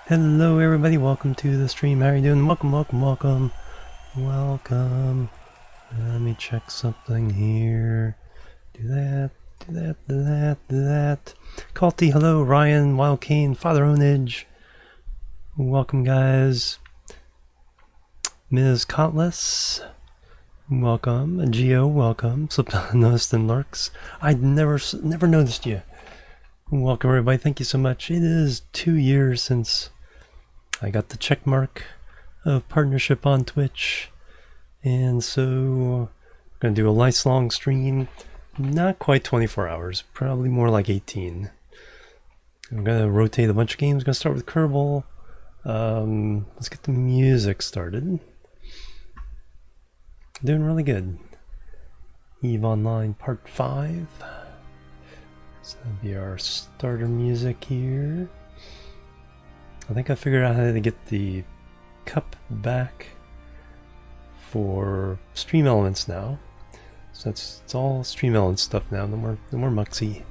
Hello everybody, welcome to the stream. How are you doing? Welcome. Let me check something here. Do that. Culty, hello. Ryan, Wild Cane, Father Ownage. Welcome guys. Ms. Cotless, welcome. Geo, welcome. Noticed and Lurks. I never noticed you. Welcome everybody, thank you so much. It is 2 years since I got the check mark of partnership on Twitch, and so I'm gonna do a nice long stream. Not quite 24 hours, probably more like 18. I'm gonna rotate a bunch of games. I'm gonna start with Kerbal. Let's get the music started. Doing really good. EVE Online Part 5. So that'll be our starter music here. I think I figured out how to get the cup back for Stream Elements now. So it's all Stream Elements stuff now. No more Muxy.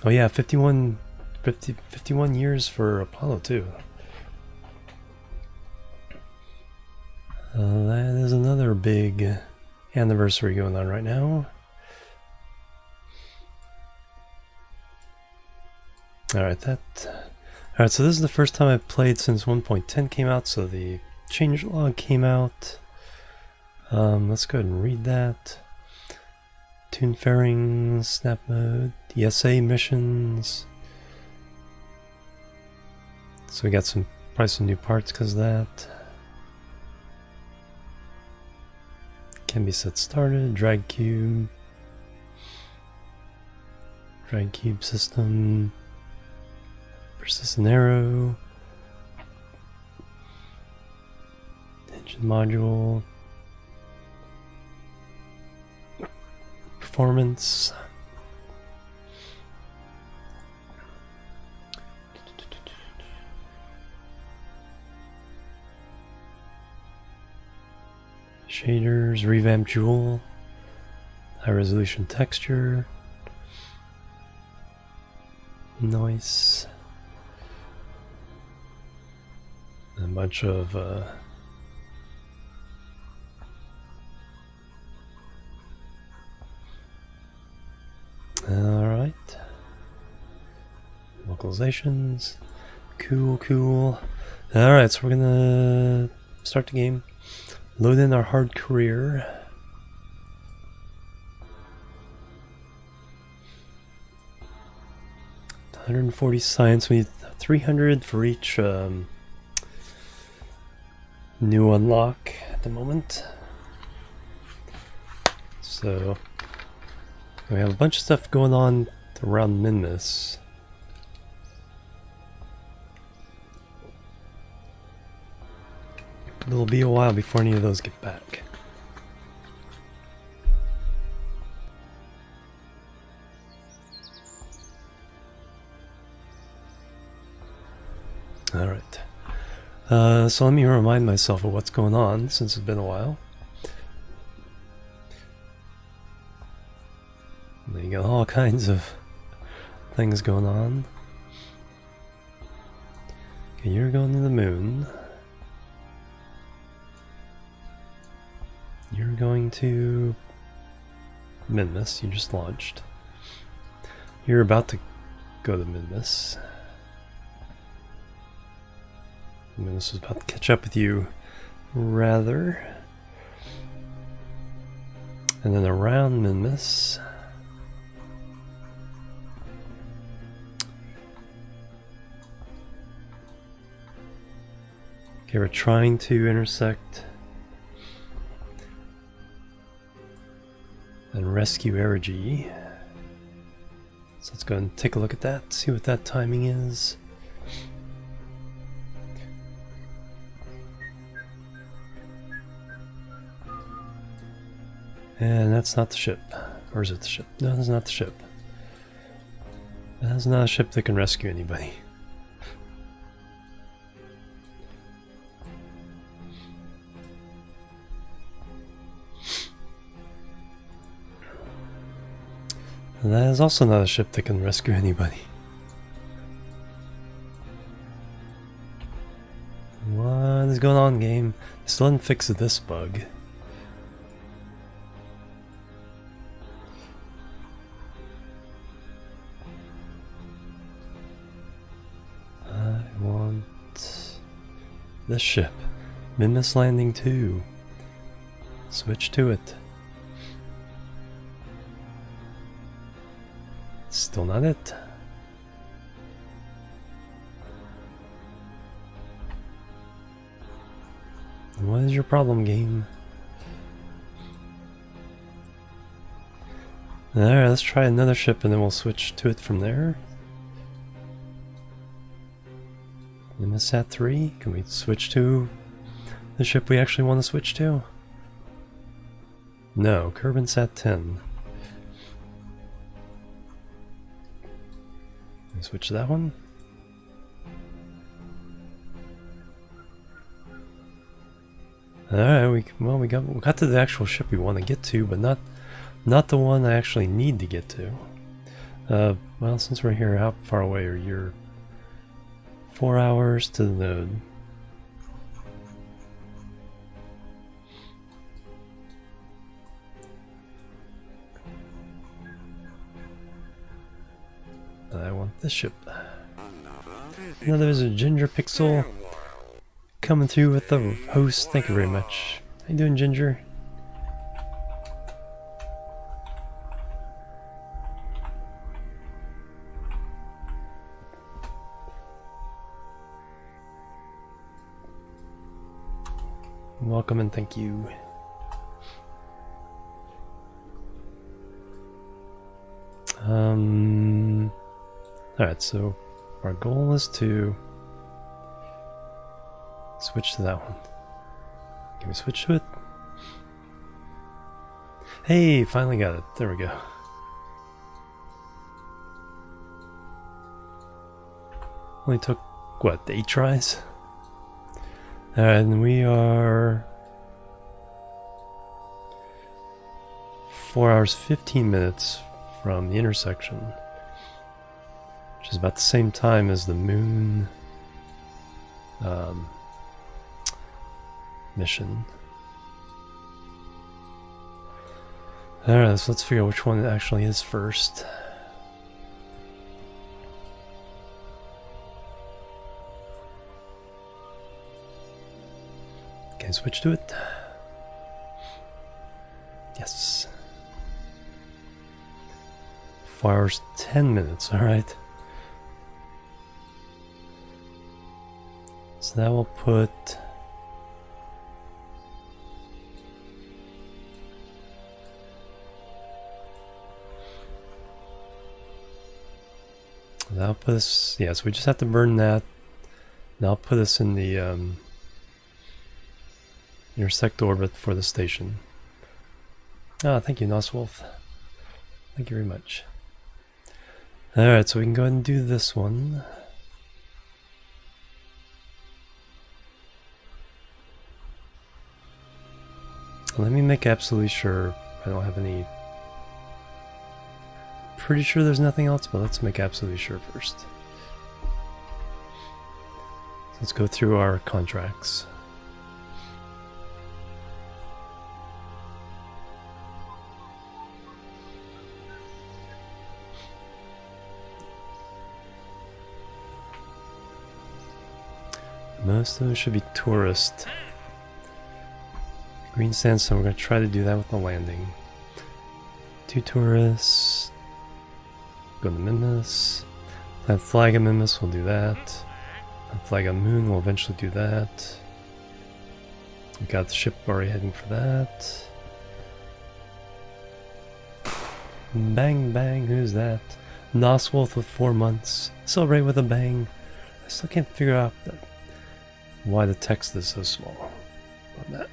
Oh yeah, 51 years for Apollo 2. That is another big anniversary going on right now. Alright, so this is the first time I've played since 1.10 came out, so the changelog came out. Let's go ahead and read that. Tune fairings, snap mode, ESA missions. So we got probably some new parts because of that. Can be set started, drag cube system. Persistent arrow, engine module, performance, shaders, revamp jewel, high resolution texture, noise. A bunch of alright, localizations, cool. Alright, so we're gonna start the game, load in our hard career. $140 science, we need 300 for each new unlock at the moment. So we have a bunch of stuff going on around Minmus. It'll be a while before any of those get back. Alright. So let me remind myself of what's going on since it's been a while. You got all kinds of things going on. Okay, you're going to the moon. You're going to Minmus, you just launched. You're about to go to Minmus. Minmus is about to catch up with you, rather. And then around Minmus, okay, we're trying to intersect and rescue Erigi. So let's go and take a look at that, see what that timing is. And that's not the ship. Or is it the ship? No, that's not the ship. That's not a ship that can rescue anybody. And that is also not a ship that can rescue anybody. What is going on, game? Still didn't fix this bug. I want this ship. Minmus Landing 2. Switch to it. Still not it. What is your problem, game? Alright, let's try another ship and then we'll switch to it from there. Minmus 3? Can we switch to the ship we actually want to switch to? No, Kerbal 10. Switch to that one. Alright, we got to the actual ship we want to get to, but not the one I actually need to get to. Well, since we're here, how far away are you? 4 hours to the node. I want this ship. Now there's a Ginger Pixel coming through with the host. Thank you very much. How you doing, Ginger? Welcome and thank you. Alright, so our goal is to switch to that one. Can we switch to it? Hey, finally got it. There we go. Only took, what, 8 tries? And we are 4 hours 15 minutes from the intersection, which is about the same time as the moon mission. Alright, so let's figure out which one it actually is first. Okay, switch to it. Yes. 4 hours 10 minutes, alright. So that will put that'll put us, yeah, so we just have to burn that. That'll put us in the intersect orbit for the station. Ah, thank you, Noswolf. Thank you very much. Alright, so we can go ahead and do this one. Let me make absolutely sure I don't have any. Pretty sure there's nothing else, but let's make absolutely sure first. So let's go through our contracts. Most of them should be tourist. Green sandstone, we're going to try to do that with the landing. 2 tourists. Go to Minmus. Plant flag of Minmus, we'll do that. Plant flag on moon, we'll eventually do that. We got the ship already heading for that. Bang bang, who's that? Noswolf with 4 months. Celebrate with a bang. I still can't figure out why the text is so small on that.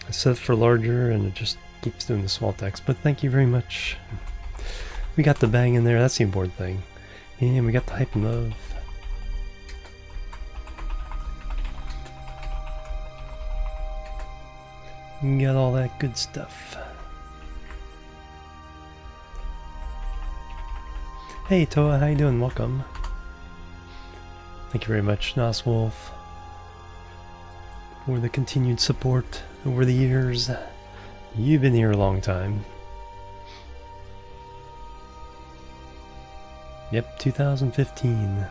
I set it for larger and it just keeps doing the small text, but thank you very much. We got the bang in there, that's the important thing. And we got the hype and love. We got all that good stuff. Hey Toa, how you doing? Welcome. Thank you very much, Noswolf. for the continued support over the years. You've been here a long time. Yep, 2015.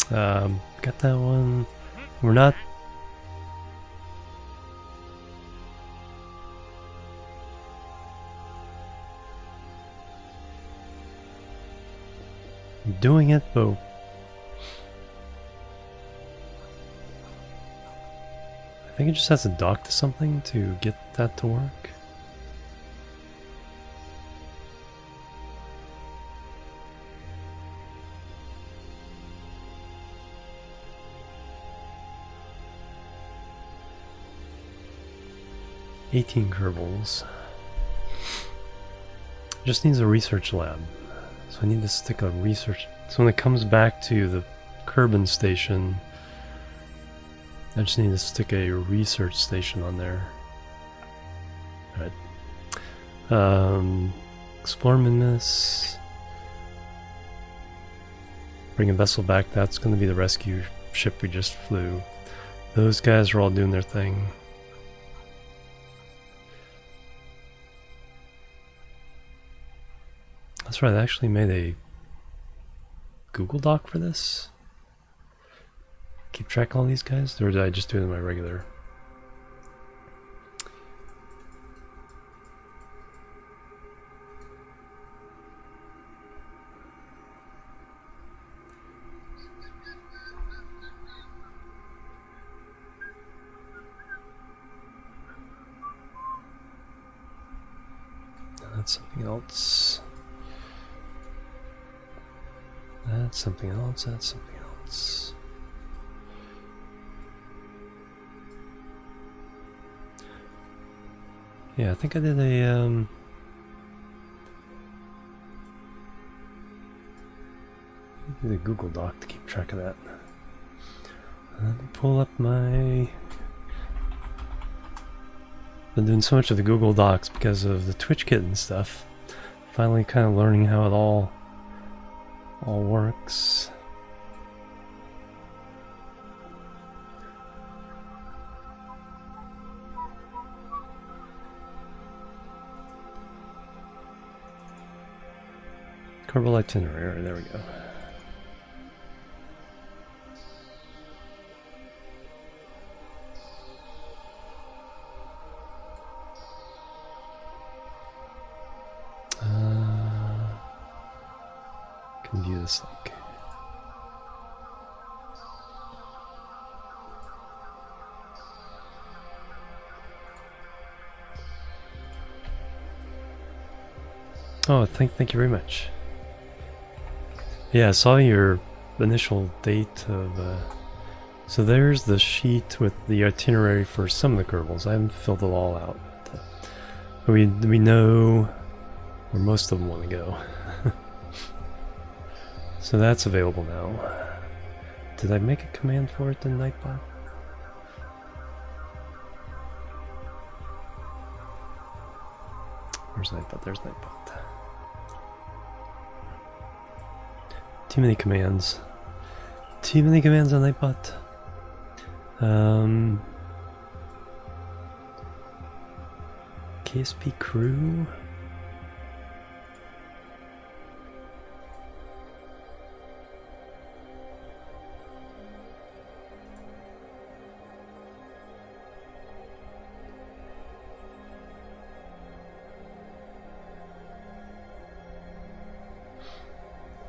Got that one. We're not doing it, but I think it just has to dock to something to get that to work. Kerbals. Just needs a research lab. So I need to stick a research. So when it comes back to the Kerbal station, I just need to stick a research station on there. Alright. Explore Minmus. Bring a vessel back. That's going to be the rescue ship we just flew. Those guys are all doing their thing. That's right, I actually made a Google Doc for this. Keep track of all these guys, or did I just do it in my regular? No, that's something else. That's something else, that's something else. Yeah, I think I did a, Google Doc to keep track of that. Let me pull up my... Been doing so much of the Google Docs because of the Twitch kit and stuff. Finally kind of learning how it all works. Kerbal itinerary, there we go. Can view this link. Oh, thank you very much. Yeah, I saw your initial date of. So there's the sheet with the itinerary for some of the Kerbals. I haven't filled it all out. But we know where most of them want to go. So that's available now. Did I make a command for it in Nightbot? Where's Nightbot? There's Nightbot. Too many commands. Too many commands on Nightbot. KSP crew.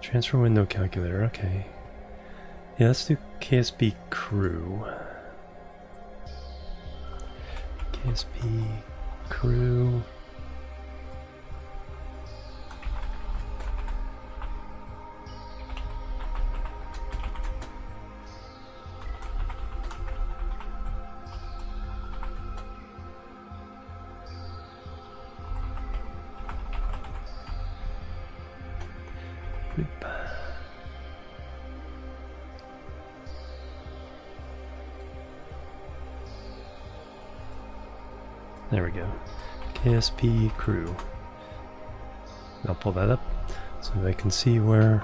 Transfer window calculator, okay. Yeah, let's do KSP crew. KSP crew. There we go. KSP crew. I'll pull that up so I can see where,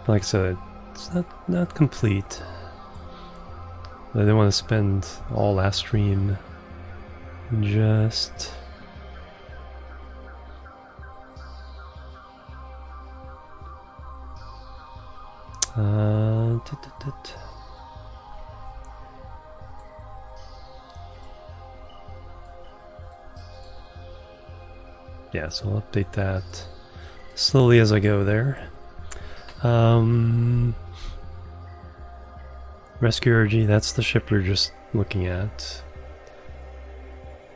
like I said, it's not complete. I didn't want to spend all last stream just yeah, so I'll update that slowly as I go there. Rescue RG, that's the ship we're just looking at.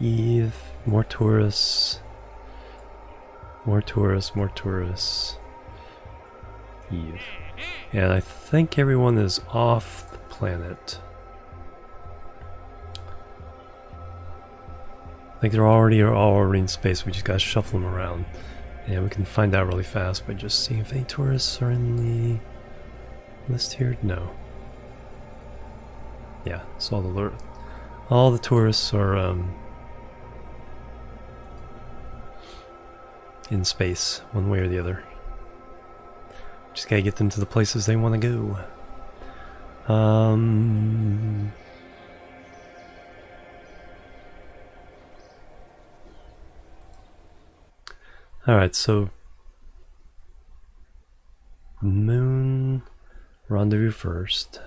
Eve, more tourists. More tourists, more tourists. Eve. And I think everyone is off the planet. I think they're already in space, we just gotta shuffle them around. And we can find out really fast by just seeing if any tourists are in the list here. No. Yeah, so all the tourists are in space, one way or the other. Just gotta get them to the places they want to go. Alright, so moon rendezvous first.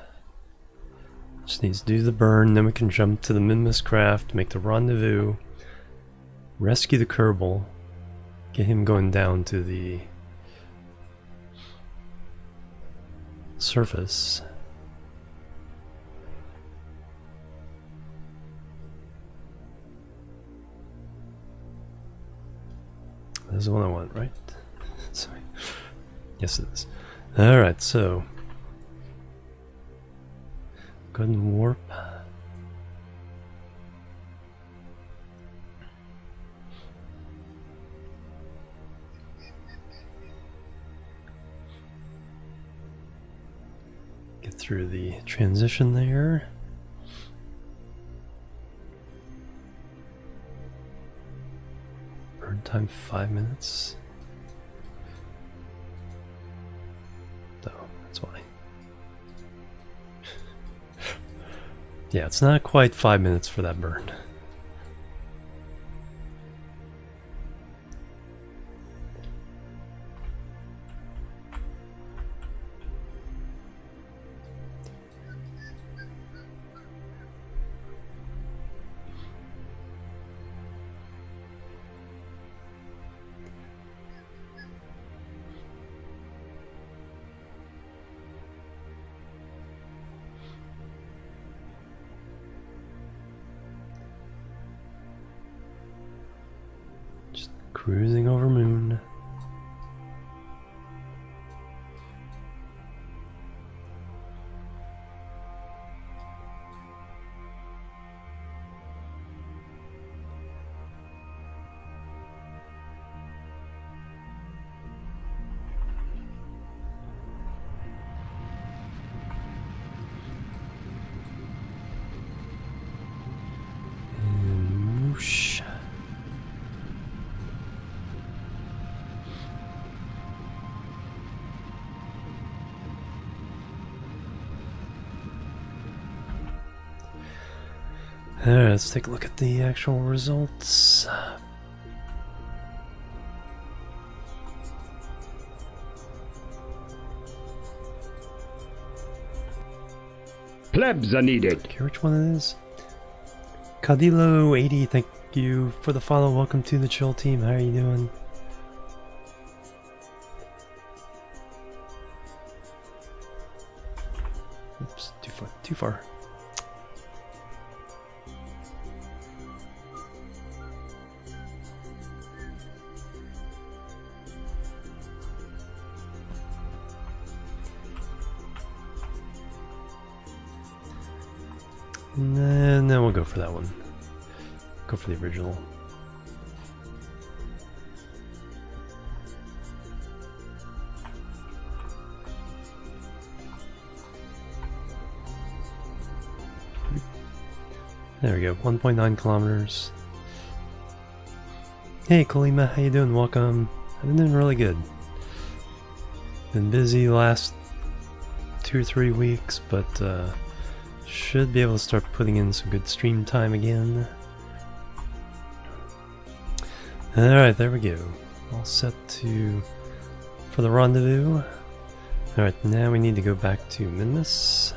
Just needs to do the burn, then we can jump to the Minmus craft, make the rendezvous, rescue the Kerbal, get him going down to the surface. This is the one I want, right? Sorry. Yes, it is. Alright, so go ahead and warp. Get through the transition there. Burn time 5 minutes. Oh, that's why. Yeah, it's not quite 5 minutes for that burn. Cruising over moon. And whoosh. Alright, let's take a look at the actual results. Plebs are needed. Okay, which one it is? Cadillo80, thank you for the follow. Welcome to the chill team. How are you doing? Oops, too far. And then we'll go for that one. Go for the original. There we go, 1.9 kilometers. Hey Kalima, how you doing? Welcome. I've been doing really good. Been busy the last 2 or 3 weeks, but Should be able to start putting in some good stream time again. Alright, there we go. All set for the rendezvous. Alright, now we need to go back to Minmus.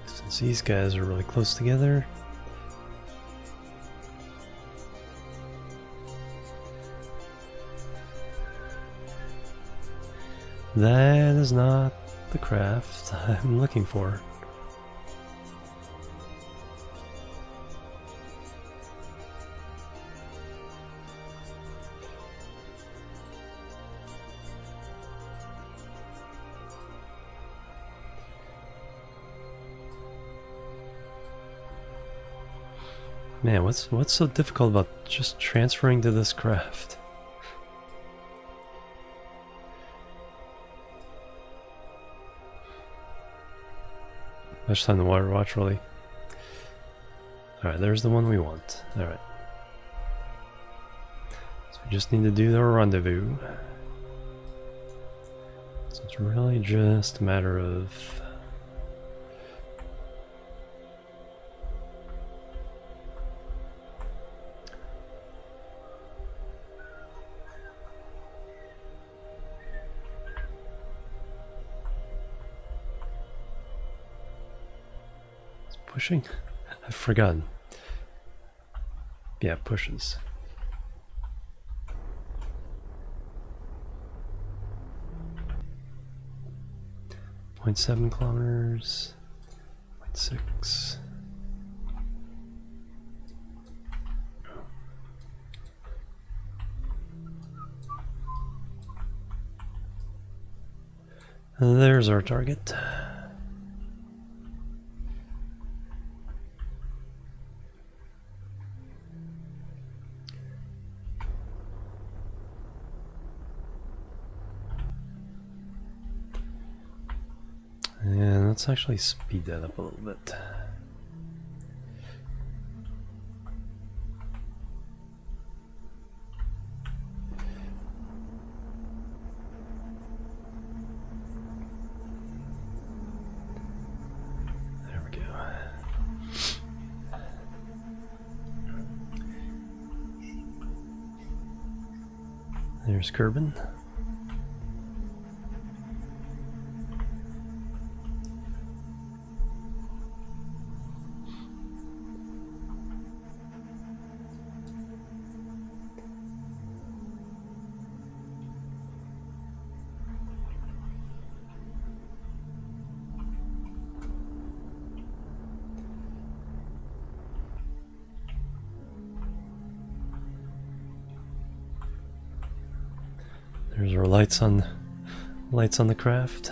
Since these guys are really close together. That is not the craft I'm looking for. Man, what's so difficult about just transferring to this craft? Much time to water watch, really. Alright, there's the one we want. Alright. So we just need to do the rendezvous. So it's really just a matter of... pushing? I've forgotten. Yeah, pushes. .7 kilometers. 0.6. And there's our target. And let's actually speed that up a little bit. There we go. There's Kerbal. There's our lights on the craft.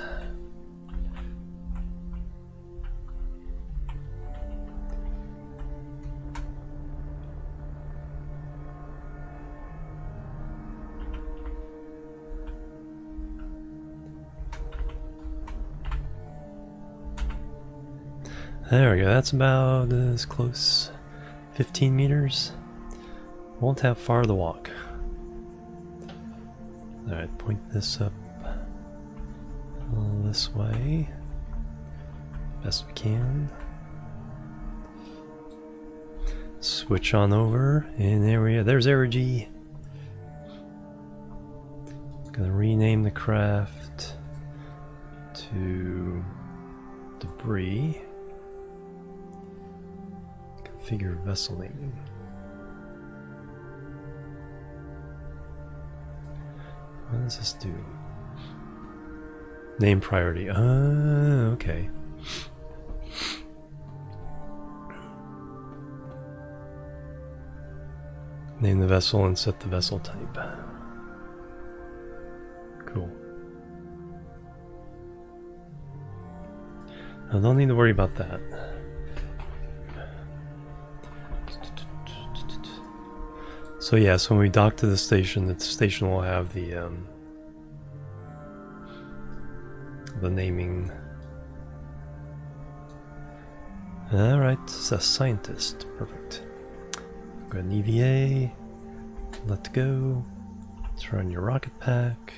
There we go, that's about as close. 15 meters. Won't have far to walk. Alright, point this up this way. Best we can. Switch on over, and there we are. There's Erigi. Gonna rename the craft to Debris. Configure vessel naming. What does this do? Name priority. Okay. Name the vessel and set the vessel type. Cool. I don't need to worry about that. So yeah, so when we dock to the station will have the naming. Alright, it's a scientist. Perfect. Got an EVA. Let's go. Let's run your rocket pack.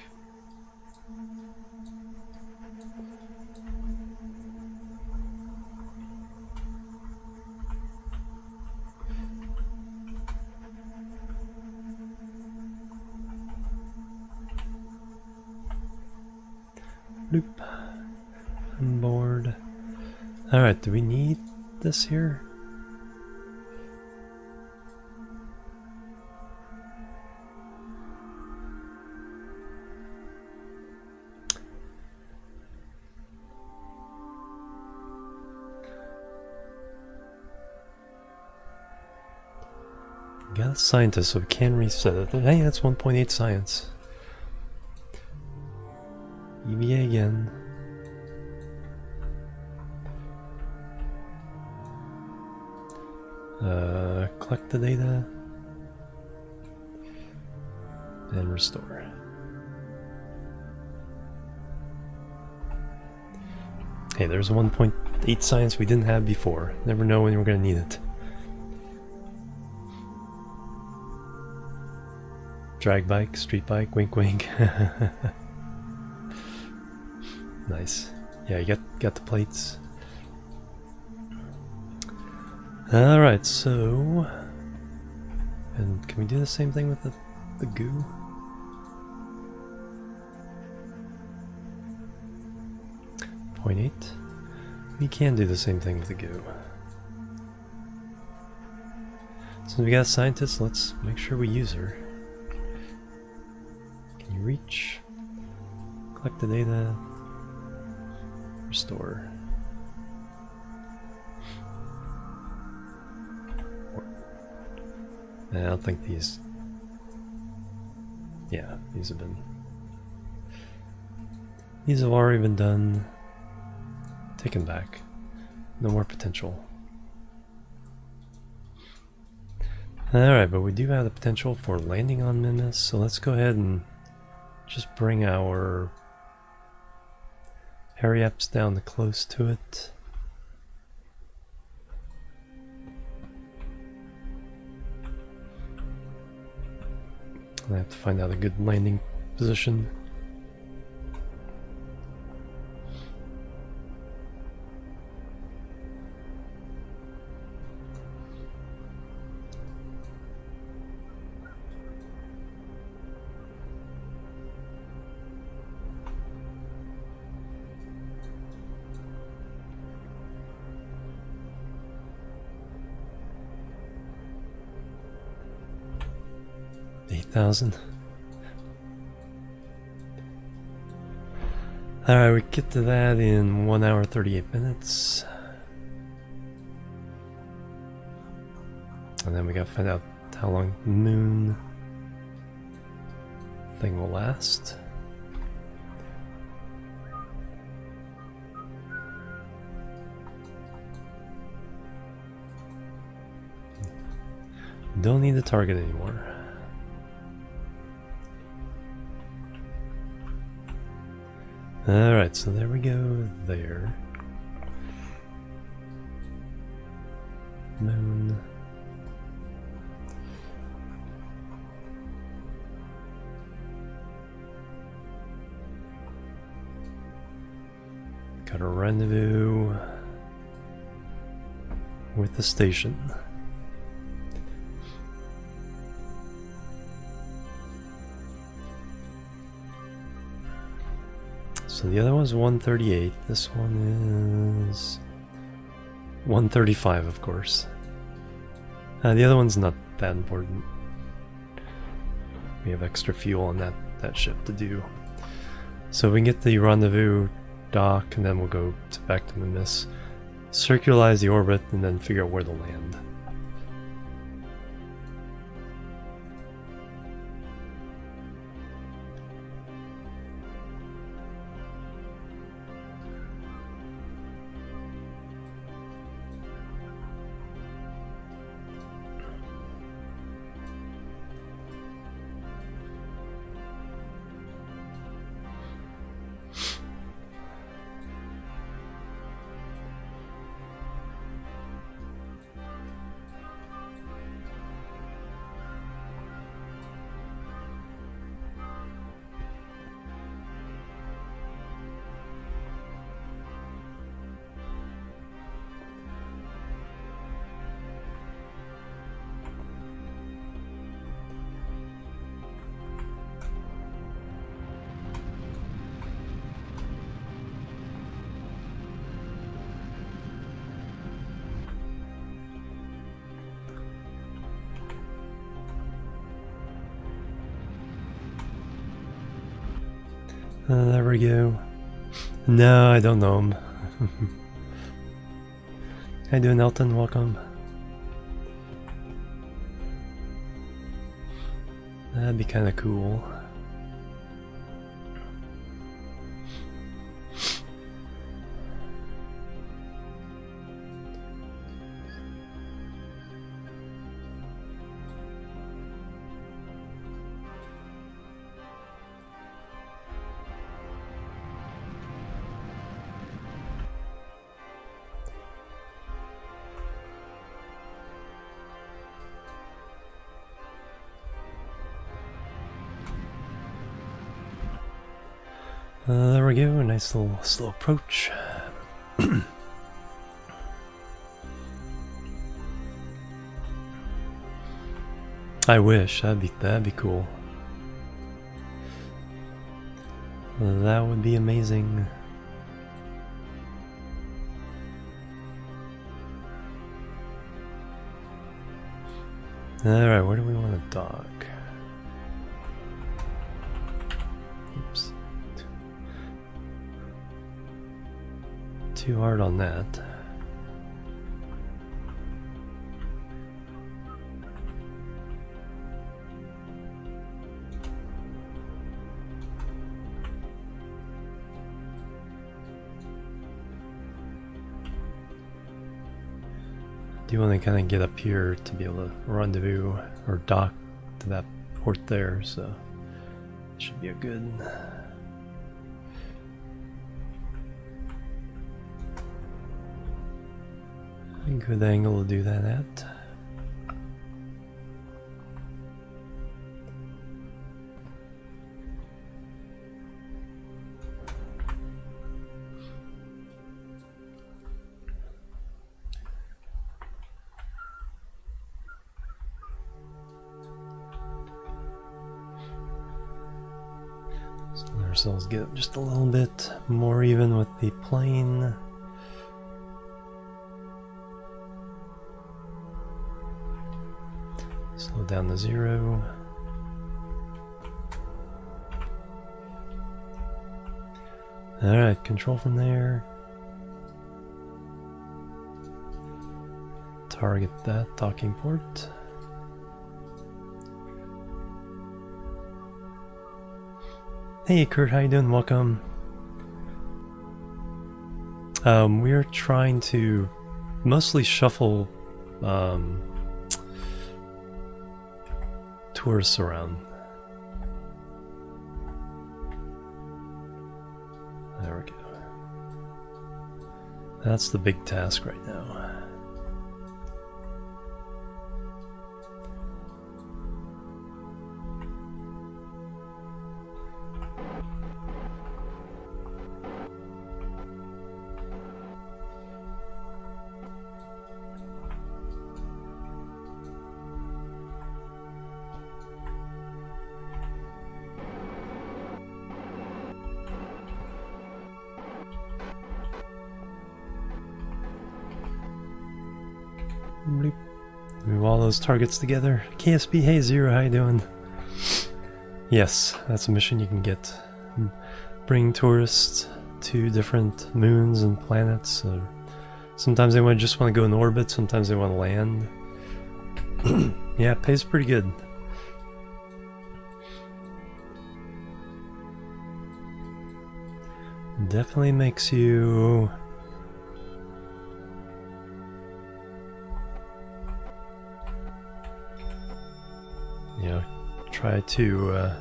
Loop. On board. Alright, do we need this here? Got a scientist, so we can reset it. Hey, that's 1.8 science. EVA again. Collect the data and restore. Hey, there's 1.8 science we didn't have before. Never know when we're going to need it. Drag bike, street bike, wink wink. Nice. Yeah, you got the plates. Alright, so... And can we do the same thing with the goo? .8. We can do the same thing with the goo. Since we got a scientist, let's make sure we use her. Can you reach? Collect the data. Restore. I don't think these... Yeah, these have been... These have already been done. Taken back. No more potential. Alright, but we do have the potential for landing on Minmus, so let's go ahead and just bring our Harry-Apps down close to it. I have to find out a good landing position. Alright, we get to that in 1 hour 38 minutes. And then we gotta find out how long the moon thing will last. Don't need the target anymore. Alright, so there we go there. Moon. Got a rendezvous with the station. So the other one's 138, this one is 135, of course. The other one's not that important. We have extra fuel on that ship to do. So we can get the rendezvous dock, and then we'll go back to Minmus, circularize the orbit, and then figure out where to land. There we go. No, I don't know him. How you doing, Elton? Welcome. That'd be kind of cool. There we go, a nice little slow approach. I wish, that'd be cool. That would be amazing. Alright, where do we want to dock? Oops. Too hard on that. Do you want to kind of get up here to be able to rendezvous or dock to that port there, so it should be a good angle to do that at. So let ourselves get just a little bit more even with the plane. Slow down to 0. Alright, control from there. Target that docking port. Hey Kurt, how you doing? Welcome. We're trying to mostly shuffle tourists around. There we go. That's the big task right now. Move all those targets together. KSB, hey Zero, how you doing? Yes, that's a mission you can get. Bring tourists to different moons and planets. Sometimes they just want to go in orbit, sometimes they want to land. Yeah, it pays pretty good. Definitely makes you try to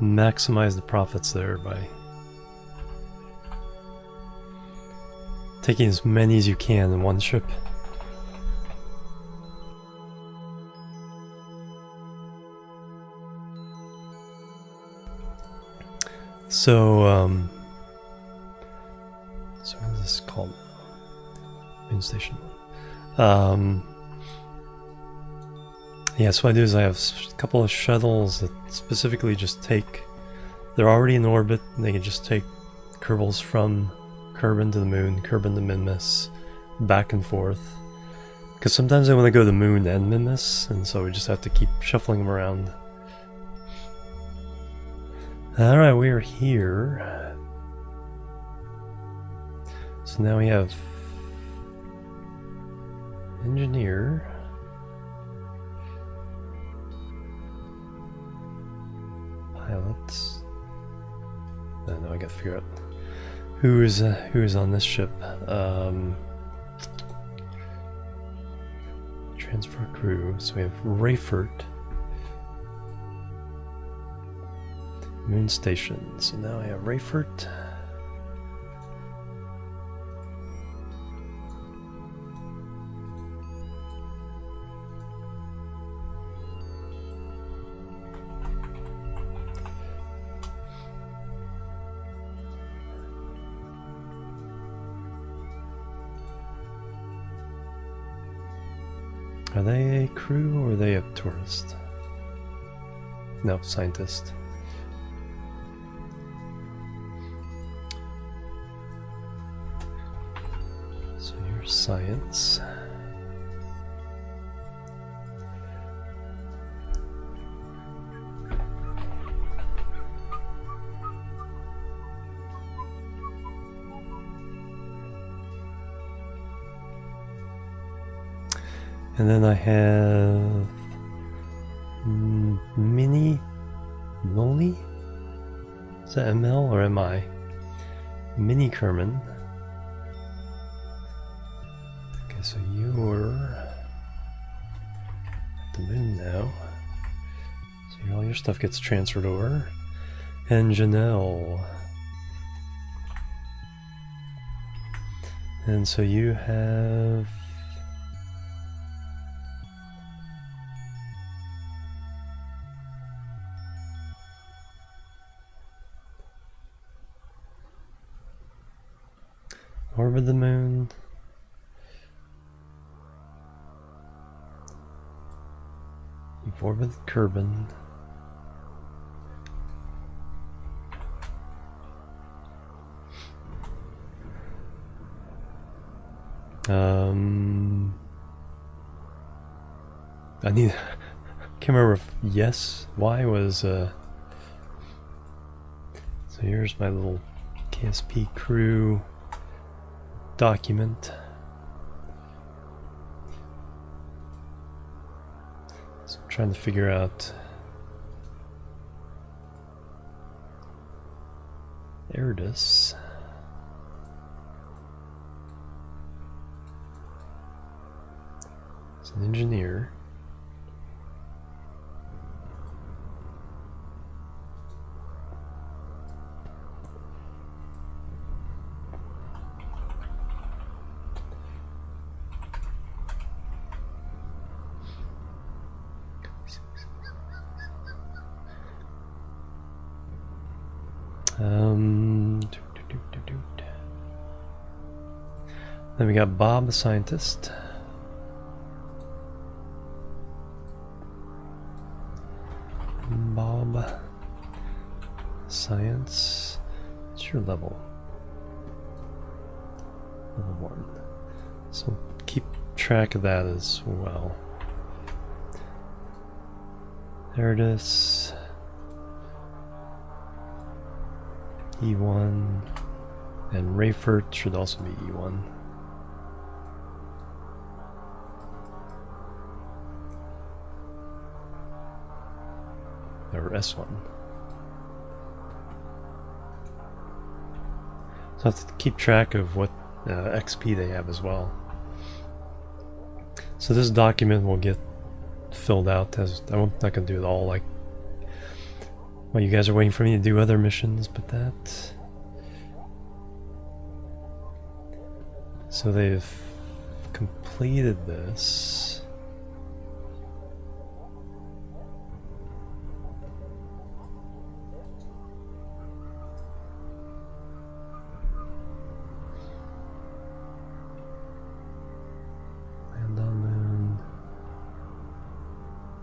maximize the profits there by taking as many as you can in one ship. So what is this called? Moon Station 1. Yeah, so what I do is I have a couple of shuttles that specifically just take, they're already in orbit, and they can just take Kerbals from Kerbin to the moon, Kerbin to Minmus, back and forth. Because sometimes I want to go to the moon and Minmus, and so we just have to keep shuffling them around. Alright, we are here. So now we have engineer. Pilots. No, I gotta figure out who is on this ship. Transfer crew. So we have Rayford. Moon Station. So now I have Rayford. Are they a crew or are they a tourist? No, scientist. So here's science. And then I have Mini Loli? Is that ML or MI? Mini Kerman. Okay, so you're at the moon now. So all your stuff gets transferred over. And Janelle. And so you have... Orbit the moon. You've orbited Kerbal. I need. Can't remember if yes. Y was. So here's my little KSP crew document. So I'm trying to figure out Erdus. It's an engineer. Then we got Bob, the scientist. Bob, science. What's your level? Level 1. So keep track of that as well. There it is. E1. And Rayford should also be E1. Or S1. So I have to keep track of what XP they have as well. So this document will get filled out as I'm not going to do it all like while you guys are waiting for me to do other missions, but that. So they've completed this.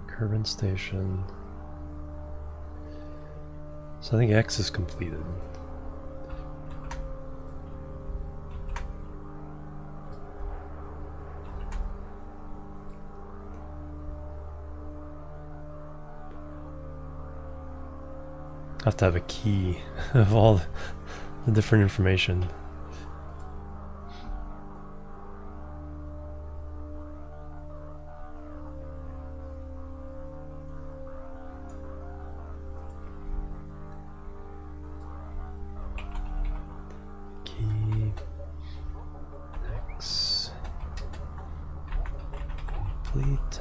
Kerbal Station. So I think X is completed. I have to have a key of all the different information. Key X complete.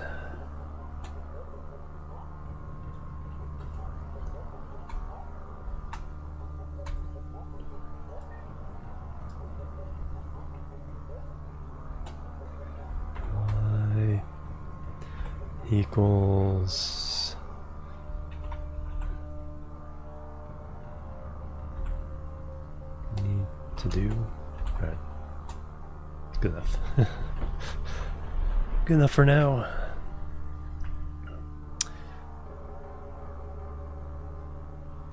Equals need to do. All right, good enough. Good enough for now.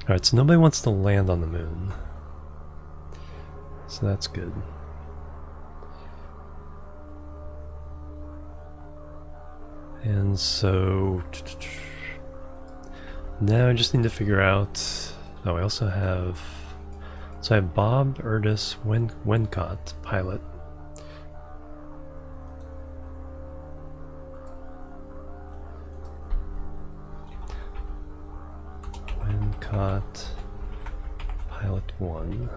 All right, so nobody wants to land on the moon, so that's good. And so now I just need to figure out. Oh, I also have. So I have Bob, Erdis, Wincott, pilot. Wincott, pilot 1.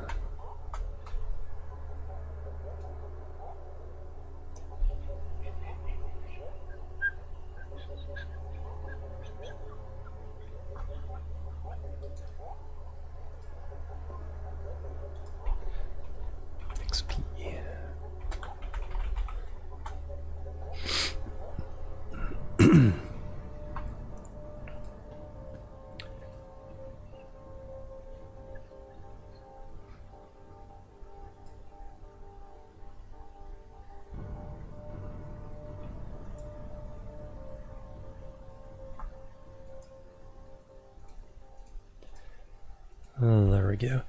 Oh, there we go.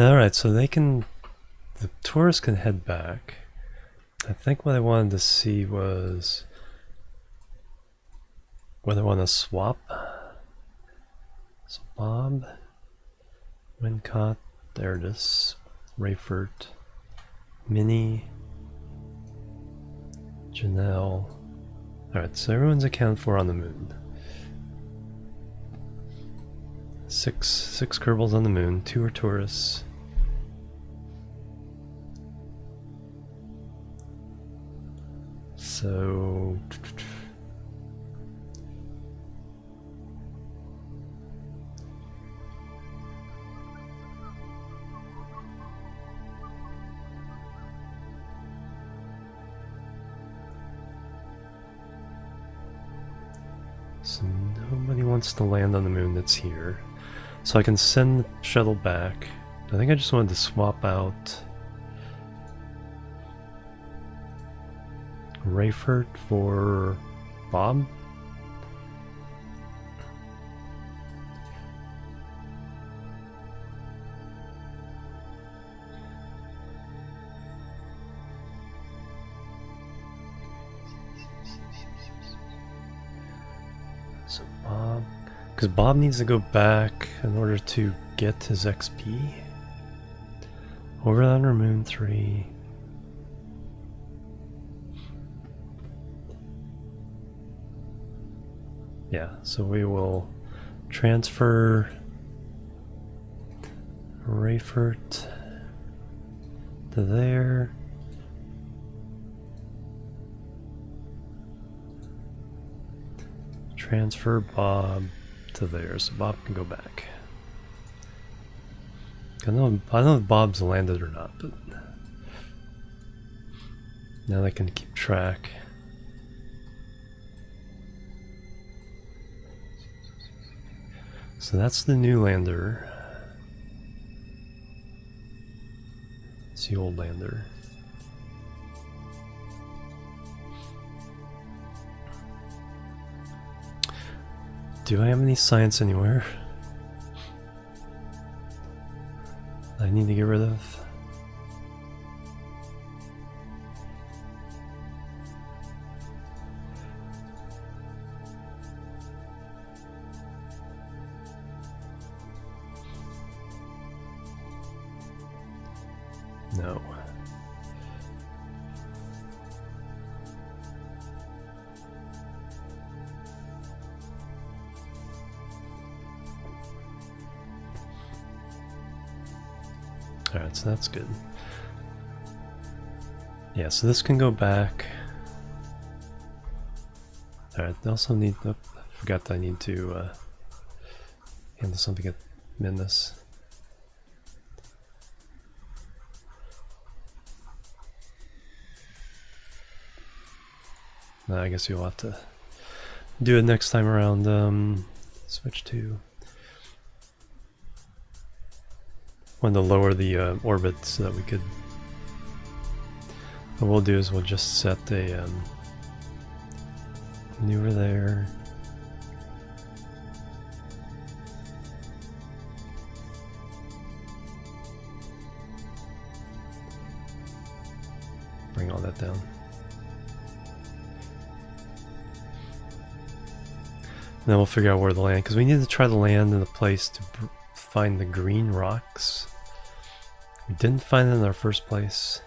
Alright, so they can... The tourists can head back. I think what I wanted to see was... whether I want to swap. So Bob, Wincott, Erdis, Rayford, Minnie, Janelle. Alright, so everyone's accounted for on the moon. Six Kerbals on the moon, 2 are tourists. So nobody wants to land on the moon that's here. So I can send the shuttle back. I think I just wanted to swap out Rayford for Bob. So Bob, because Bob needs to go back in order to get his XP. Over on our moon 3. Yeah, so we will transfer Rayford to there. Transfer Bob to there, so Bob can go back. I don't know if Bob's landed or not, but now they can keep track. So that's the new lander. It's the old lander. Do I have any science anywhere I need to get rid of? No. Alright, so that's good. Yeah, so this can go back. Alright, I also need... Oh, I forgot that I need to handle something at Minmus. No, I guess you'll have to do it next time around. Switch to... Wanted to lower the orbit so that we could... What we'll do is we'll just set a maneuver there. Bring all that down. And then we'll figure out where to land, because we need to try to land in a place to find the green rocks. We didn't find it in our first place,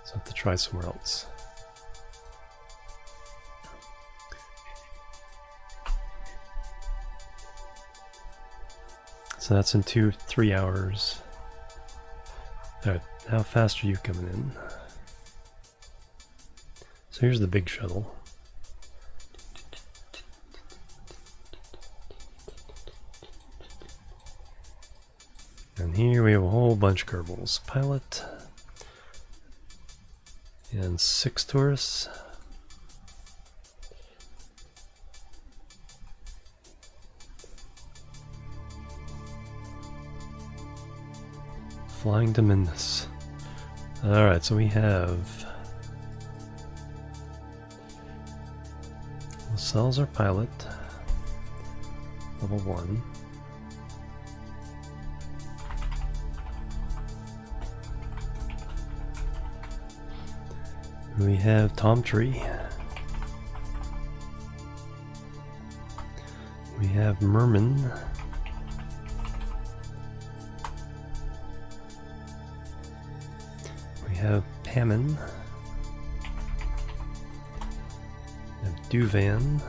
so I have to try somewhere else. So that's in 3 hours. Alright, how fast are you coming in? So here's the big shuttle. And here we have a whole bunch of Kerbals. Pilot. And 6 tourists. Flying to Minmus. Alright, so we have... Lascelles our pilot. Level 1. We have Tom Tree. We have Merman. We have Pammon. We have Duvan.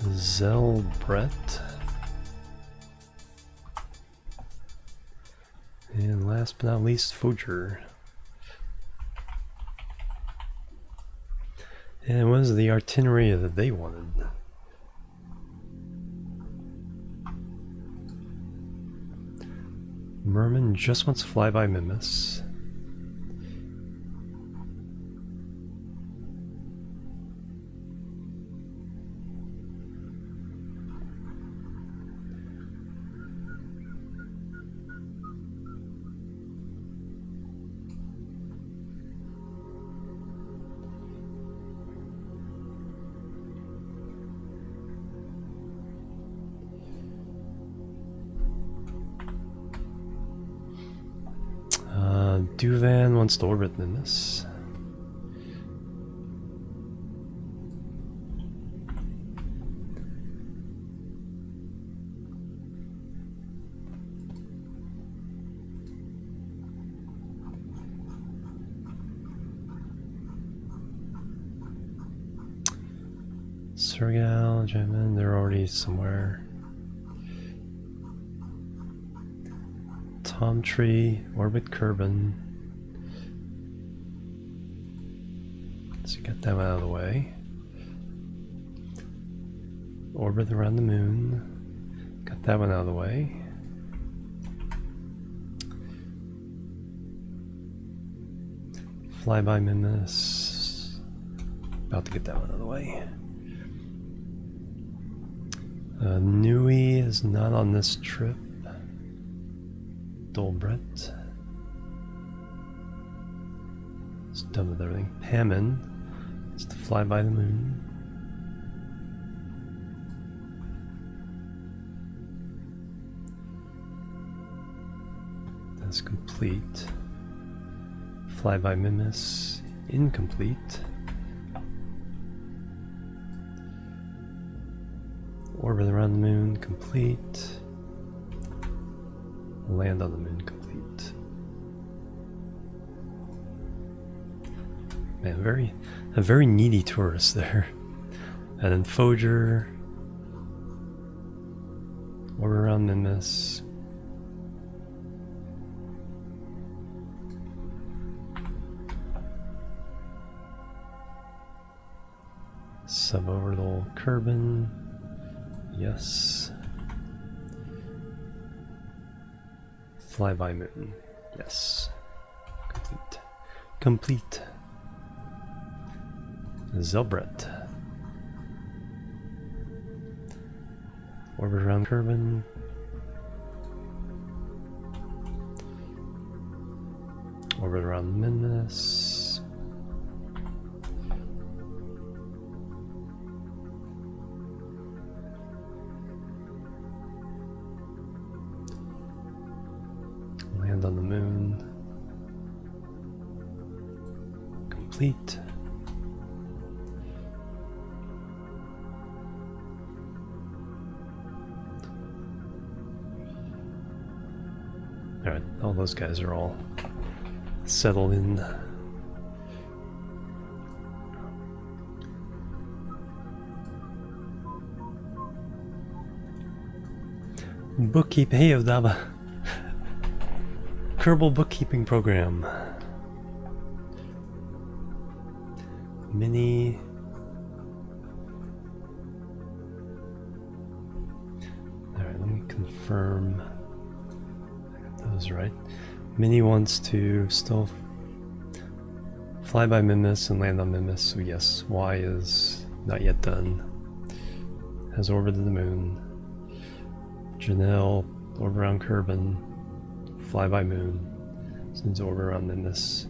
Zelbrett. And last but not least, Foger. And what is the itinerary that they wanted? Merman just wants to fly by Minmus. Duvan wants to orbit Minmus. Sergal, Jamin, they're already somewhere. Tom Tree, orbit Kerbal. So get that one out of the way. Orbit around the moon. Got that one out of the way. Fly by Minmus. About to get that one out of the way. Nui is not on this trip. Dolbrett. It's done with everything. Pammon is to fly by the moon. That's complete. Fly by Minmus, incomplete. Orbit around the moon, complete. Land on the moon complete. Man, a very needy tourist there. And then Foger. Orbit around Minmus. Suborbital Kerbin. Yes. Flyby moon. Yes. Complete. Complete. Zelbret. Orbit around Kerbin. Orbit around Minmus. Land on the moon. Complete. Alright, all those guys are all settled in. Bookkeep, hey Odaba. Kerbal bookkeeping program. Mini. Alright, let me confirm. That was right. Minnie wants to still fly by Minmus and land on Minmus, so yes, Y is not yet done. Has orbited the moon. Janelle, orbit around Kerbin, fly by moon, sends orbit around Minmus.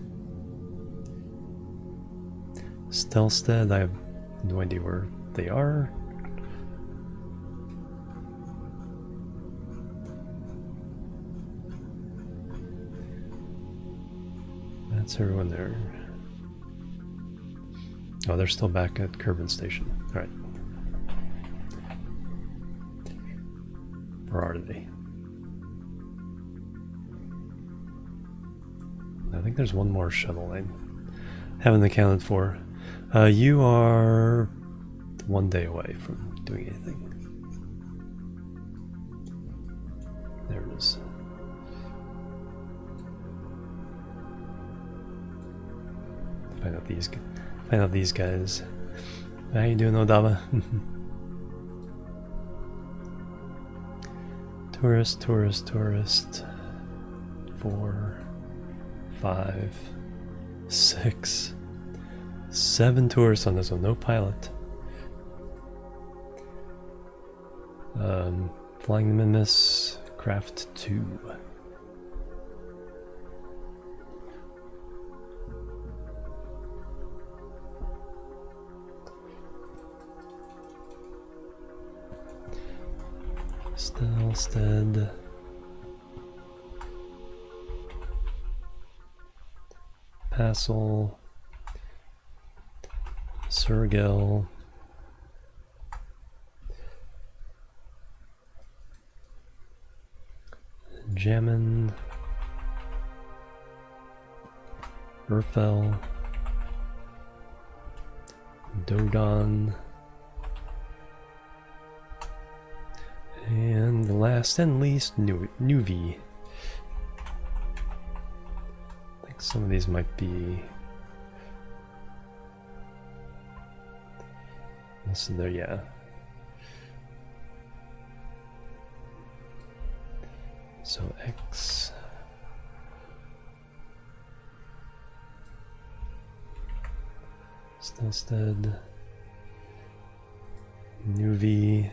Stelstead, I have no idea where they are. That's everyone there. Oh, they're still back at Kerbal Station. Alright. Where are they? I think there's one more shuttle I haven't accounted for. You are 1 day away from doing anything. There it is. Find out these guys. How you doing, Odaba? Tourist, tourist, tourist. 4, 5, 6, 7 tourists on this one. No pilot. Flying the Minmus, craft 2. Stelstead. Passel. Sergel. Jammin. Urfel. Dodon. And last and least, Nuvi. I think some of these might be listed there, yeah. So X. Stelstead. Nuvi.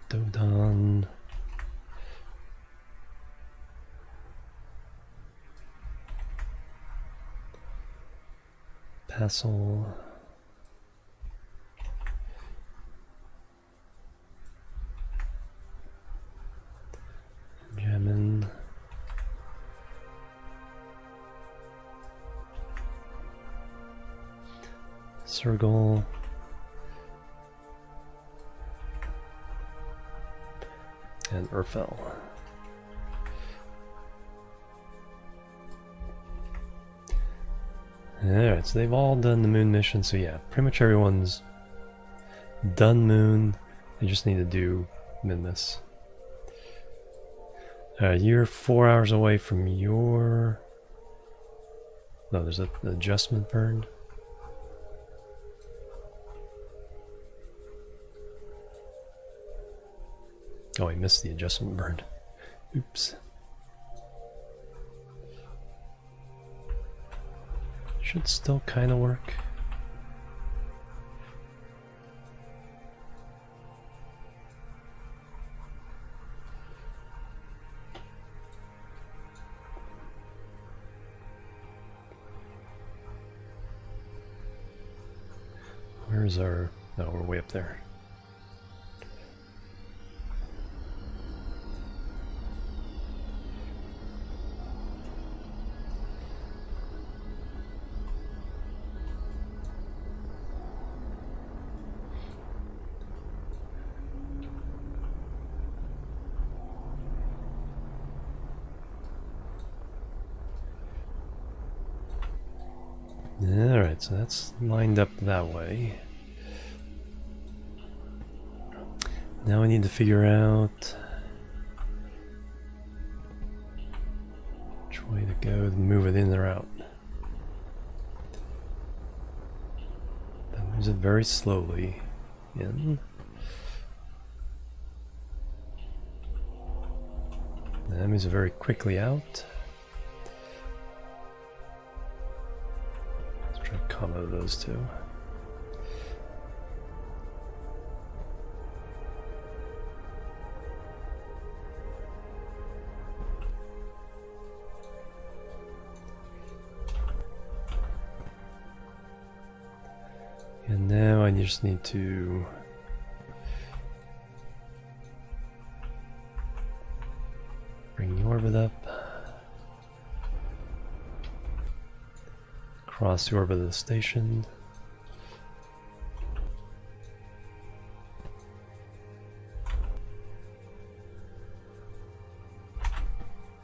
Dodon. Passel. Jammin. Circle. And Urfel. Alright, so they've all done the moon mission, so yeah, pretty much everyone's done moon. They just need to do Minmus. Alright, you're 4 hours away from your... No, there's an adjustment burned. Oh, I missed the adjustment burn. Oops. Should still kind of work. Where's our... No, we're way up there. Alright, so that's lined up that way. Now I need to figure out which way to go to move it in or out. That moves it very slowly in. That moves it very quickly out. Combo those two. And now I just need to bring the orbit up. Cross the orbit of the station.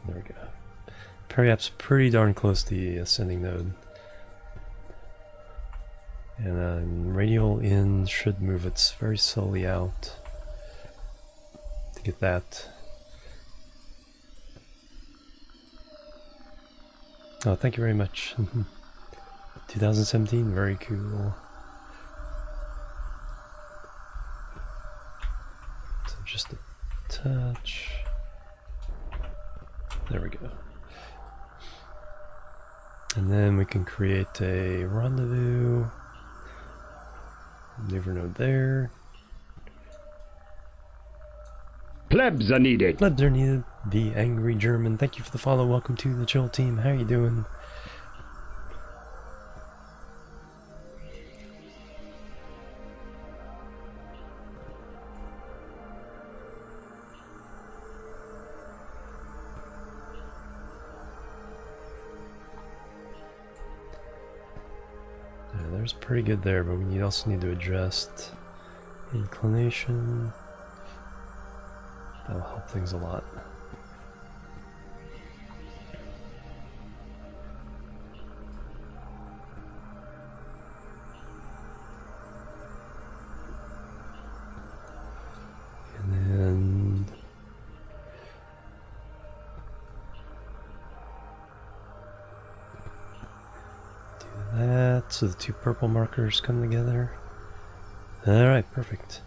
There we go. Perhaps pretty darn close to the ascending node. And radial in should move it very slowly out to get that. Oh, thank you very much. 2017, very cool. So just a touch. There we go. And then we can create a rendezvous. Maneuver node there. Plebs are needed. Plebs are needed. The Angry German. Thank you for the follow. Welcome to the Chill Team. How you doing? There's pretty good there, but we also need to adjust inclination. That'll help things a lot. And then that, so the two purple markers come together. Alright, perfect.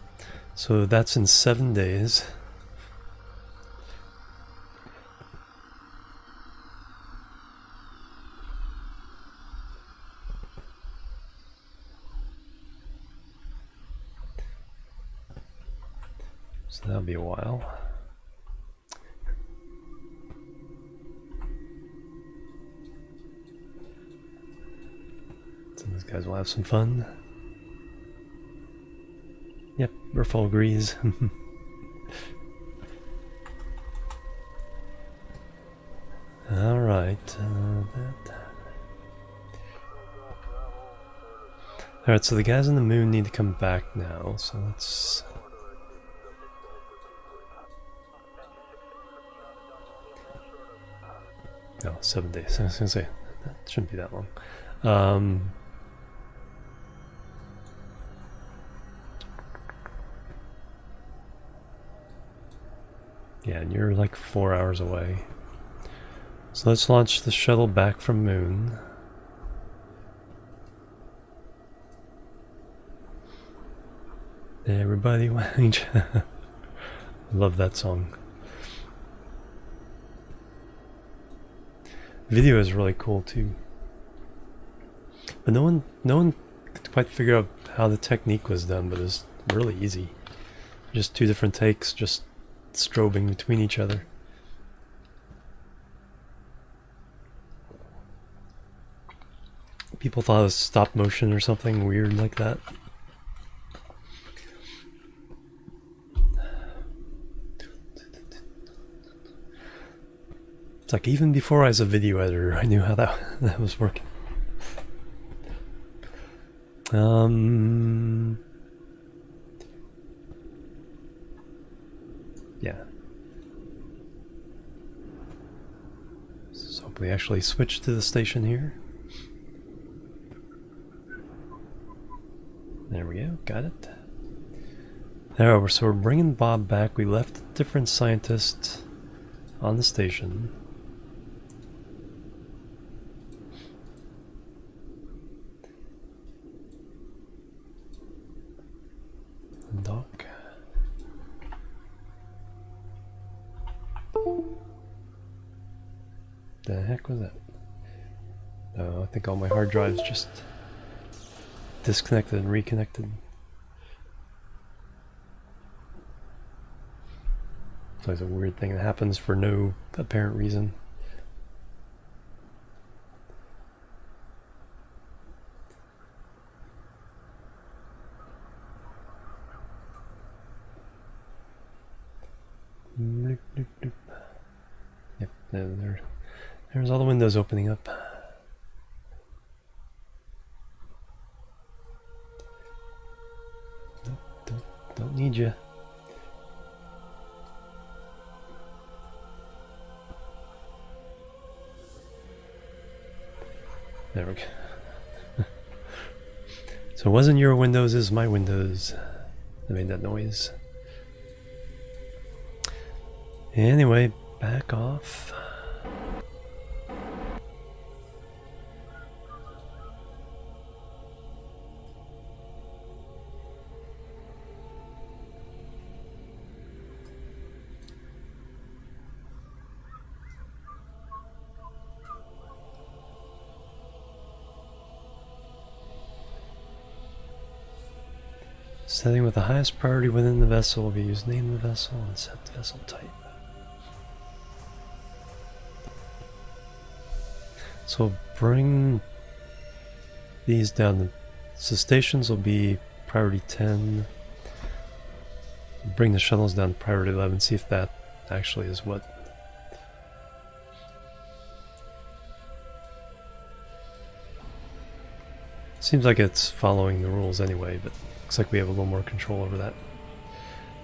So that's in 7 days. So that'll be a while. These guys will have some fun. Yep, Urfel agrees. Alright, Alright, so the guys on the moon need to come back now, so let's... No, 7 days. I was gonna say, that shouldn't be that long. Yeah, and you're like 4 hours away. So let's launch the shuttle back from moon. Everybody want I love that song. Video is really cool too. But no one could quite figure out how the technique was done, but it's really easy. Just 2 different takes, just strobing between each other. People thought it was stop motion or something weird like that. It's like even before I was a video editor, I knew how that was working. Yeah. So we actually switch to the station here. There we go, got it. There, so we're bringing Bob back. We left a different scientist on the station. Dock. The heck was that? Oh, I think all my hard drives just disconnected and reconnected. It's always a weird thing that happens for no apparent reason. Yep, there's all the windows opening up. Nope, don't need you. There we go. So it wasn't your windows, it's my windows that made that noise. Anyway, back off. Setting with the highest priority within the vessel will be used. Name the vessel and set the vessel type. So bring these down. So stations will be priority 10. Bring the shuttles down to priority 11. See if that actually is what. Seems like it's following the rules anyway, but looks like we have a little more control over that.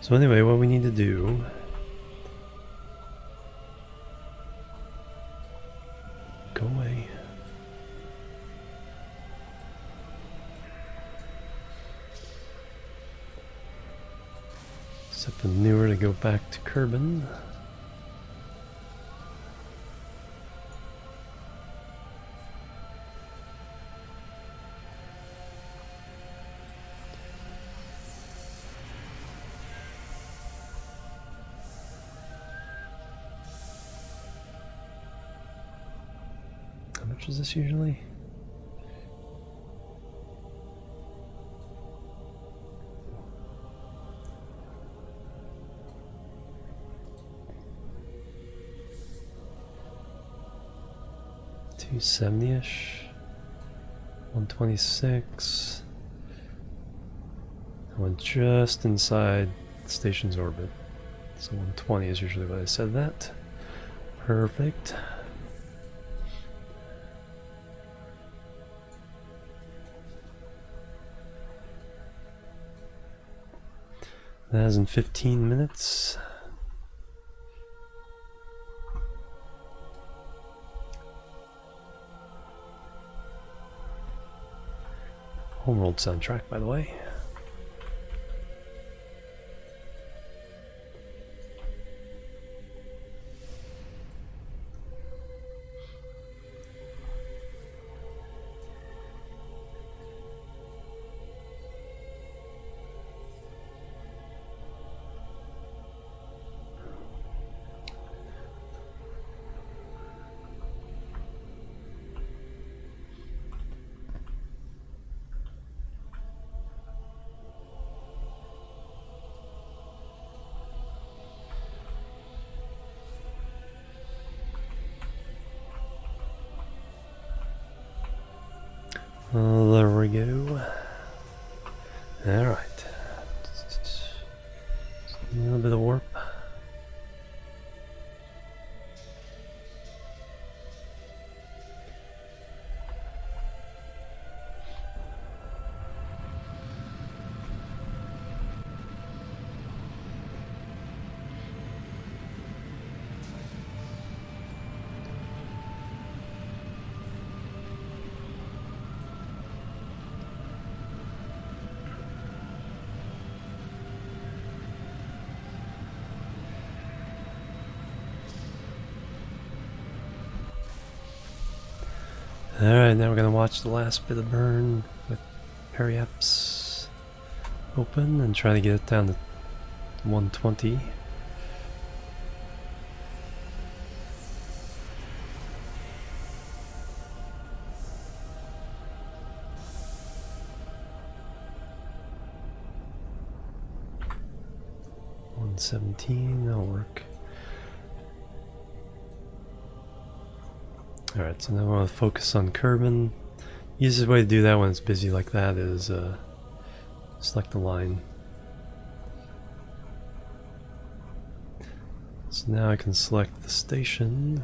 So anyway, what we need to do... Go away. Set the maneuver to go back to Kerbal. How much is this usually? $270-ish, 126. I went just inside the station's orbit, so 120 is usually what I said that. Perfect. That is in 15 minutes. Homeworld soundtrack, by the way. There we go. Alright. A little bit of warp. Alright, now we're going to watch the last bit of burn with periaps open and try to get it down to 120. $117, that'll work. Alright, so now I want to focus on Kerbin. Easiest way to do that when it's busy like that is select the line. So now I can select the station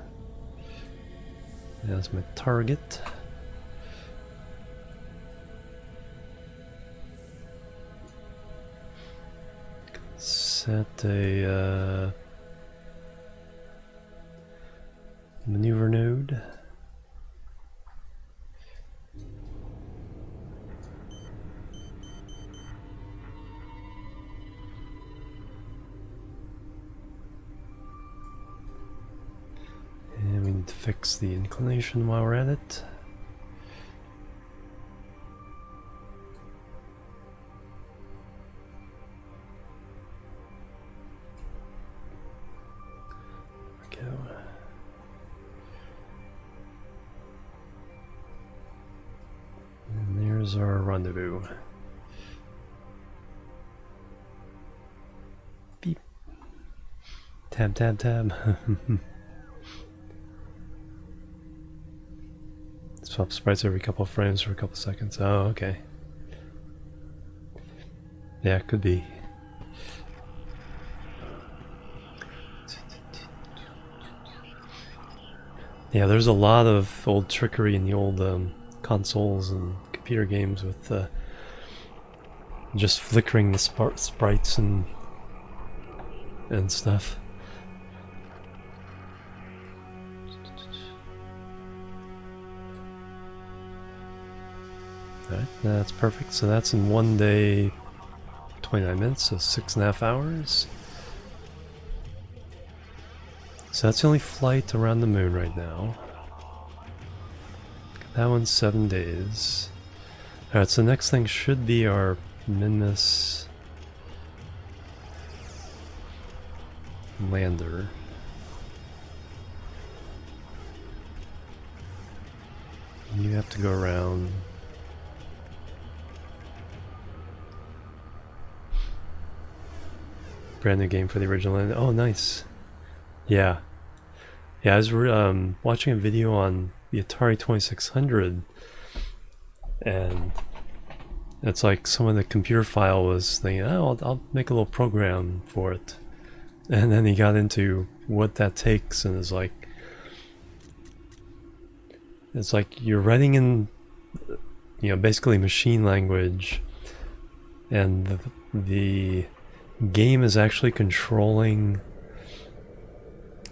as my target. Set a maneuver node. And we need to fix the inclination while we're at it. There we go. And there's our rendezvous. Beep. Tab, tab, tab. Swap sprites every couple of frames for a couple seconds. Oh, okay. Yeah, it could be. Yeah, there's a lot of old trickery in the old consoles and computer games with just flickering the sprites and stuff. Alright, that's perfect. So that's in 1 day, 29 minutes, so 6.5 hours. So that's the only flight around the moon right now. That one's 7 days. Alright, so the next thing should be our Minmus lander. You have to go around. Brand new game for the original lander. Oh, nice. Yeah. Yeah, I was watching a video on the Atari 2600, and it's like some of the computer file was thinking, oh, I'll make a little program for it. And then he got into what that takes, and it's like you're writing in, basically machine language, and the game is actually controlling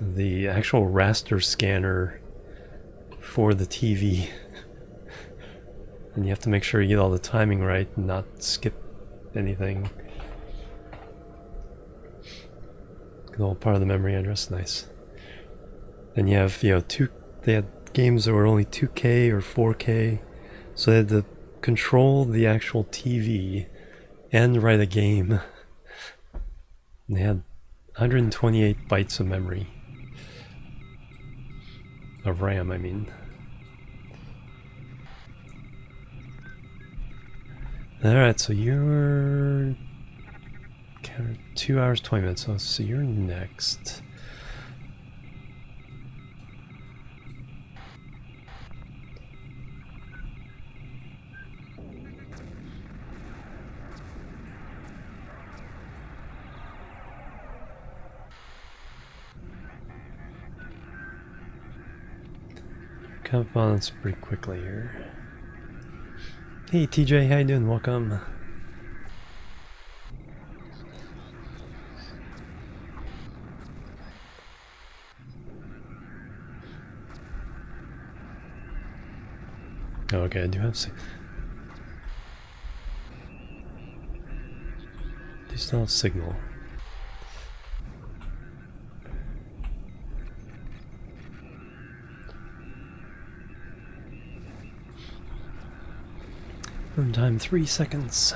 the actual raster scanner for the TV. And you have to make sure you get all the timing right and not skip anything. All part of the memory address, nice. And you have, they had games that were only 2K or 4K, so they had to control the actual TV and write a game. And they had 128 bytes of memory. Of RAM, I mean. Alright, so you're 2 hours 20 minutes, so you're next. Come on, it's pretty quickly here. Hey TJ, how you doing? Welcome. Okay, I do have still have signal. Burn time 3 seconds.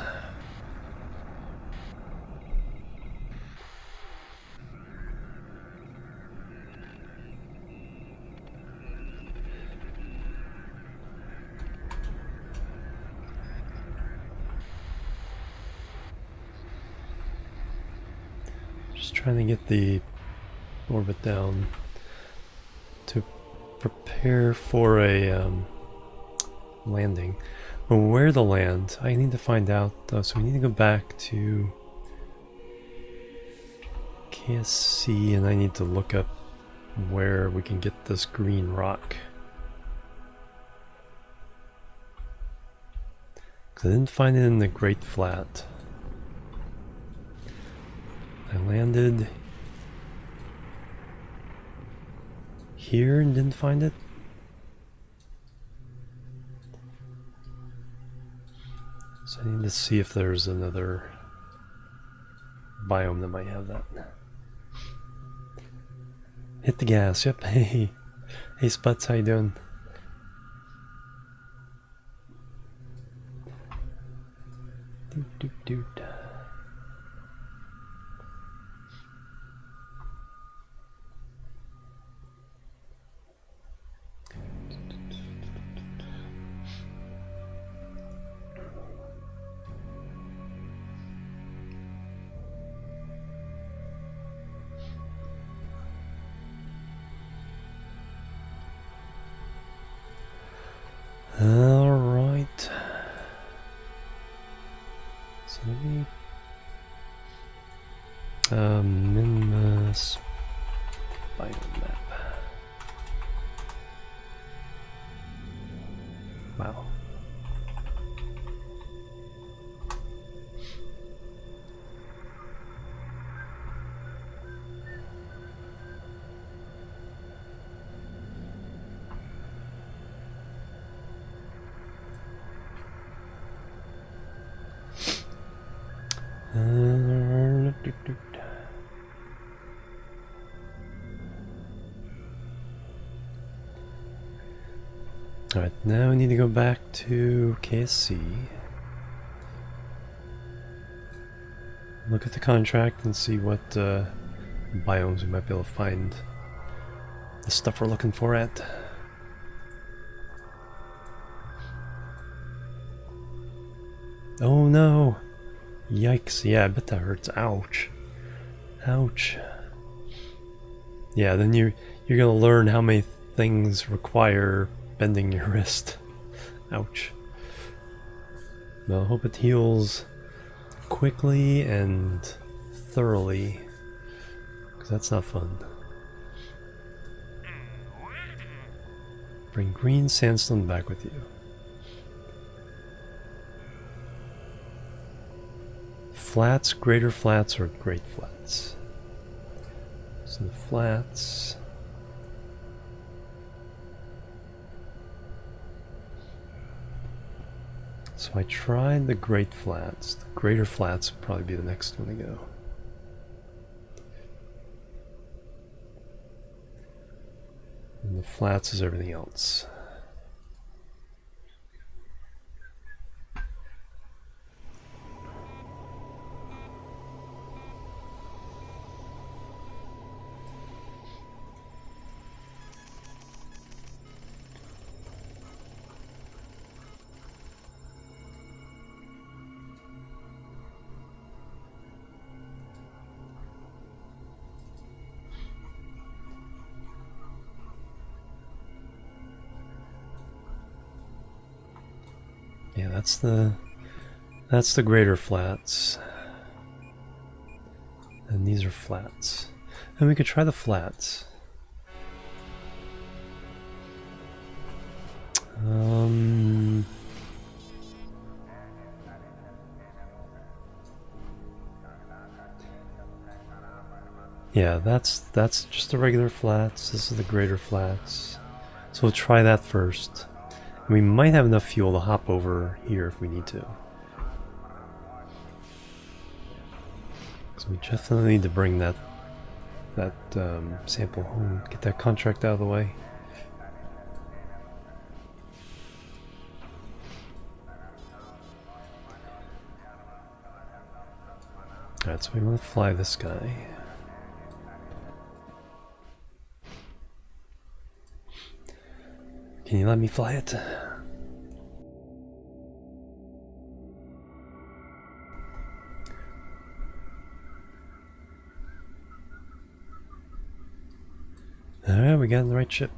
Just trying to get the orbit down to prepare for a landing. But where to land, I need to find out though, so we need to go back to KSC and I need to look up where we can get this green rock. Because I didn't find it in the Great Flat. I landed here and didn't find it. So I need to see if there's another biome that might have that. Hit the gas, yep. Hey Sputs, how you doing? Doot doot doot. Alright. So let me Minmus biome map. Wow. Alright, now we need to go back to KSC. Look at the contract and see what biomes we might be able to find the stuff we're looking for at. Oh no! Yikes, yeah, I bet that hurts. Ouch. Ouch. Yeah, then you're gonna learn how many things require bending your wrist. Ouch. Well, I hope it heals quickly and thoroughly, because that's not fun. Bring green sandstone back with you. flats, greater flats, or great flats? So the flats. So I tried the great flats. The greater flats would probably be the next one to go. And the flats is everything else. Yeah, that's the greater flats. And these are flats. And we could try the flats. Yeah, that's just the regular flats. This is the greater flats. So we'll try that first. We might have enough fuel to hop over here if we need to. So we definitely need to bring that sample home. Get that contract out of the way. Alright, so we want to fly this guy. Can you let me fly it? Alright, we got in the right ship.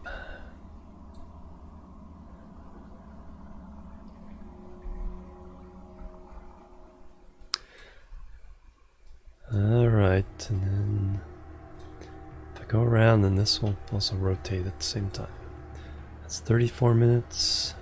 Alright, and then if I go around, then this will also rotate at the same time. That's 34 minutes.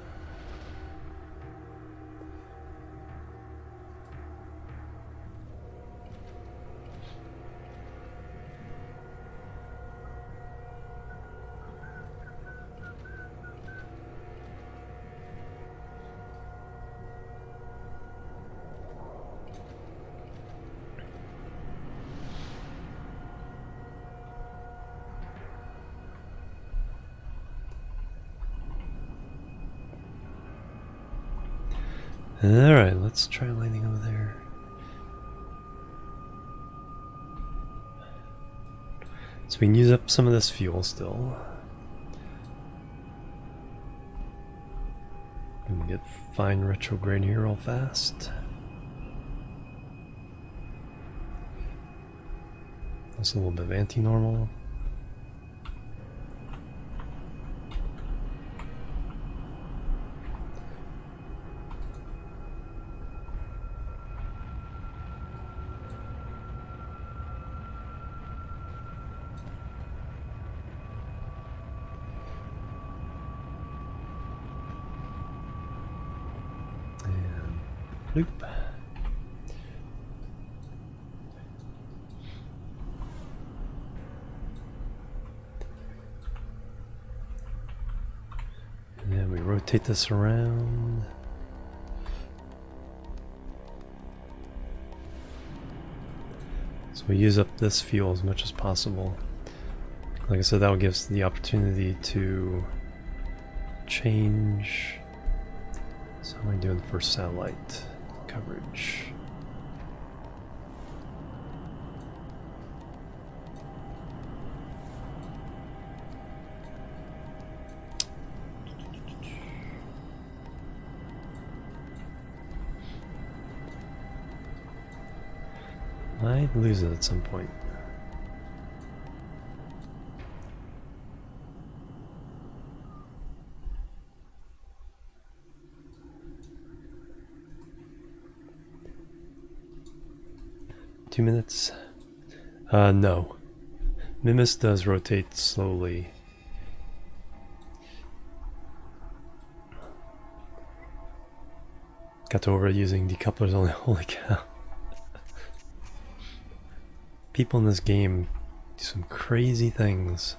Alright, let's try landing over there. So we can use up some of this fuel still. And get fine retrograde here real fast. That's a little bit of anti-normal. Loop. And then we rotate this around. So we use up this fuel as much as possible. Like I said, that will give us the opportunity to change. So how am I doing for satellite coverage? Might lose it at some point. Two minutes? No. Minmus does rotate slowly. Got over using decouplers only. Holy cow. People in this game do some crazy things.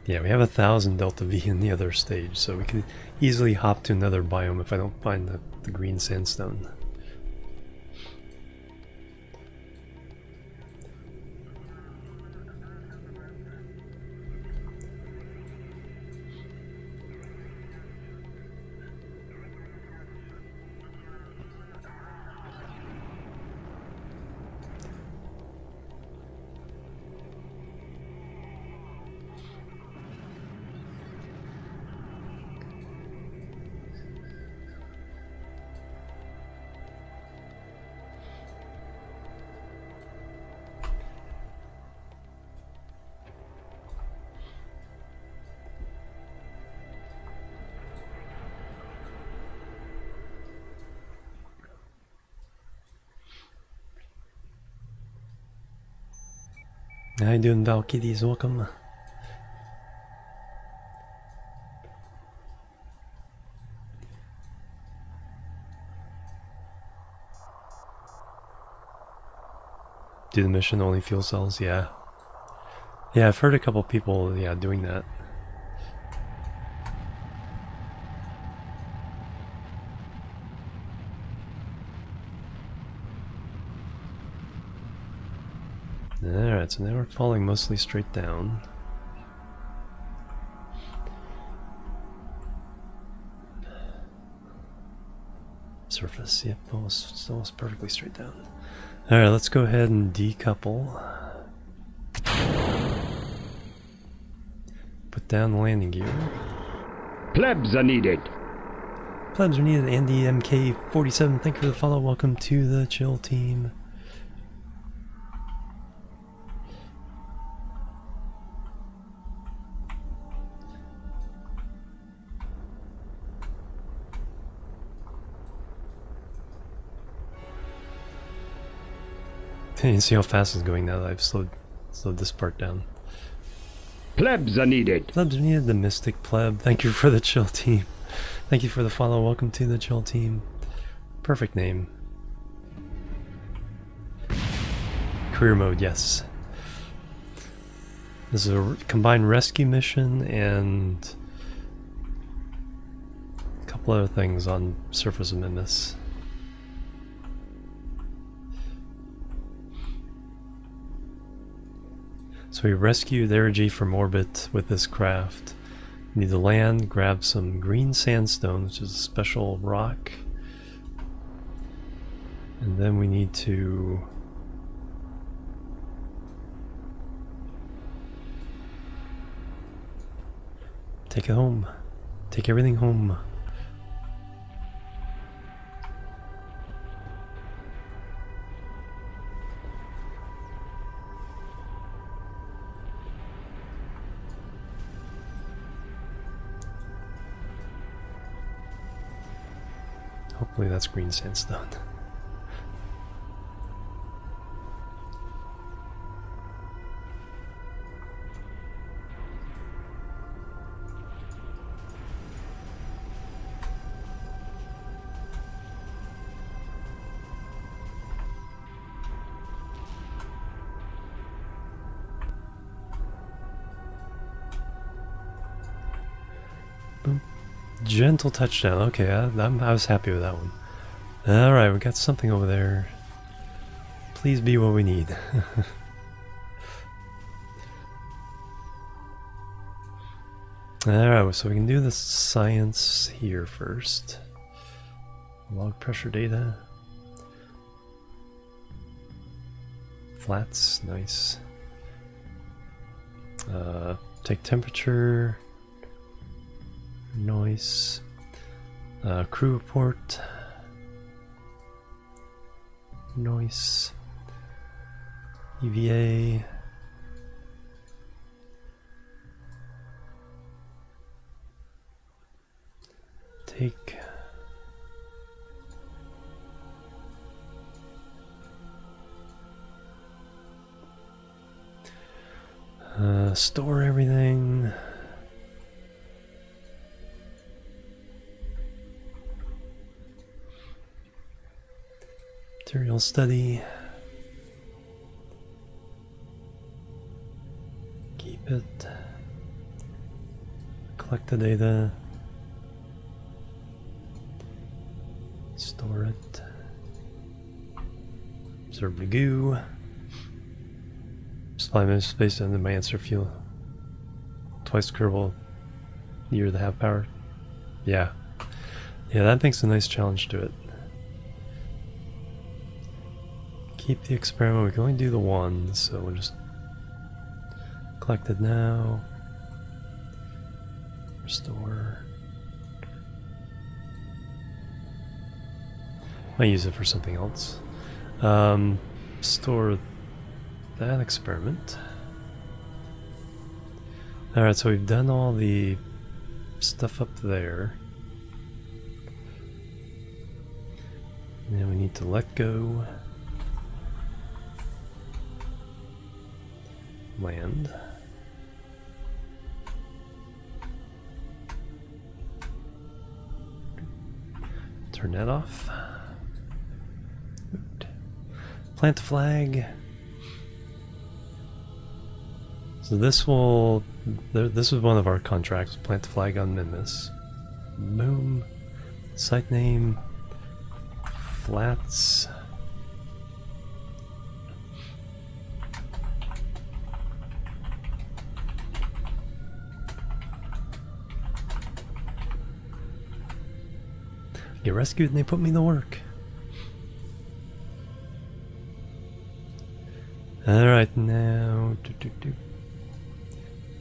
Yeah, we have 1,000 Delta V in the other stage, so we can easily hop to another biome if I don't find the green sandstone. How you doing, Valkyries? Welcome. Do the mission only fuel cells? Yeah. Yeah, I've heard a couple people, yeah, doing that. Alright, so now we're falling mostly straight down. Surface, yep, almost perfectly straight down. Alright, let's go ahead and decouple. Put down the landing gear. Plebs are needed. Plebs are needed. Andy MK47, thank you for the follow. Welcome to the chill team. You see how fast it's going now that I've slowed this part down. Plebs are needed. Plebs are needed, the Mystic Pleb. Thank you for the chill team. Thank you for the follow. Welcome to the chill team. Perfect name. Career mode, yes. This is a combined rescue mission and a couple other things on surface of Minmus. So we rescued Erigi from orbit with this craft. We need to land, grab some green sandstone, which is a special rock. And then we need to take it home. Take everything home. Hopefully that's green sandstone. Boom. Gentle touchdown. Okay, I was happy with that one. Alright, we got something over there. Please be what we need. Alright, so we can do the science here first. Log pressure data. Flats, nice. Take temperature. Noise. Crew report. Noise. EVA. Take. Store everything. Material study. Keep it. Collect the data. Store it. Observe the goo. Supply my space under my answer fuel. Twice Kerbal. Year the half power. Yeah. Yeah, that makes a nice challenge to it. Keep the experiment. We can only do the one, so we'll just collect it now. Restore. Might use it for something else. Store that experiment. Alright, so we've done all the stuff up there. Now we need to let go. Land. Turn that off. Plant the flag. So this will... This is one of our contracts. Plant the flag on Minmus. Boom. Site name. Flats. Get rescued and they put me to work. Alright, now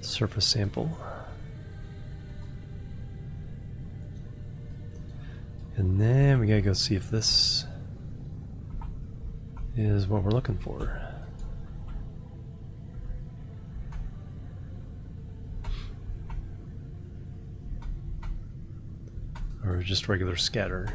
surface sample. And then we gotta go see if this is what we're looking for. Or just regular scatter.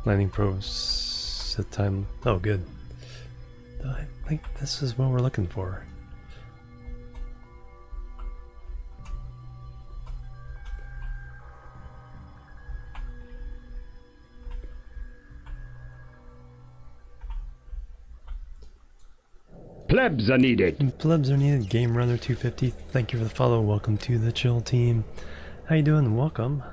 Landing probes set time. Oh, good. I think this is what we're looking for. Plebs are needed. Plebs are needed. Game Runner 250. Thank you for the follow. Welcome to the chill team. How you doing? Welcome.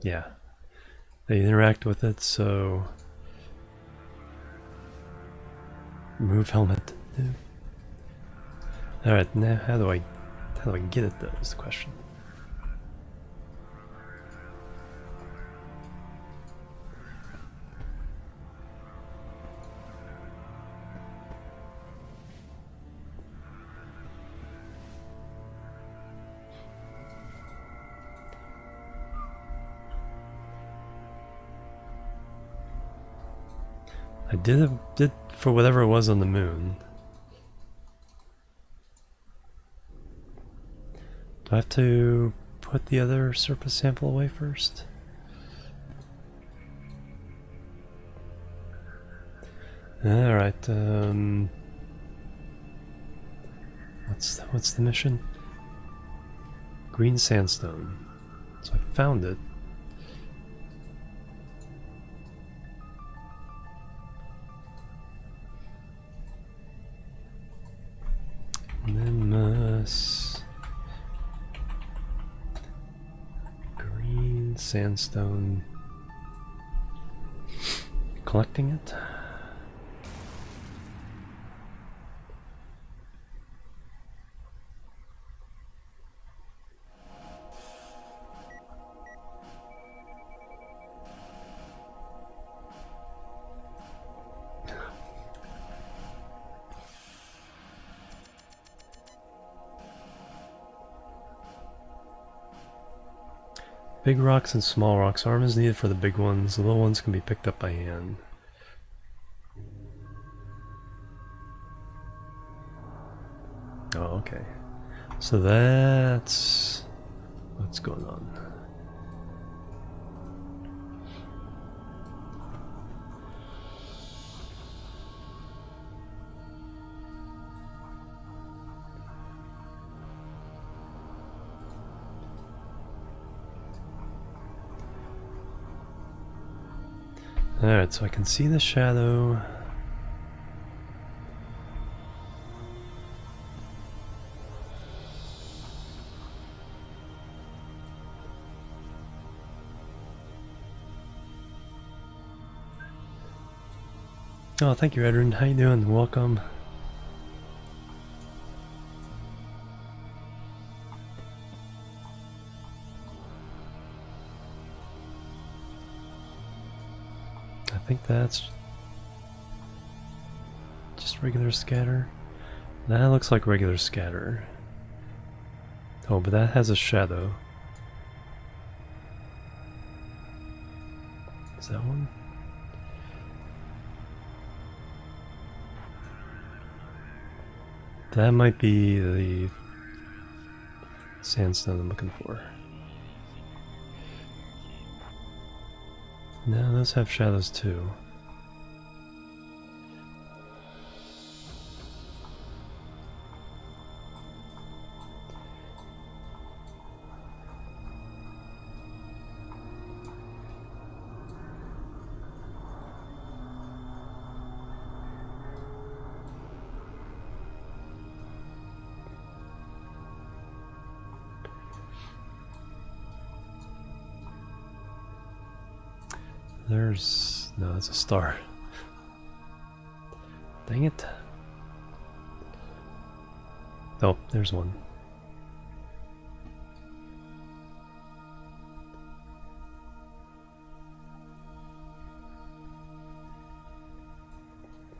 Yeah, they interact with it, so remove helmet. All right, now how do I get it though is the question. I did for whatever it was on the moon. Do I have to put the other surface sample away first? Alright, what's the mission? Green sandstone. So I found it. Minmus. Green sandstone. Collecting it. Big rocks and small rocks. Arm is needed for the big ones. The little ones can be picked up by hand. Oh, okay. So that's what's going on. Alright, so I can see the shadow. Oh, thank you, Edrin. How you doing? Welcome. I think that's just regular scatter. That looks like regular scatter. Oh, but that has a shadow. Is that one? That might be the sandstone I'm looking for. No, those have shadows too. There's... no, it's a star. Dang it. Oh, there's one.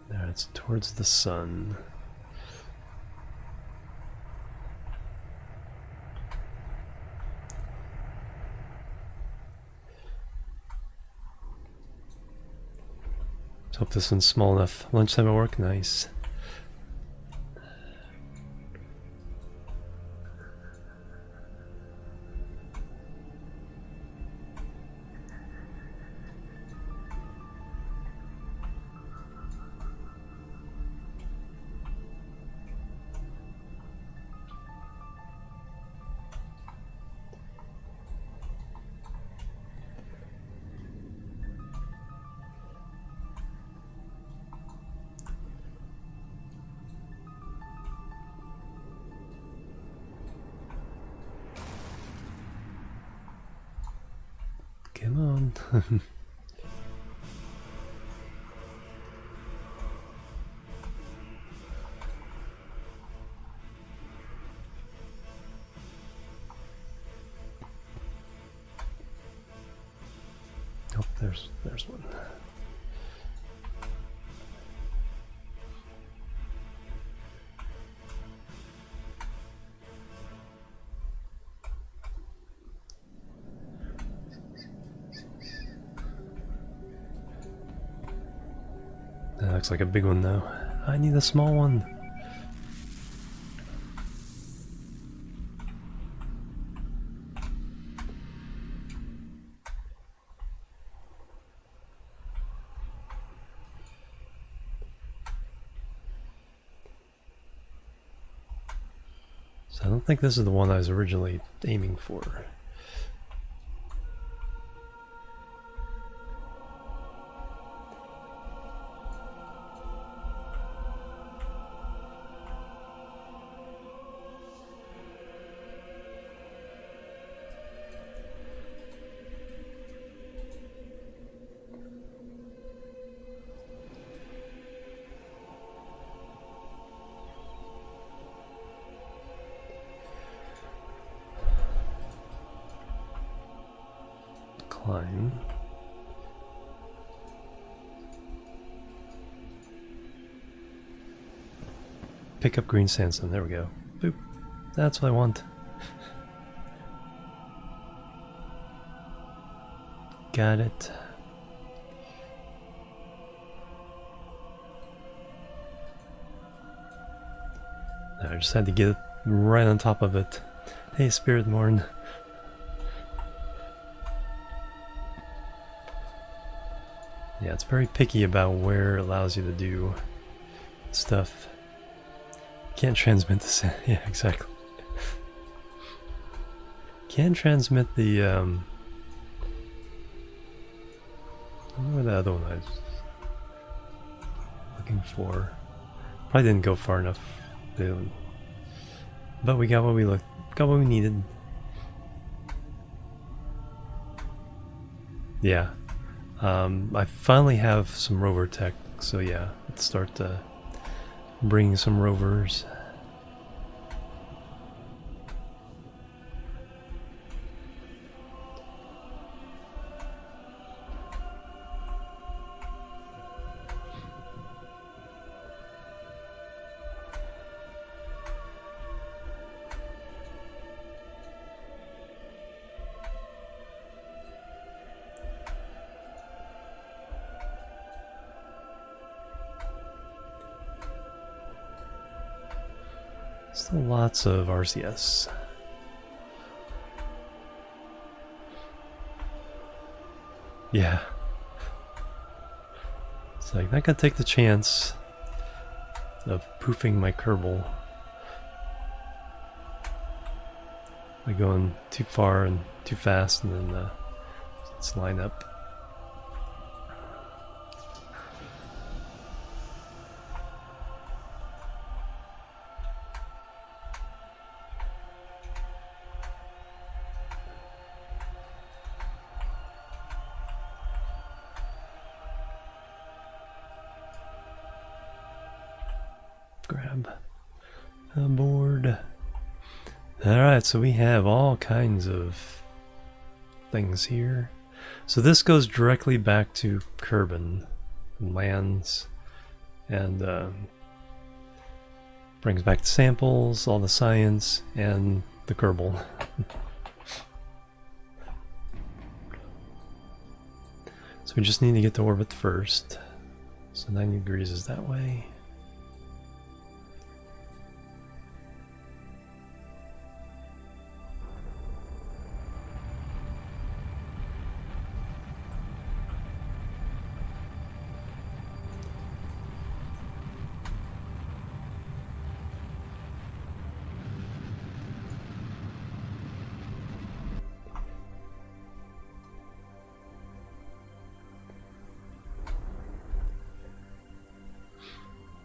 There, it's towards the sun. Hope this one's small enough. Lunchtime at work? Nice. Come on. Oh, there's one. That looks like a big one though. I need a small one. So I don't think this is the one I was originally aiming for. Climb. Pick up green sandstone. There we go. Boop. That's what I want. Got it. I just had to get it right on top of it. Hey, Spirit Morn. Yeah, it's very picky about where it allows you to do stuff. Can't transmit the sound. Yeah, exactly. Can't transmit the, I don't know where the other one I was looking for. Probably didn't go far enough. But we got what we needed. Yeah. I finally have some rover tech, so yeah, let's start bringing some rovers. Still lots of RCS. Yeah. It's like, not gonna take the chance of poofing my Kerbal by going too far and too fast and then let's line up. Grab a board. Alright, so we have all kinds of things here. So this goes directly back to Kerbin and lands and brings back the samples, all the science, and the Kerbal. So we just need to get to orbit first. So 90 degrees is that way.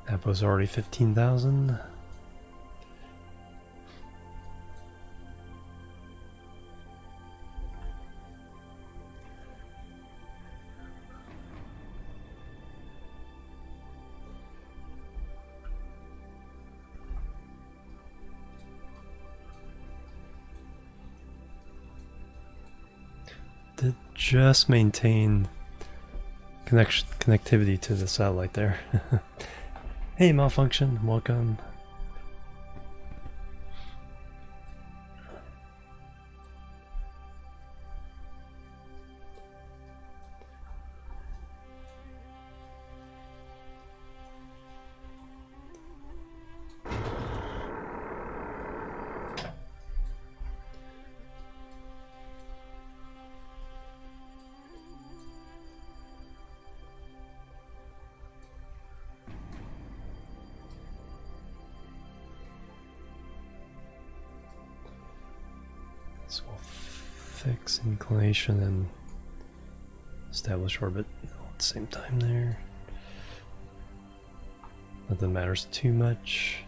That was already 15,000. To just maintain connectivity to the satellite there. Hey, Malfunction, welcome. So we'll fix inclination and establish orbit all at the same time there. Nothing matters too much.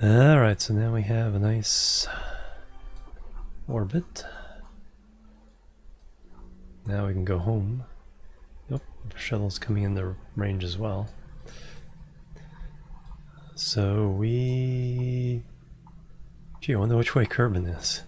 Alright, so now we have a nice orbit. Now we can go home. Oh, shuttle's coming in the range as well. So we... Gee, I wonder which way Kerbin is.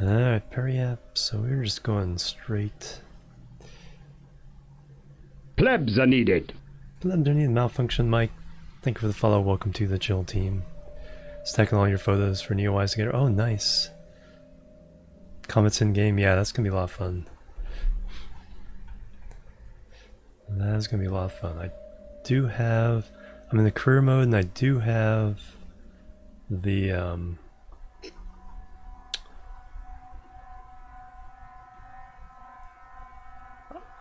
Alright, Periap, so we're just going straight. Plebs are needed. Plebs are needed. Malfunction, Mike. Thank you for the follow. Welcome to the chill team. Stacking all your photos for Neowise together. Oh, nice. Comments in game. Yeah, that's gonna be a lot of fun. That's gonna be a lot of fun. I do have. I'm in the career mode, and I do have the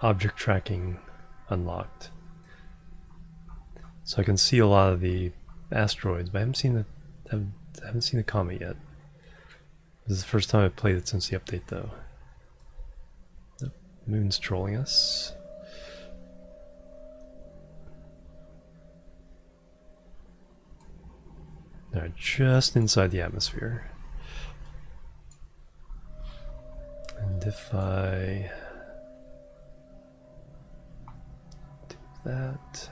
object tracking unlocked, so I can see a lot of the asteroids, but I haven't seen the comet yet. This is the first time I've played it since the update, though. The moon's trolling us. Alright, just inside the atmosphere. And if I do that...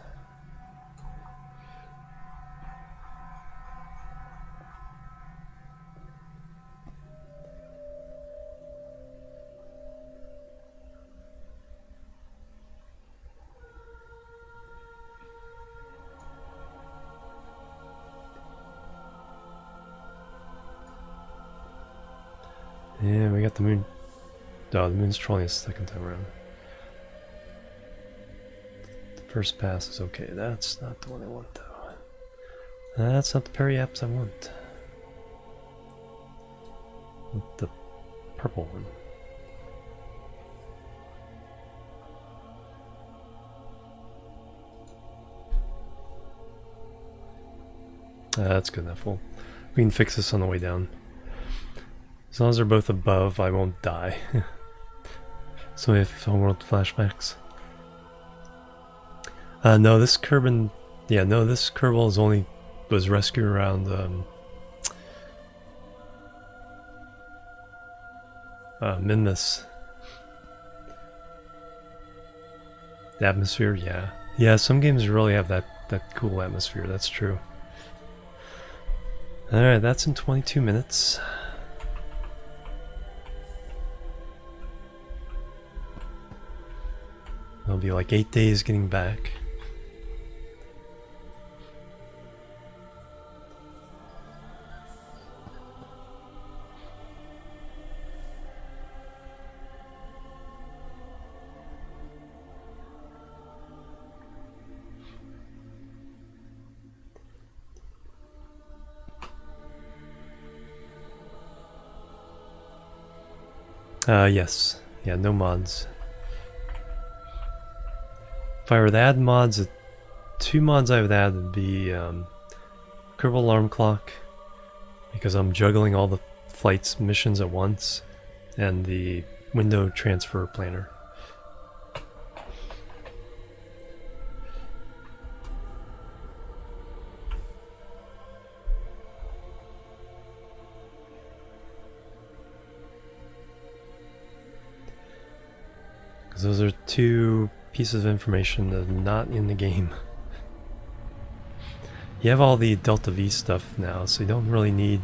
Yeah, we got the moon. Oh, the moon's trolling us the second time around. The first pass is okay. That's not the one I want, though. That's not the periaps I want. I want the purple one. That's good enough. We can fix this on the way down. As long as they're both above, I won't die. So we have homeworld flashbacks. No, this Kerbin... Yeah, no, this Kerbal is was rescued around Minmus. The atmosphere, yeah. Yeah, some games really have that cool atmosphere, that's true. Alright, that's in 22 minutes. It'll be like 8 days getting back. Yes. Yeah, no mods. If I were to add mods, 2 mods I would add would be Kerbal Alarm Clock, because I'm juggling all the flight's missions at once, and the Window Transfer Planner. Because those are 2 pieces of information that are not in the game. You have all the Delta V stuff now, so you don't really need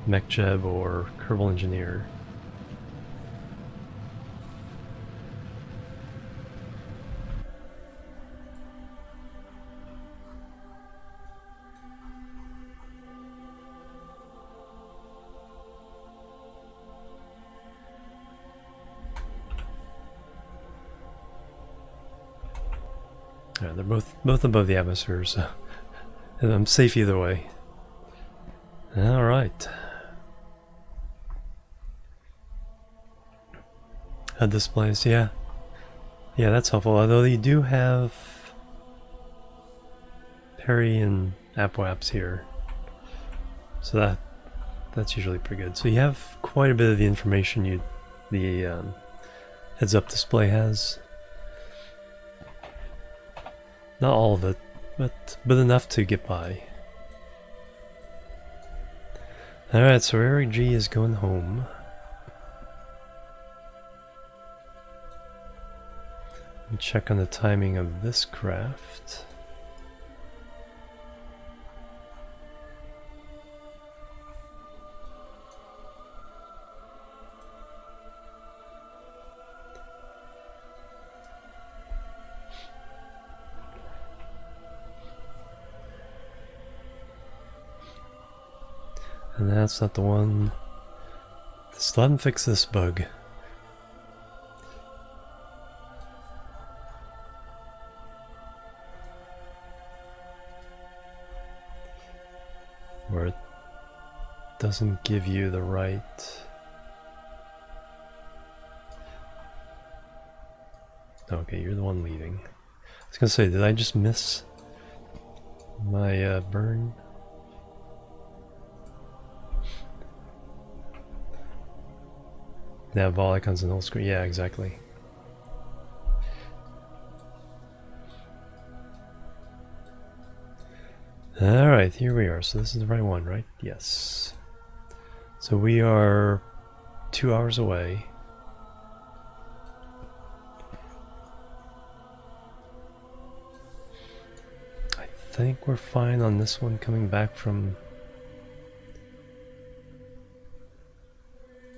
MechJeb or Kerbal Engineer. Yeah, they're both above the atmosphere, so I'm safe either way. Alright. displays, yeah. Yeah, that's helpful. Although you do have Perry and Apwaps here, so that's usually pretty good. So you have quite a bit of the information the heads-up display has. Not all of it, but enough to get by. Alright, so Eric G is going home. Let me check on the timing of this craft. And that's not the one. Still haven't fixed this bug. Where it doesn't give you the right... Okay, you're the one leaving. I was gonna say, did I just miss my burn? Nav all icons in the whole screen. Yeah, exactly. Alright, here we are. So this is the right one, right? Yes. So we are 2 hours away. I think we're fine on this one coming back from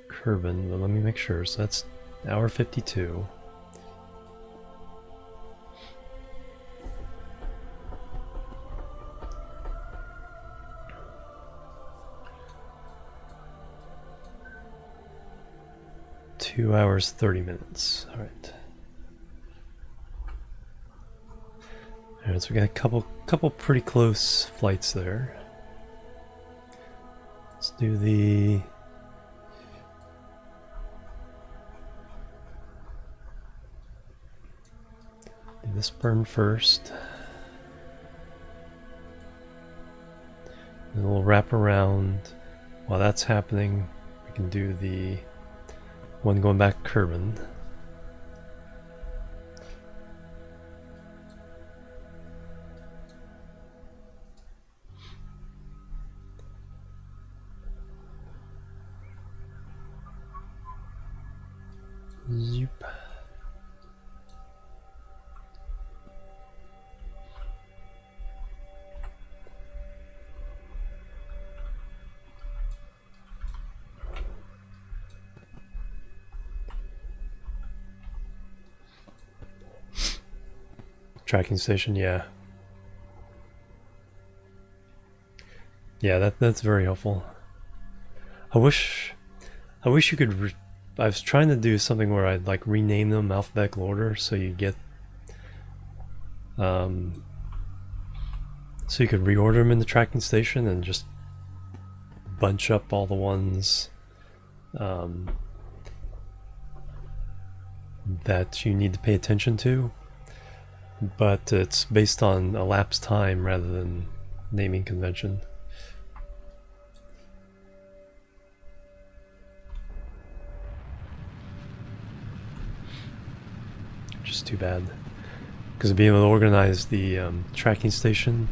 Kerbal, but let me make sure. So that's hour 52. Two hours 30 minutes. All right. All right. So we got a couple pretty close flights there. Let's do the. Do this burn first. Then we'll wrap around. While that's happening, we can do the one going back Kerbal. Zoop. Tracking station, yeah. Yeah, that's very helpful. I wish you could. I was trying to do something where I'd like rename them alphabetical order, so you get, so you could reorder them in the tracking station and just bunch up all the ones that you need to pay attention to. But it's based on elapsed time rather than naming convention. Just too bad. Because being able to organize the tracking station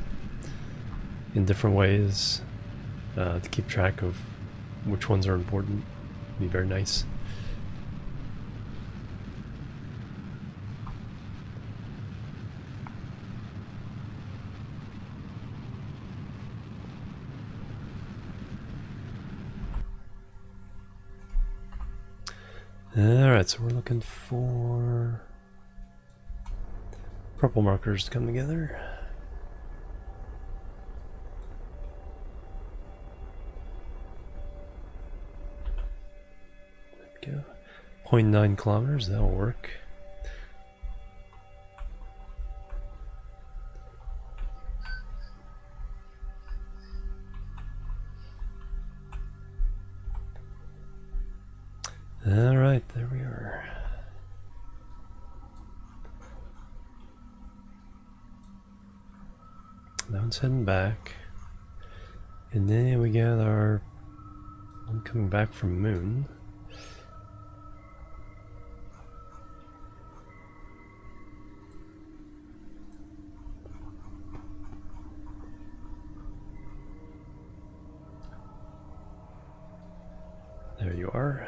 in different ways to keep track of which ones are important would be very nice. Alright, so we're looking for purple markers to come together. There we go. 0.9 kilometers, that'll work. Alright, there we are. That one's heading back. And then we got our one coming back from Moon. There you are.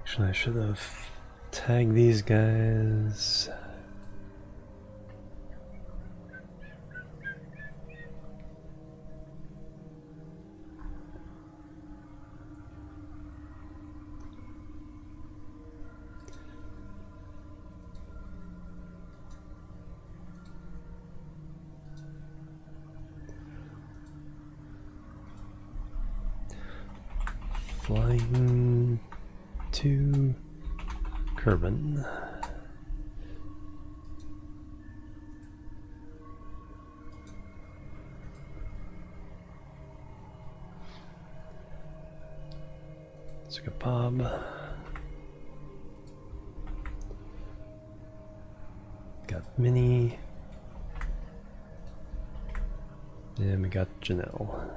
Actually, I should have tagged these guys. Flying to Kerbal. Let's go Bob. Got Minnie. And we got Janelle.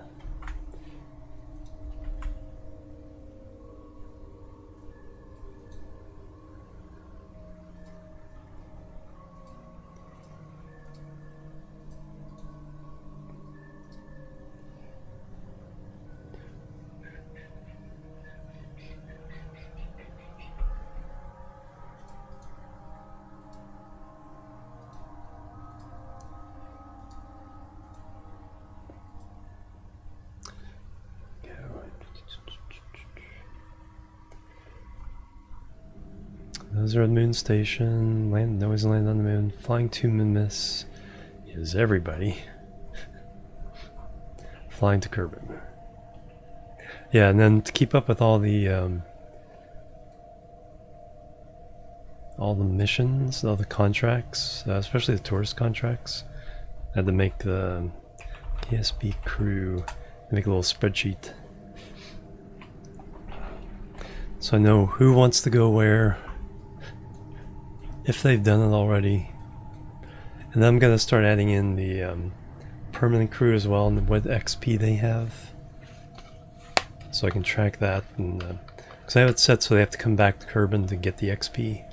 Those are at Moon Station. Always land on the moon. Flying to Minmus is everybody. Flying to Kerbal. Yeah, and then to keep up with all the missions, all the contracts, especially the tourist contracts, I had to make the KSP crew make a little spreadsheet, so I know who wants to go where, if they've done it already. And then I'm going to start adding in the permanent crew as well, and what XP they have, so I can track that. And because I have it set so they have to come back to Kerbal to get the XP.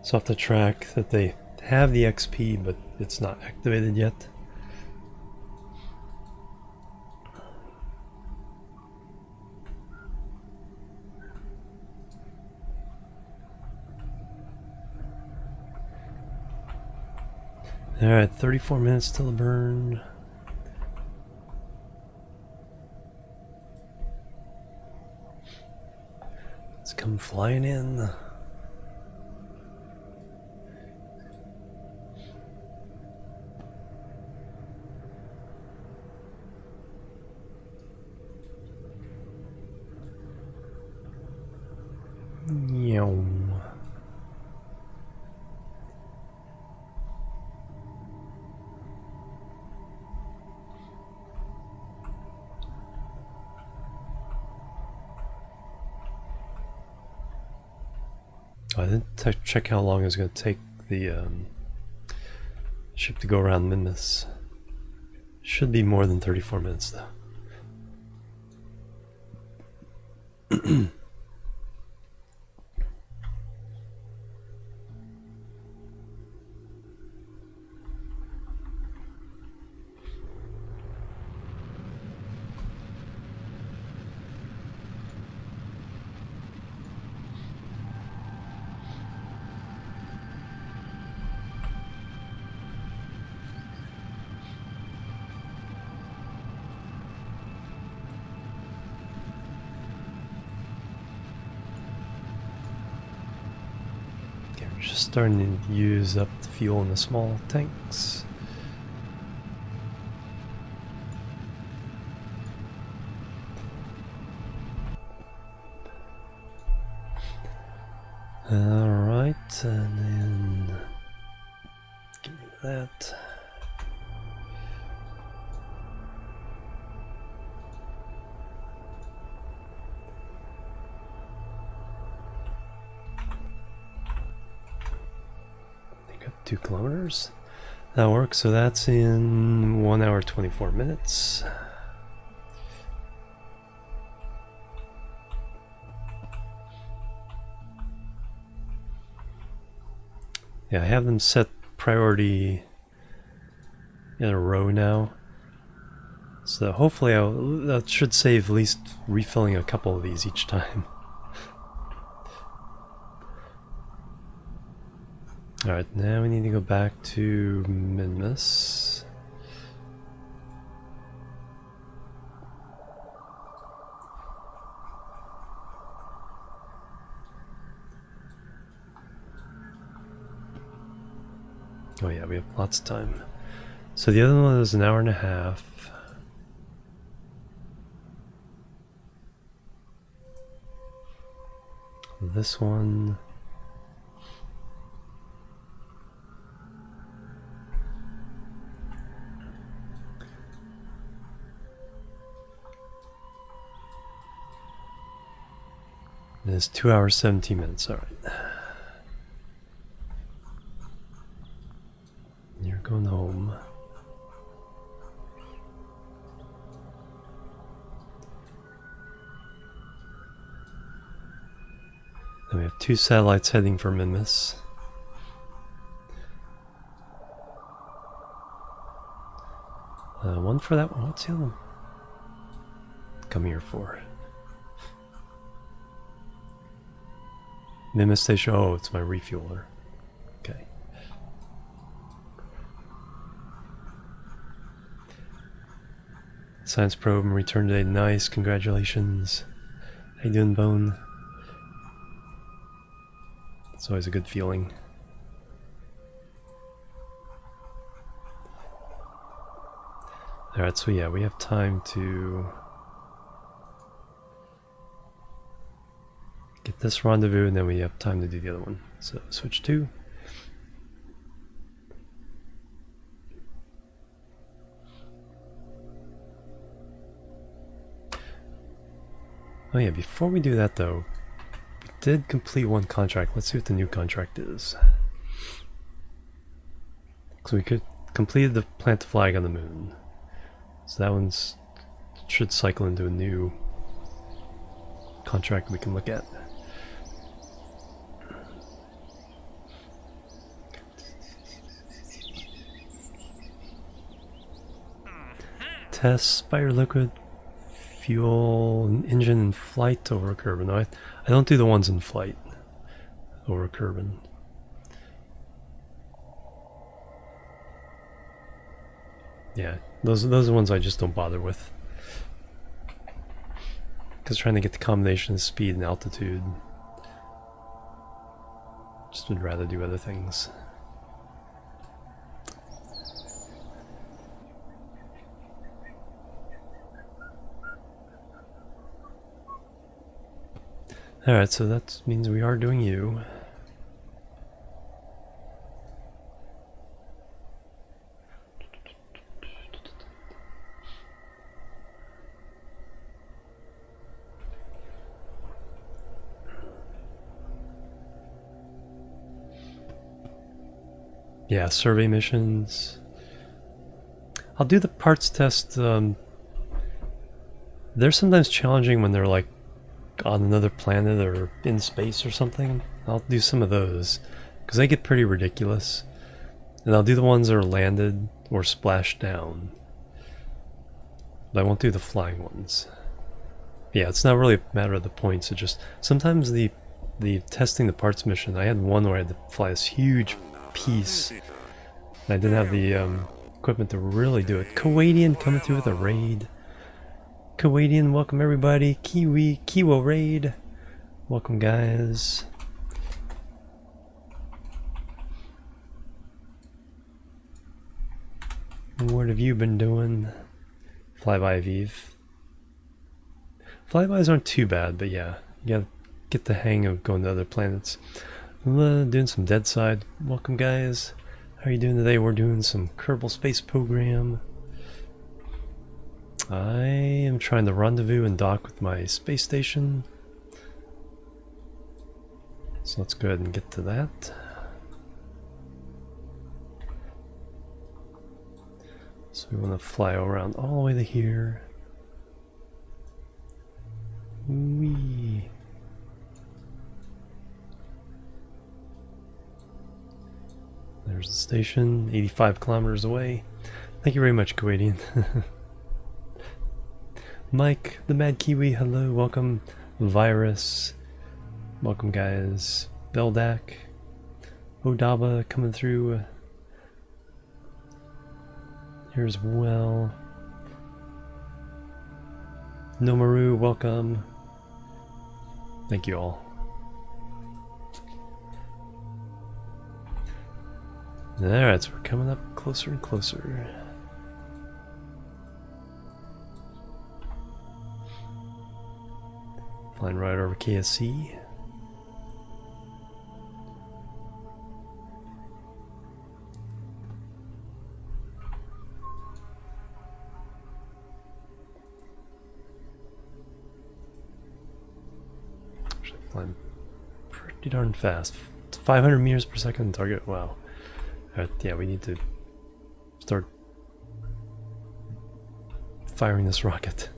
So I have to track that they have the XP, but it's not activated yet. Alright, 34 minutes till the burn. Let's come flying in. Meow. I didn't check how long it was going to take the ship to go around Minmus. Should be more than 34 minutes though. Just starting to use up the fuel in the small tanks. Alright, and then get rid of that. I got 2 kilometers. That works, so that's in 1 hour 24 minutes. Yeah, I have them set priority in a row now. So hopefully that should save at least refilling a couple of these each time. Alright, now we need to go back to Minmus. Oh yeah, we have lots of time. So the other one is an hour and a half. This one... It's 2 hours 17 minutes, alright. You're going home. Then we have 2 satellites heading for Minmus. One for that one. What's the other one come here for? Minmus station. Oh, it's my refueler. Okay. Science probe and return today. Nice. Congratulations. How you doing, Bone? It's always a good feeling. Alright, so yeah, we have time to get this rendezvous, and then we have time to do the other one. So switch 2. Oh yeah, before we do that though, we did complete 1 contract. Let's see what the new contract is. So we could completed the plant the flag on the moon. So that one's should cycle into a new contract we can look at. Test Spider Liquid Fuel Engine in flight over Kerbal. No, I don't do the ones in flight over Kerbal. Yeah, those are the ones I just don't bother with. Because trying to get the combination of speed and altitude, just would rather do other things. Alright, so that means we are doing you. Yeah, survey missions. I'll do the parts test. They're sometimes challenging when they're like on another planet or in space or something. I'll do some of those because they get pretty ridiculous. And I'll do the ones that are landed or splashed down. But I won't do the flying ones. Yeah, it's not really a matter of the points. It just sometimes the testing the parts mission. I had one where I had to fly this huge piece, and I didn't have the equipment to really do it. Kuwaitian coming through with a raid. Kuwaitian, welcome everybody. Kiwo raid. Welcome guys. What have you been doing? Flyby Aviv. Flybys aren't too bad, but yeah, you gotta get the hang of going to other planets. Doing some Dead Side. Welcome, guys. How are you doing today? We're doing some Kerbal Space Program. I am trying to rendezvous and dock with my space station. So let's go ahead and get to that. So we want to fly around all the way to here. Whee! There's the station, 85 kilometers away. Thank you very much, Kuwaitian. Mike, the Mad Kiwi, hello, welcome. Virus, welcome, guys. Veldak, Odaba coming through here as well. Nomaru, welcome. Thank you all. Alright, so we're coming up closer and closer. Flying right over KSC. Actually flying pretty darn fast. It's 500 meters per second target. Wow. Alright, yeah, we need to start firing this rocket.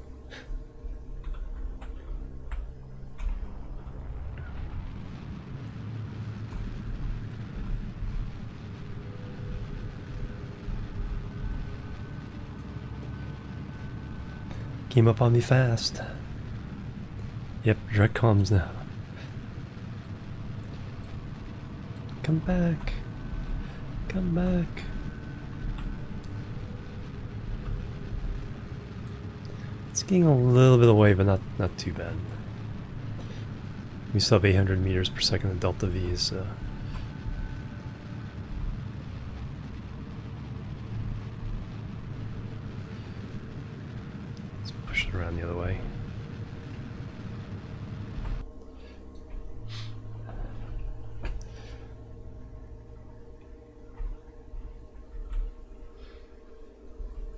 Came up on me fast. Yep, direct comms now. Come back. Come back. It's getting a little bit away, but not too bad. We still have 800 meters per second in Delta V, so let's push it around the other way.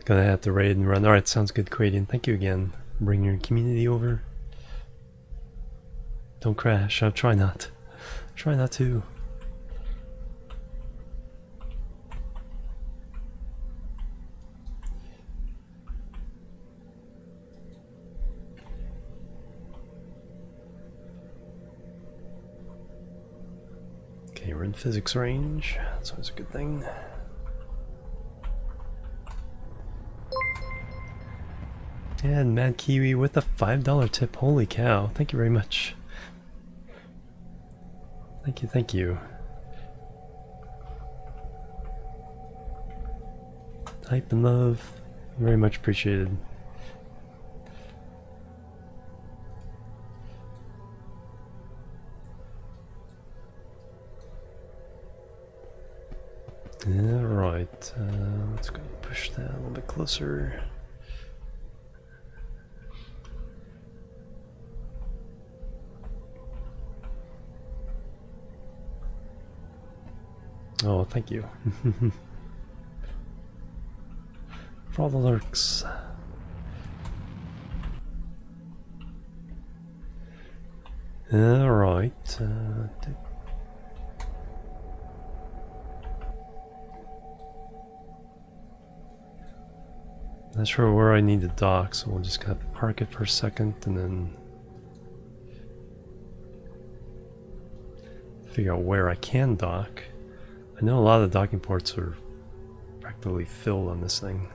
Gonna have to raid and run. Alright, sounds good, Quadian. Thank you again. Bring your community over. Don't crash. I'll try not. Try not to. Okay, we're in physics range. That's always a good thing. And Mad Kiwi with a $5 tip. Holy cow. Thank you very much. Thank you, thank you. Hype and love. Very much appreciated. Alright, let's go push that a little bit closer. Oh, thank you. For all the lurks. Alright. Not sure where I need to dock, so we'll just kind of park it for a second and then figure out where I can dock. I know a lot of the docking ports are practically filled on this thing.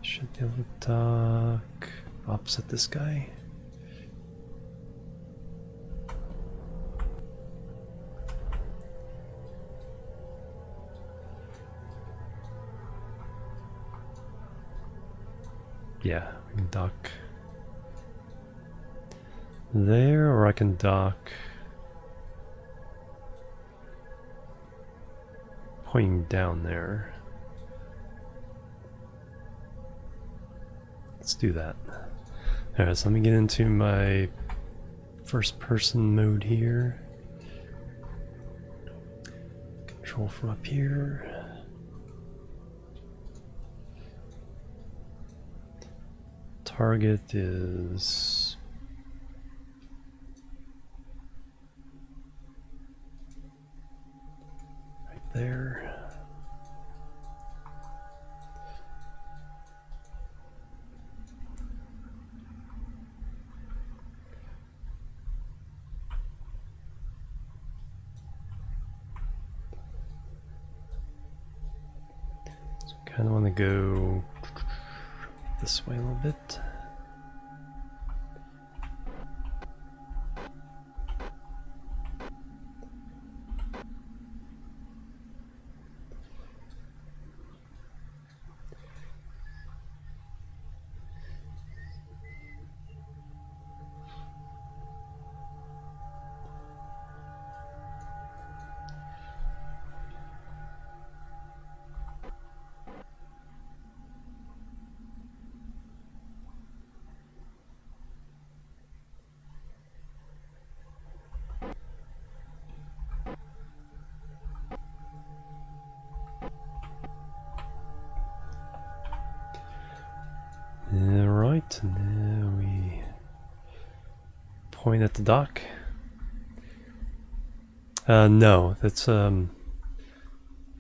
Should be able to dock opposite this guy. Yeah, we can dock there, or I can dock pointing down there. Let's do that. Alright, so let me get into my first person mode here. Control from up here. Target is right there. So kind of want to go this way a little bit. Alright, now we point at the dock. No, that's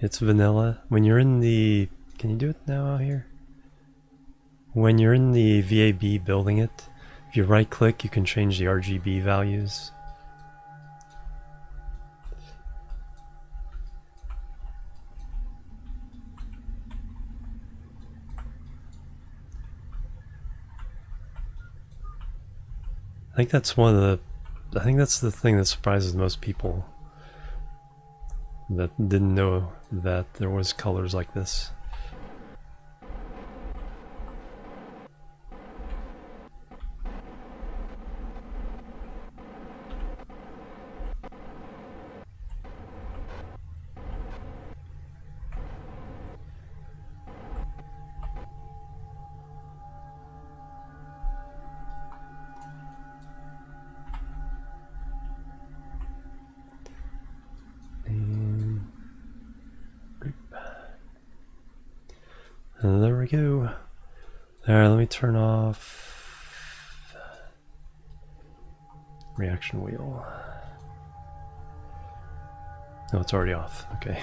it's vanilla. When you're in the, can you do it now out here? When you're in the VAB building it, if you right click you can change the RGB values. I think that's one of the, I think that's the thing that surprises most people, that didn't know that there was colors like this. And there we go. Alright, let me turn off reaction wheel. No, it's already off. Okay.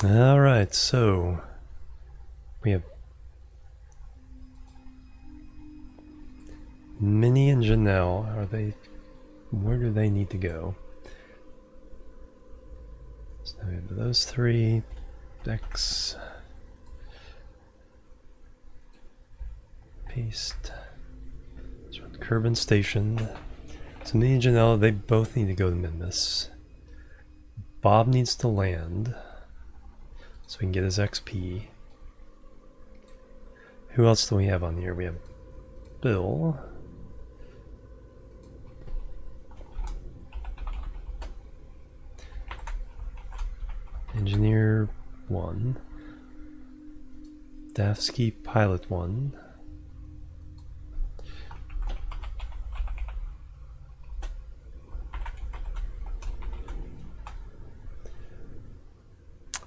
Alright, so we have Minnie and Janelle. Are they, where do they need to go? So we have those three. X. Paste. So Kerbal Station. So Minnie and Janelle, they both need to go to Minmus. Bob needs to land so we can get his XP. Who else do we have on here? We have Bill. Engineer 1. Dafsky Pilot 1.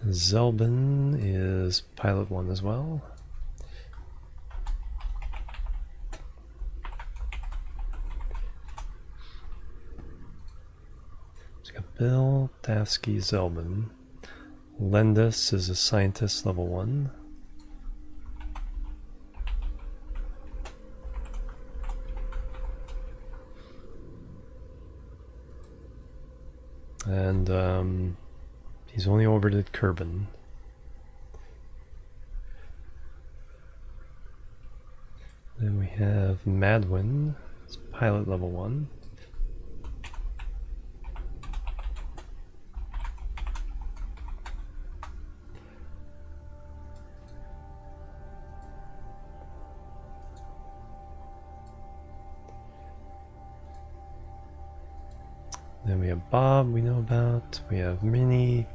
Zelbin is Pilot 1 as well. So we got Bill, Dafsky, Zelbin. Lendus is a Scientist level 1. And he's only orbited Kerbal. Then we have Madwin, it's Pilot level 1. Then we have Bob, we know about. We have Minnie,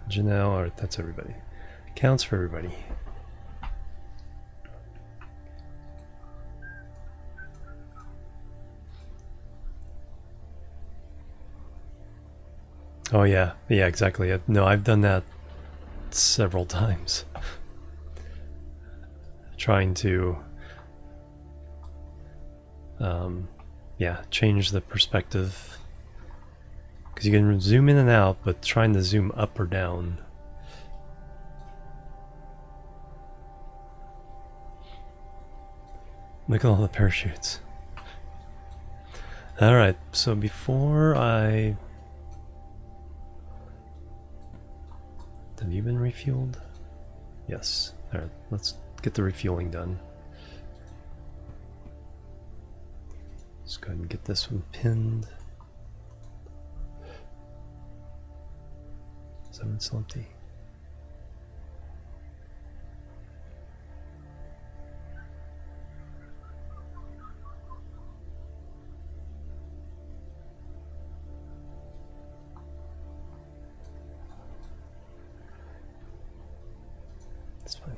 Janelle, or that's everybody. Counts for everybody. Oh yeah, yeah, exactly. No, I've done that several times. Trying to, yeah, change the perspective. Because you can zoom in and out, but trying to zoom up or down. Look at all the parachutes. Alright, so before I... Have you been refueled? Yes. Alright, let's get the refueling done. Let's go ahead and get this one pinned. So it's empty. It's fine.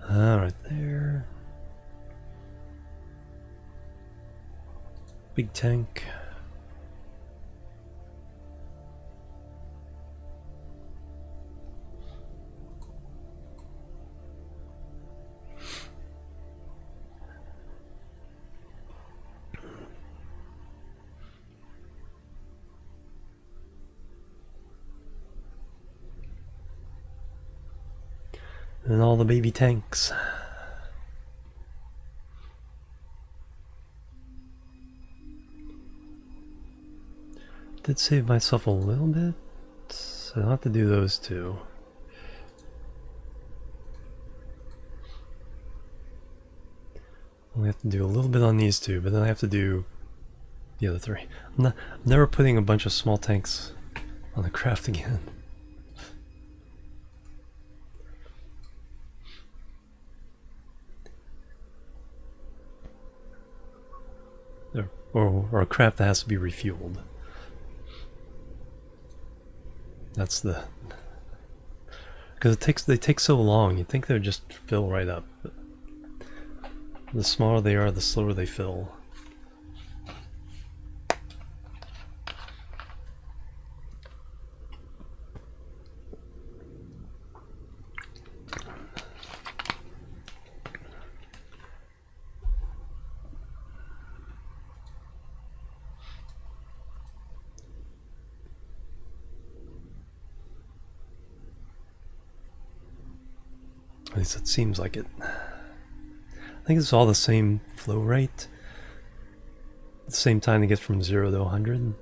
Right there. Big tank. And all the baby tanks. Did save myself a little bit, so I'll have to do those two. Only have to do a little bit on these two, but then I have to do the other three. I'm never putting a bunch of small tanks on the craft again. Or a craft that has to be refueled. That's the... Because they take so long, you'd think they would just fill right up. But the smaller they are, the slower they fill. At least it seems like it. I think it's all the same flow rate. The same time to get from 0 to 100.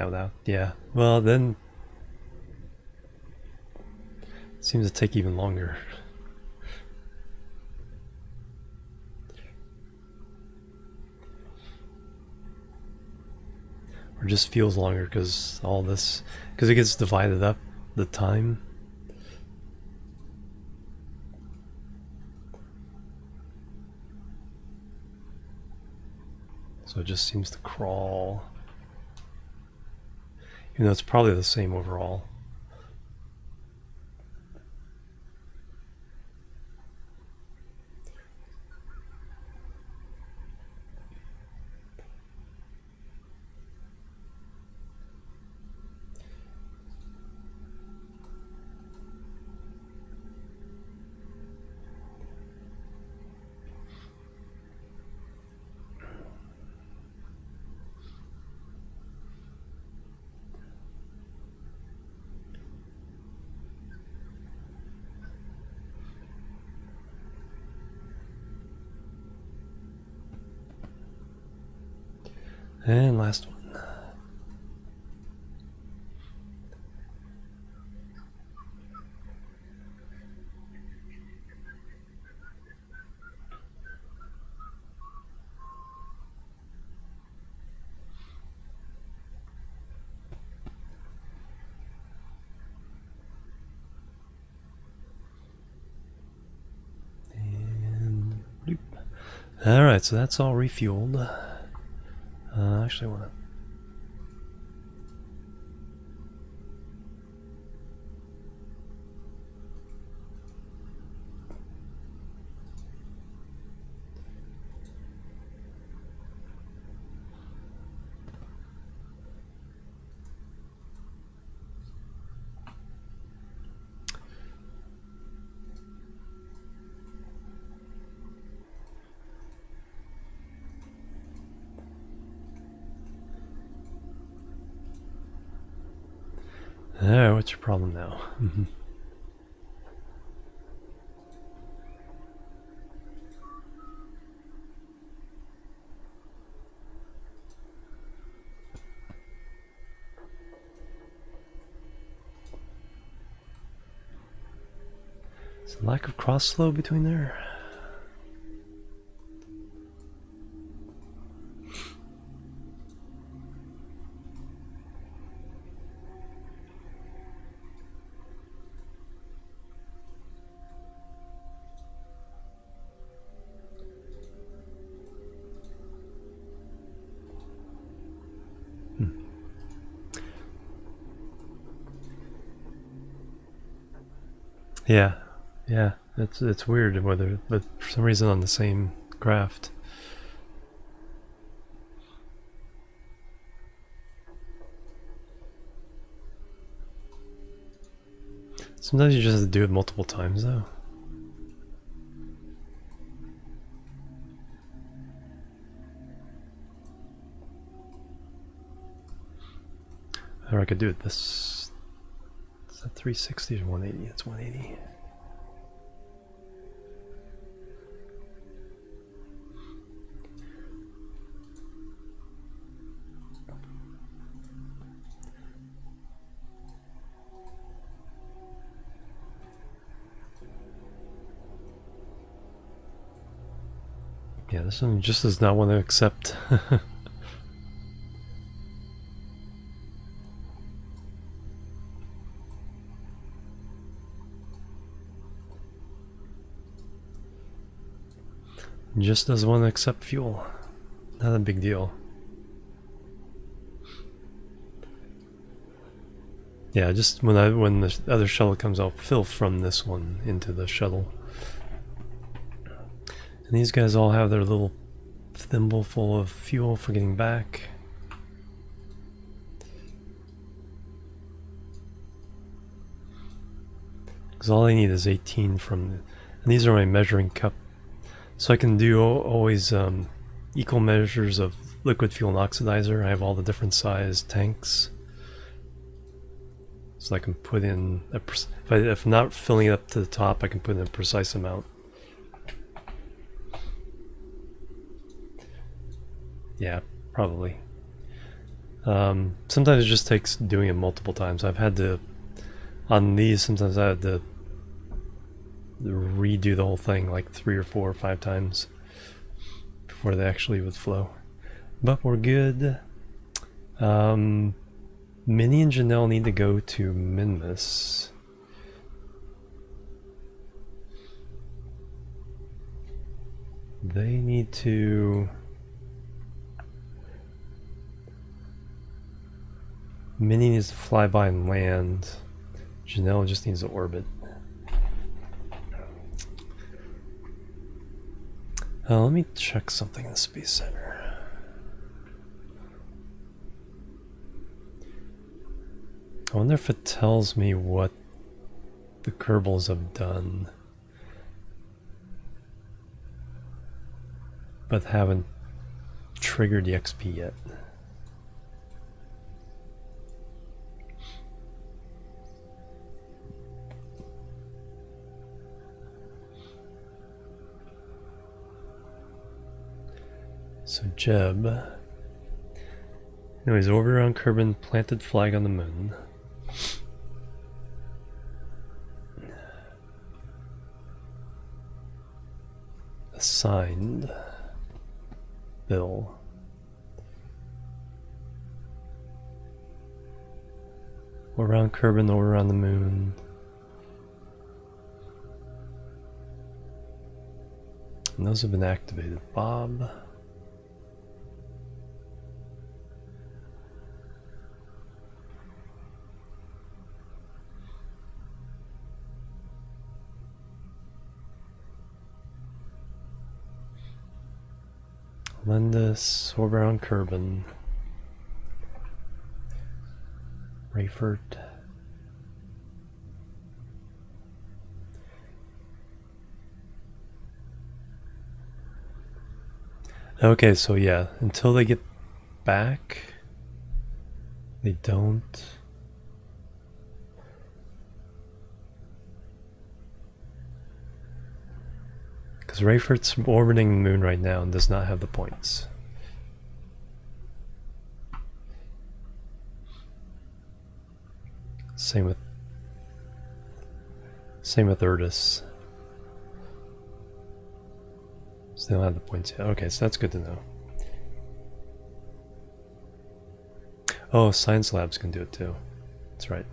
Without, yeah. Well, then it seems to take even longer. Or just feels longer because all this, because it gets divided up the time. So it just seems to crawl. Even though it's probably the same overall. And last one. And bloop. Alright, so that's all refueled. Actually, I want to. Alright, what's your problem now? Is there a lack of cross flow between there? Yeah, yeah, it's weird whether, but for some reason on the same craft. Sometimes you just have to do it multiple times though. Or I could do it this. Is that 360 or 180? It's 180. Yeah, this one just does not want to accept. Just doesn't want to accept fuel. Not a big deal. Yeah, just when the other shuttle comes, I'll fill from this one into the shuttle. And these guys all have their little thimble full of fuel for getting back. Because all I need is 18 from, and these are my measuring cup. So I can do always equal measures of liquid fuel and oxidizer. I have all the different size tanks. So I can put in, if I'm not filling it up to the top, I can put in a precise amount. Yeah, probably. Sometimes it just takes doing it multiple times. I've had to, on these, sometimes I had to redo the whole thing like 3 or 4 or 5 times before they actually would flow. But we're good. Minnie and Janelle need to go to Minmus. They need to... Minnie needs to fly by and land. Janelle just needs to orbit. Let me check something in the Space Center. I wonder if it tells me what the Kerbals have done, but haven't triggered the XP yet. So Jeb, Anyways, orbit around Kerbin, planted flag on the moon. Assigned Bill. Around Kerbin, over on the moon. And those have been activated. Bob. Lindis, Oberon, Kerbin. Rayford. Okay, so yeah, until they get back, they don't. Because Rayford's orbiting the moon right now and does not have the points. Same with Erdis. So they don't have the points yet. Okay, so that's good to know. Oh, Science Labs can do it too. That's right.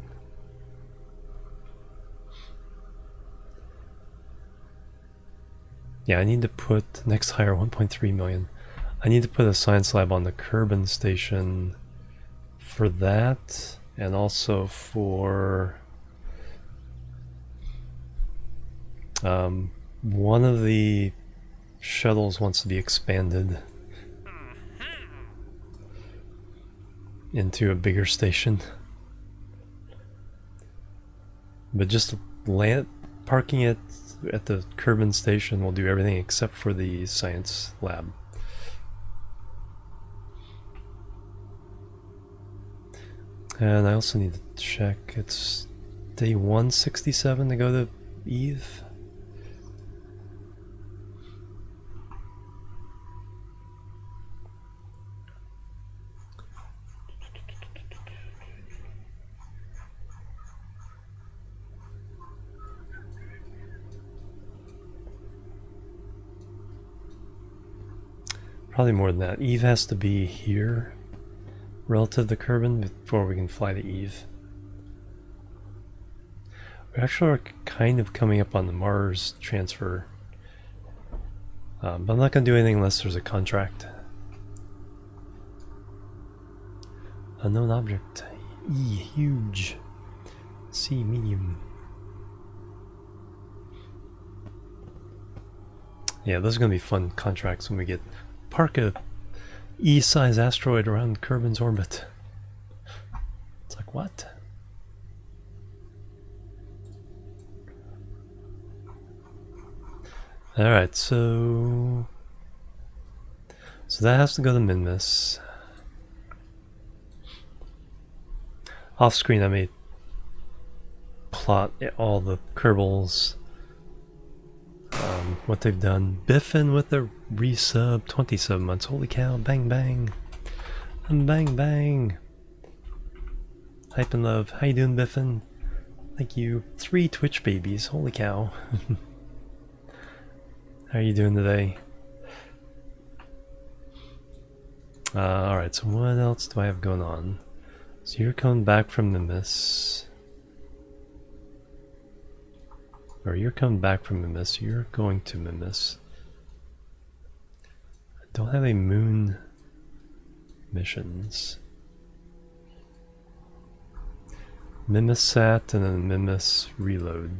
Yeah, I need to put next hire 1.3 million. I need to put a science lab on the Kerbin station for that, and also for one of the shuttles wants to be expanded into a bigger station. But just parking it at the Kerbin station will do everything except for the science lab. And I also need to check, it's day 167 to go to Eve. Probably more than that. Eve has to be here relative to Kerbin before we can fly to Eve. We actually are kind of coming up on the Mars transfer. But I'm not going to do anything unless there's a contract. Unknown object. E, huge. C, medium. Yeah, those are going to be fun contracts when we get park a E-size asteroid around Kerbin's orbit. It's like, what? Alright, so that has to go to Minmus. Off screen I may plot all the Kerbals, what they've done. Biffin with the resub, 27 months. Holy cow, bang bang. Bang bang. Hype and love. How you doing, Biffin? Thank you. 3 Twitch babies. Holy cow. How are you doing today? Alright, so what else do I have going on? So you're coming back from Minmus. Or you're coming back from Minmus. You're going to Minmus. I don't have any moon missions. Minmus sat and then Minmus reload.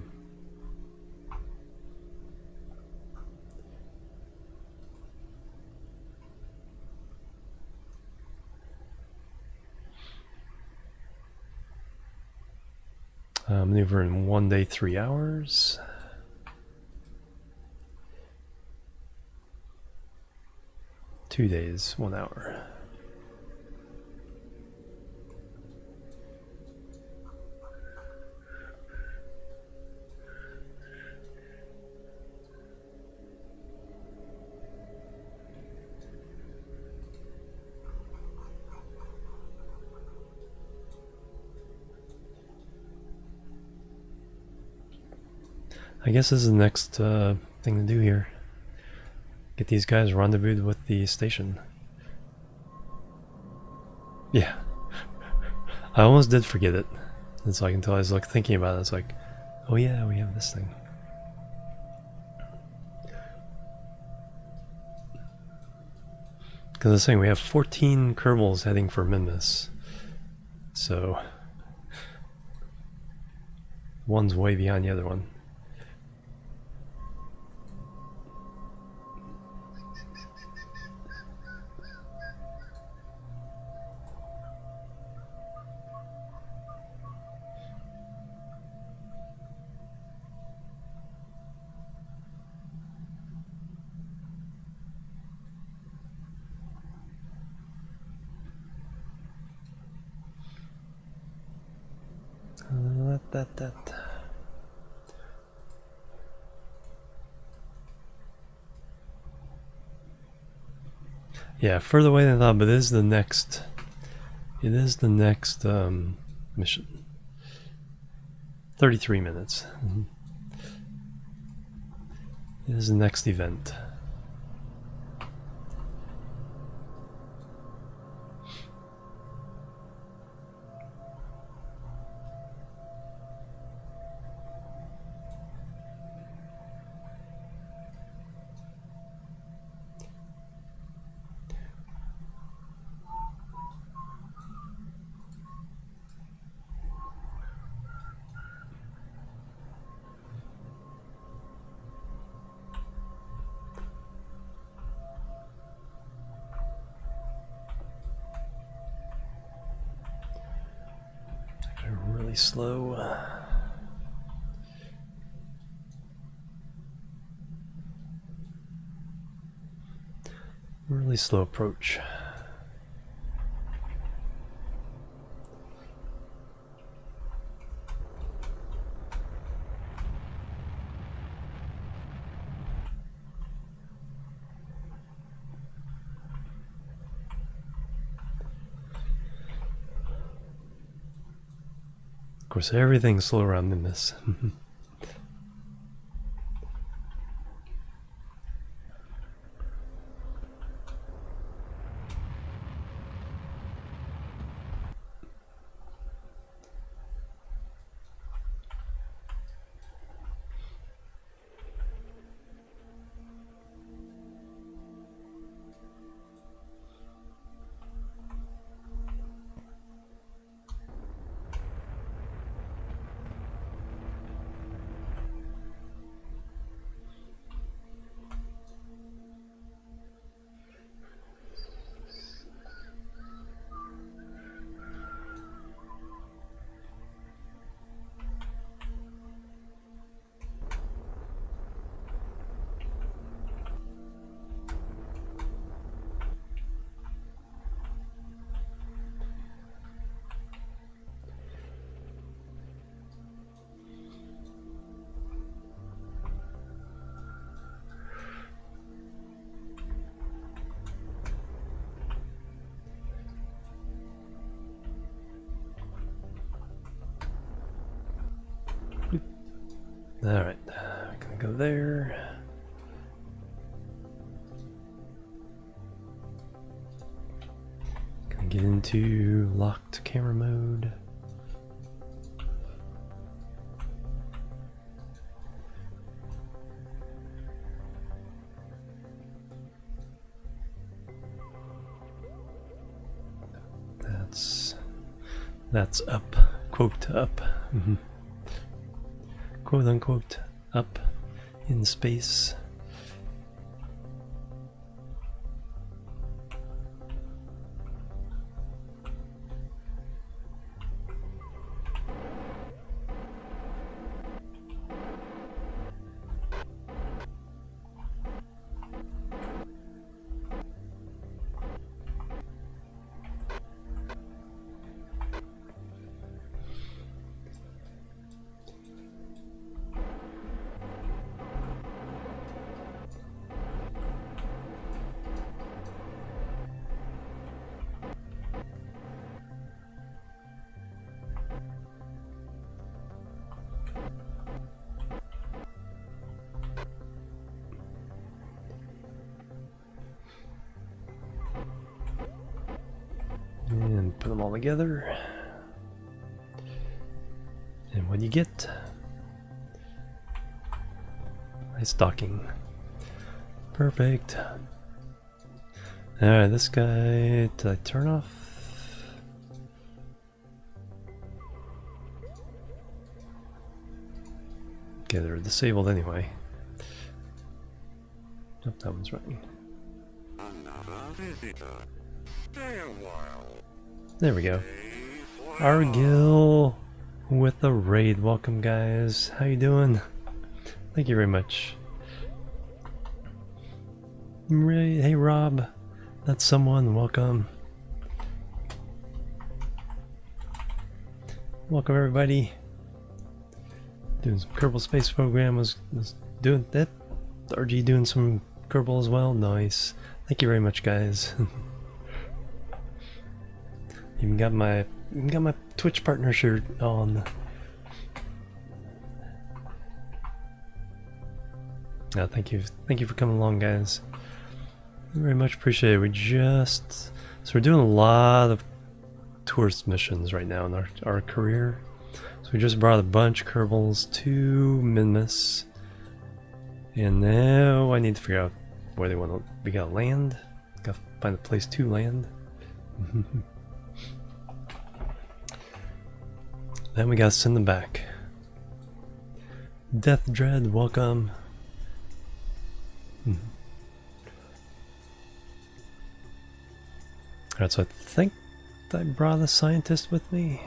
Maneuver in 1 day, 3 hours. Two days, 1 hour. I guess this is the next thing to do here. Get these guys rendezvoused with the station. Yeah. I almost did forget it. It's like until I was like thinking about it, it's like, oh yeah, we have this thing. Because I was saying we have 14 Kerbals heading for Minmus. So one's way behind the other one. Yeah, further away than I thought, but it is the next. It is the next mission. 33 minutes. It is the next event. Really slow. Really slow approach. Of course, everything's slow around Minmus. Alright, I'm gonna go there. Gonna get into locked camera mode. That's up, quote up. Quote unquote up in space. together. And what do you get? Nice docking. Perfect. Alright, this guy, did I turn off? Okay, they're disabled anyway. Nope, that one's running. Another visitor. Stay a while. There we go. Argil with the raid. Welcome, guys. How you doing? Thank you very much. Hey, Rob. That's someone. Welcome. Welcome, everybody. Doing some Kerbal Space Program. Was doing that. RG doing some Kerbal as well. Nice. Thank you very much, guys. Even got my Twitch partner shirt on. Yeah, thank you for coming along, guys. Very much appreciated. So we're doing a lot of tourist missions right now in our career. So we just brought a bunch of Kerbals to Minmus, and now I need to figure out where they want to. We gotta land. Gotta find a place to land. Then we gotta send them back. Death Dread, welcome. Alright, so I think I brought a scientist with me.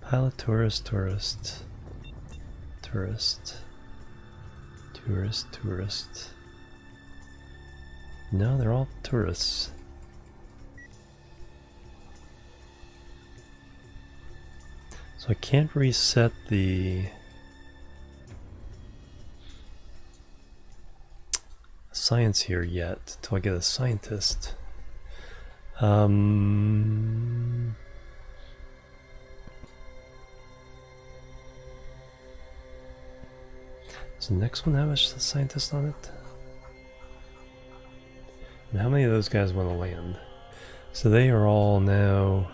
Pilot, tourist. No, they're all tourists. So I can't reset the science here yet until I get a scientist. So the next one, how much the scientist on it? And how many of those guys want to land? So they are all now.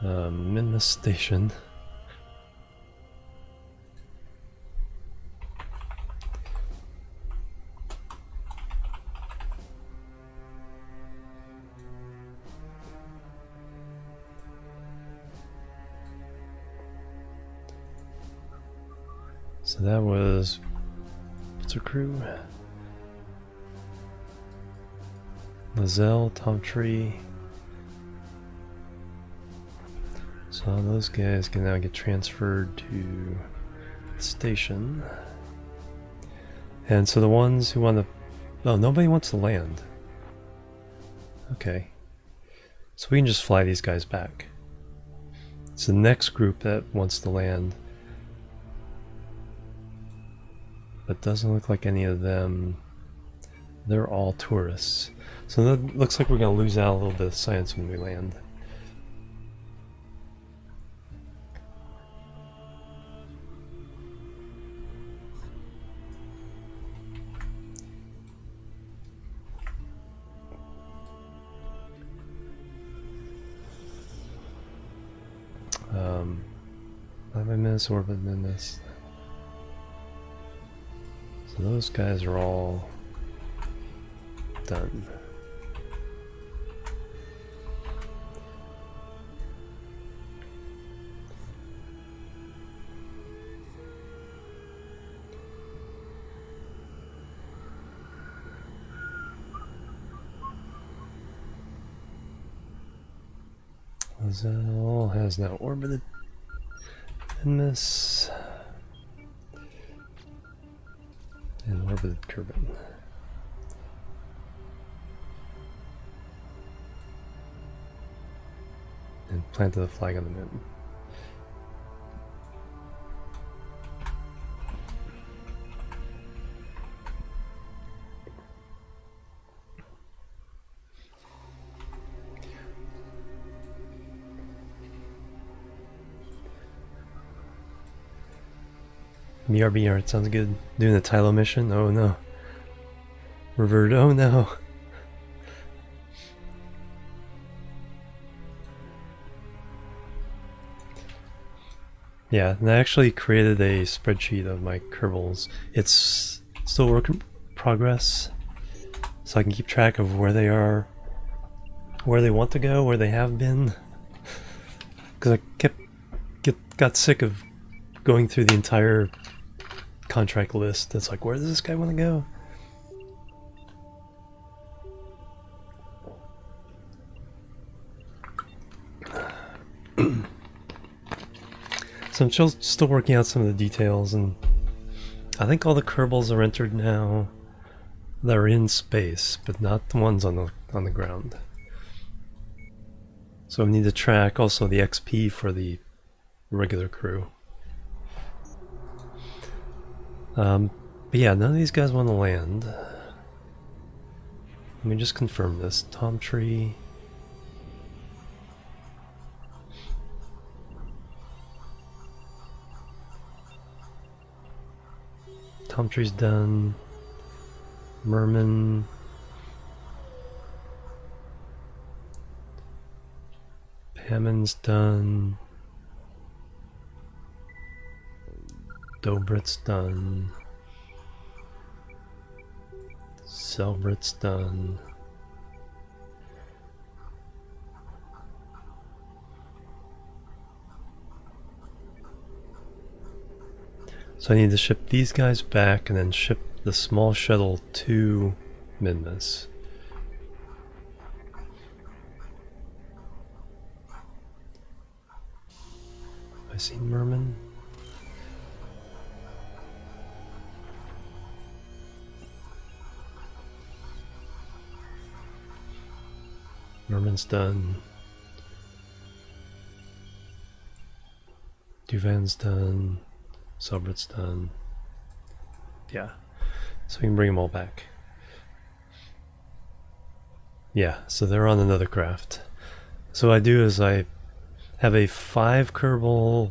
Minmus station. So that was, what's her crew? Lizelle, Tom Tree. So those guys can now get transferred to the station. And so the ones who want to... Oh, nobody wants to land. Okay. So we can just fly these guys back. It's the next group that wants to land. But doesn't look like any of them... They're all tourists. So that looks like we're going to lose out a little bit of science when we land. Orbit Minmus. So those guys are all done. Lizelle has now orbited Minmus and orbited Kerbal. And planted a flag on the moon. BRB art sounds good. Doing a Tylo mission? Oh no. Revert, oh no. Yeah, and I actually created a spreadsheet of my Kerbals. It's still work in progress, so I can keep track of where they are, where they want to go, where they have been. Because I got sick of going through the entire contract list. It's like, where does this guy want to go? So I'm still working out some of the details, and I think all the Kerbals are entered now. They're in space, but not the ones on the ground. So I need to track also the XP for the regular crew. But yeah, none of these guys want to land. Let me just confirm this. Tom Tree. Tom Tree's done. Merman. Hammond's done. Dobrit's done. Selbrit's done. So I need to ship these guys back and then ship the small shuttle to Minmus. I see Merman. Merman's done. Duvan's done. Selbrit's done. Yeah. So we can bring them all back. Yeah, so they're on another craft. So what I do is I have a 5 Kerbal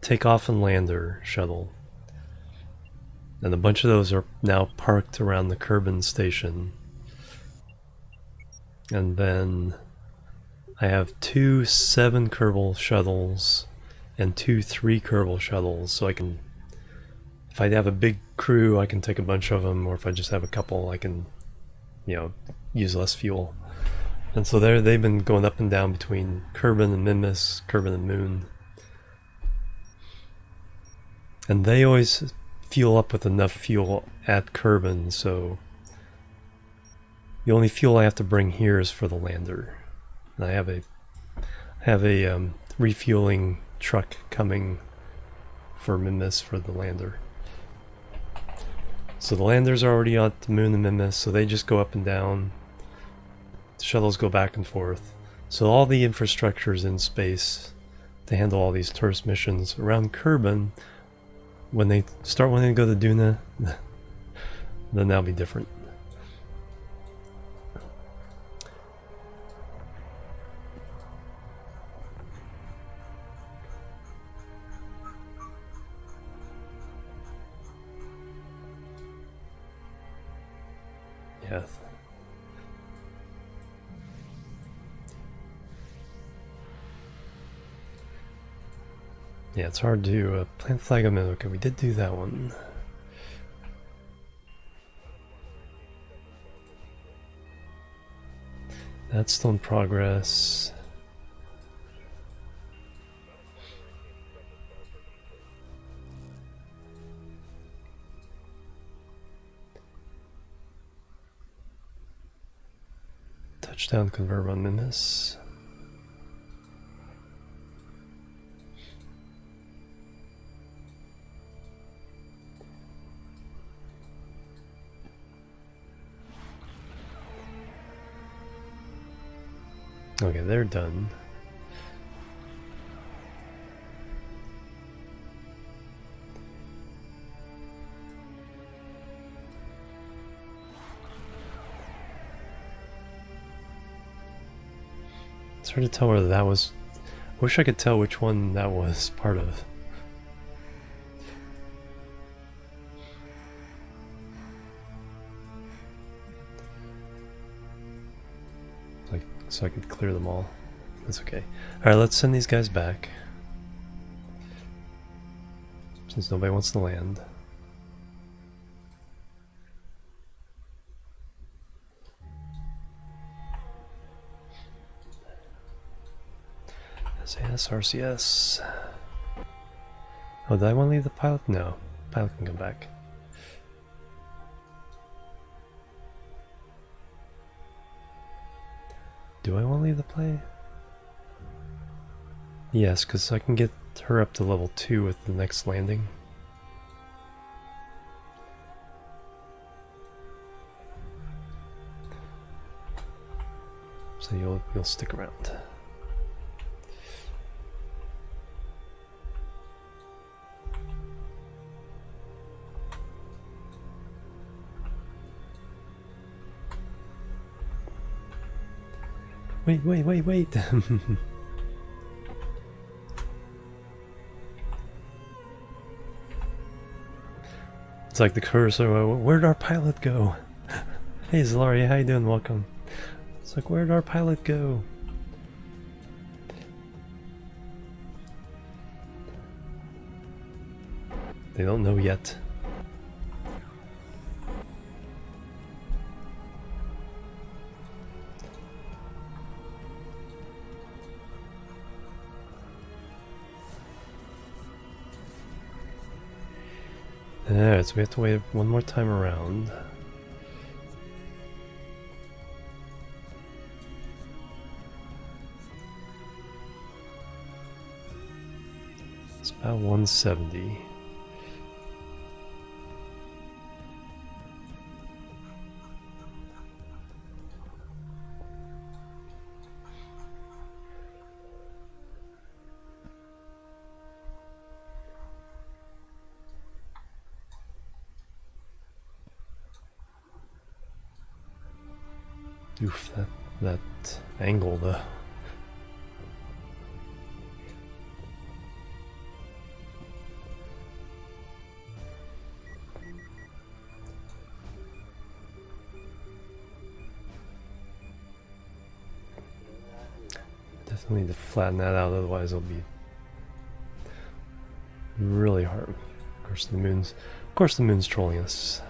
takeoff and lander shuttle. And a bunch of those are now parked around the Kerbin station. And then I have 2 7 Kerbal shuttles and 2 3 Kerbal shuttles, so I can, if I have a big crew, I can take a bunch of them, or if I just have a couple, I can, you know, use less fuel. And so they've been going up and down between Kerbin and Minmus, Kerbin and Moon. And they always fuel up with enough fuel at Kerbin, so the only fuel I have to bring here is for the lander. And I have a refueling truck coming for Minmus for the lander. So the landers are already on the Moon and Minmus, so they just go up and down. The shuttles go back and forth. So all the infrastructure is in space to handle all these tourist missions around Kerbin. When they start wanting to go to Duna, then that'll be different. Yeah. Yeah, it's hard to plant flag of okay, we did do that one. That's still in progress. Touchdown convert on Minmus. Okay, they're done. It's hard to tell whether that was... I wish I could tell which one that was part of. like so I could clear them all. That's okay. Alright, let's send these guys back. Since nobody wants to land. SAS, RCS. Oh, did I want to leave the pilot? No. Pilot can come back. Do I want to leave the plane? Yes, because I can get her up to level 2 with the next landing. So you'll stick around. Wait. It's like the cursor, where'd our pilot go? Hey Zalaria, how you doing? Welcome. It's like, where'd our pilot go? They don't know yet. Alright, so we have to wait one more time around. It's about 170. Oof, that angle though. Definitely need to flatten that out, otherwise it'll be really hard. Of course the moon's trolling us.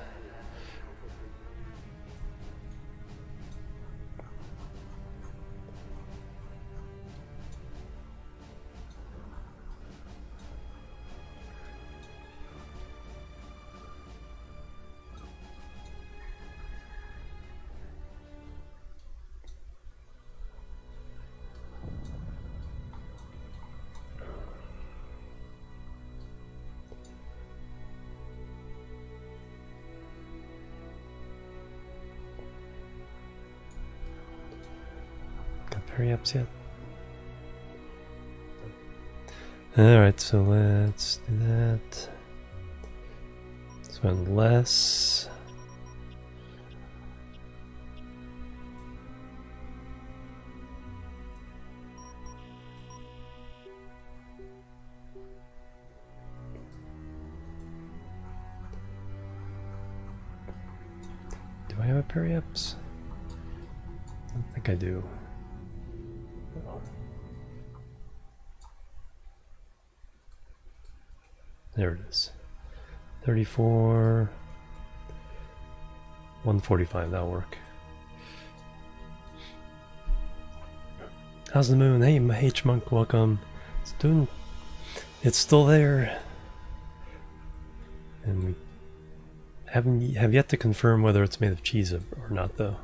Hurry ups yet? Alright, so let's do that. So unless do I have a periups? I don't think I do. There it is. 34, 145, that'll work. How's the moon? Hey, H-Monk, welcome. It's still there. And we have yet to confirm whether it's made of cheese or not, though.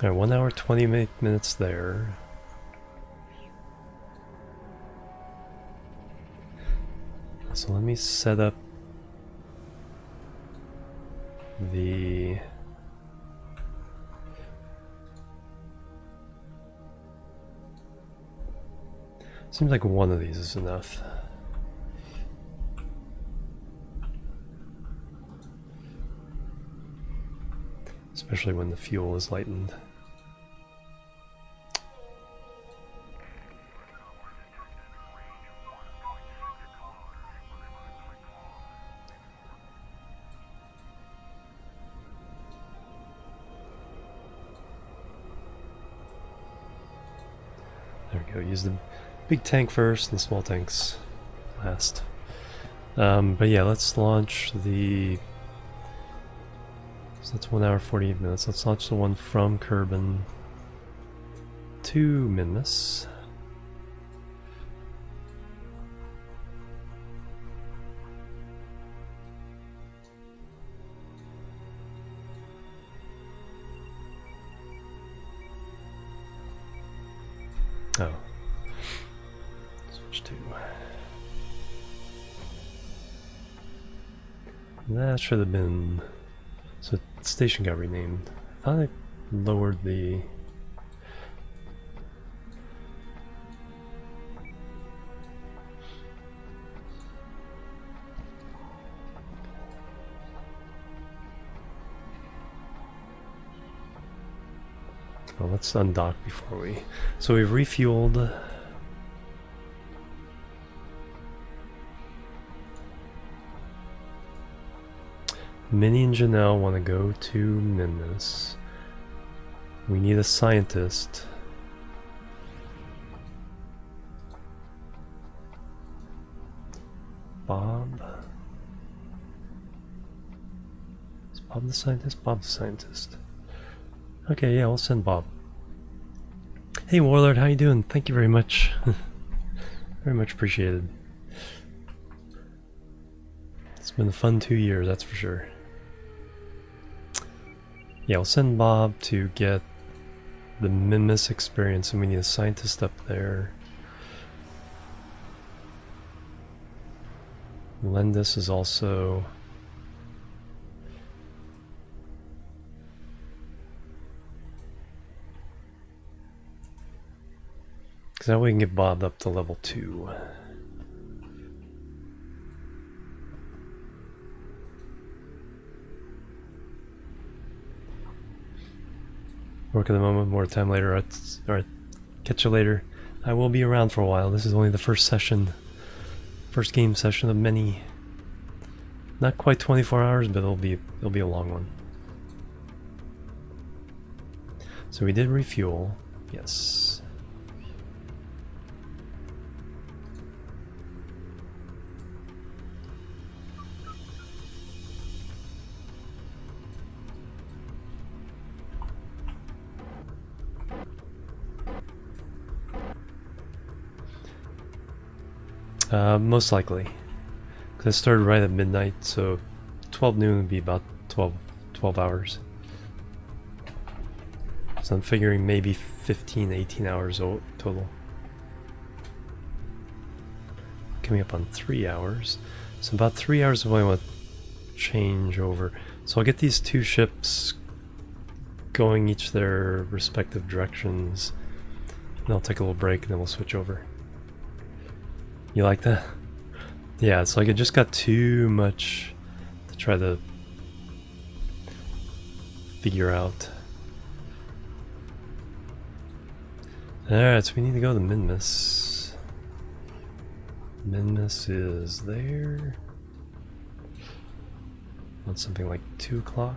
Alright, 1 hour, 20 minutes there. So let me set up the seems like one of these is enough. Especially when the fuel is lightened. go. Use the big tank first and small tanks last. But yeah, let's launch the... So that's 1 hour 48 minutes. Let's launch the one from Kerbin to Minmus. Oh. Switch to... That should have been... So the station got renamed. I thought I lowered the... Well, let's undock before we... So we've refueled. Minnie and Janelle want to go to Minmus. We need a scientist. Bob? Is Bob the scientist? Bob the scientist. Okay, yeah, we'll send Bob. Hey Warlord, how you doing? Thank you very much. Very much appreciated. It's been a fun 2 years, that's for sure. Yeah, we'll send Bob to get the Minmus experience, and we need a scientist up there. Lendis is also... Because that way we can get Bob up to level 2. Work at the moment, more time later. Alright, catch you later. I will be around for a while. This is only the first session. First game session of many. Not quite 24 hours, but it'll be a long one. So we did refuel. Yes. Most likely. Because I started right at midnight, so 12 noon would be about 12 hours. So I'm figuring maybe 15, 18 hours total. Coming up on 3 hours. So about 3 hours of what I want to change over. So I'll get these two ships going each their respective directions. And I'll take a little break and then we'll switch over. You like that? Yeah, it's like it just got too much to try to figure out. Alright, so we need to go to Minmus. Minmus is there. On something like 2 o'clock.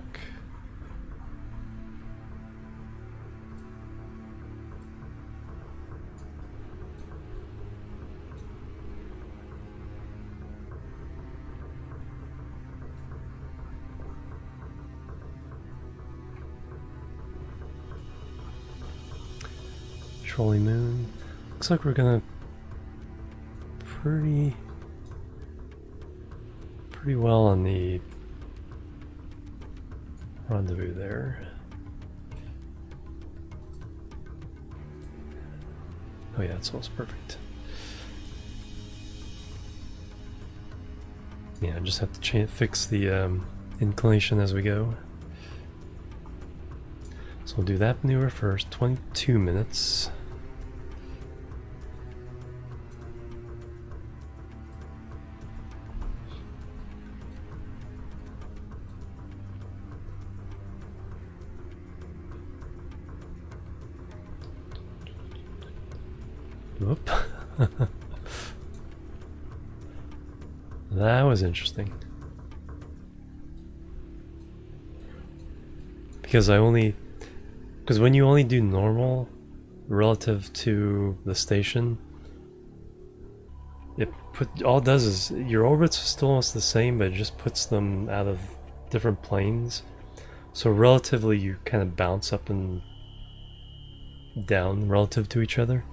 Trolley Moon. Looks like we're gonna pretty well on the rendezvous there. Oh yeah, it smells perfect. Yeah, I just have to fix the inclination as we go. So we'll do that maneuver first. 22 minutes. Whoop. That was interesting. Because when you only do normal, relative to the station, all it does is your orbits are still almost the same, but it just puts them out of different planes. So relatively, you kind of bounce up and down relative to each other.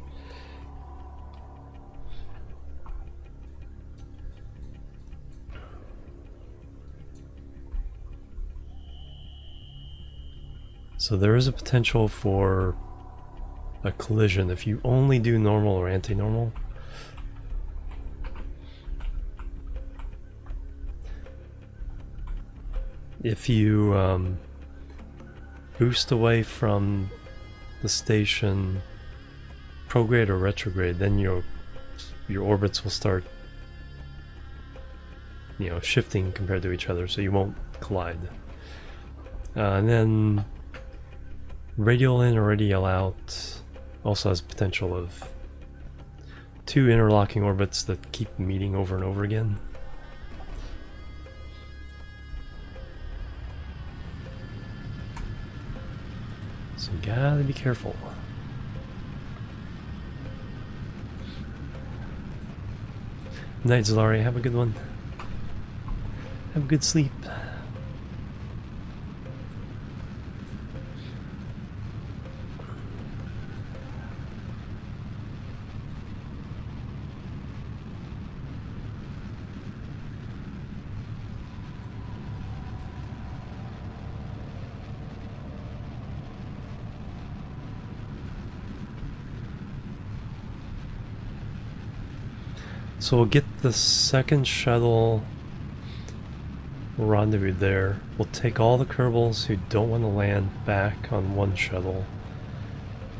So there is a potential for a collision if you only do normal or anti-normal. If you boost away from the station prograde or retrograde, then your orbits will start, you know, shifting compared to each other, so you won't collide. And then radial in or radial out also has potential of 2 interlocking orbits that keep meeting over and over again. So you gotta be careful. Night, Zalari. Have a good one. Have a good sleep. So we'll get the second shuttle rendezvous there. We'll take all the Kerbals who don't want to land back on one shuttle.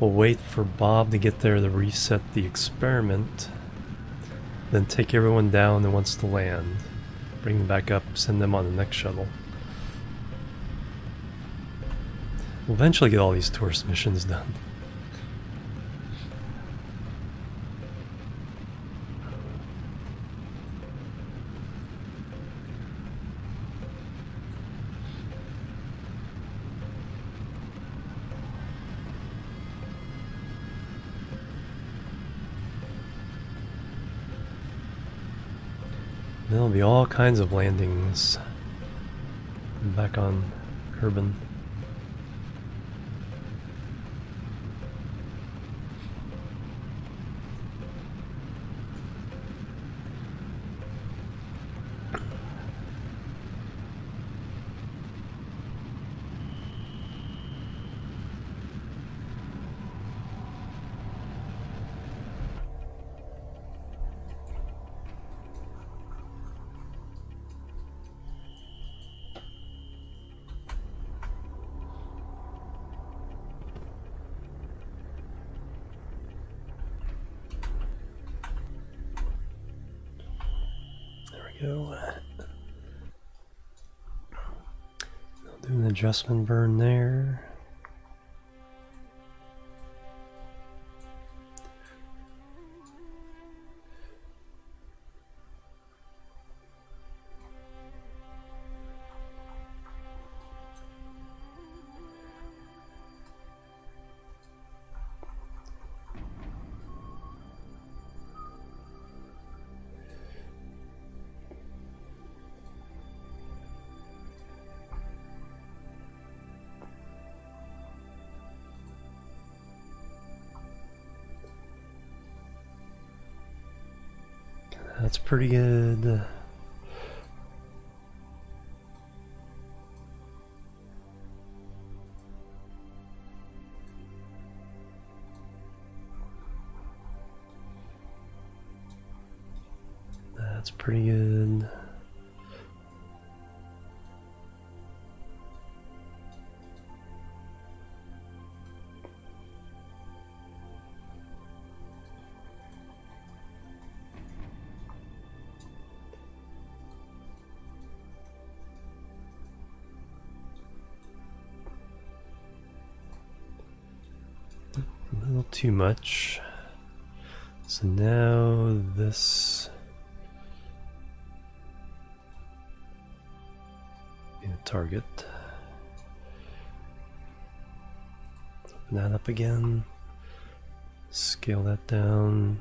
We'll wait for Bob to get there to reset the experiment. Then take everyone down who wants to land. Bring them back up, send them on the next shuttle. We'll eventually get all these tourist missions done. There'll be all kinds of landings back on Kerbin. Go. I'll do an adjustment burn there. That's pretty good. That's pretty good. A little too much. So now this be the target. Open that up again. Scale that down.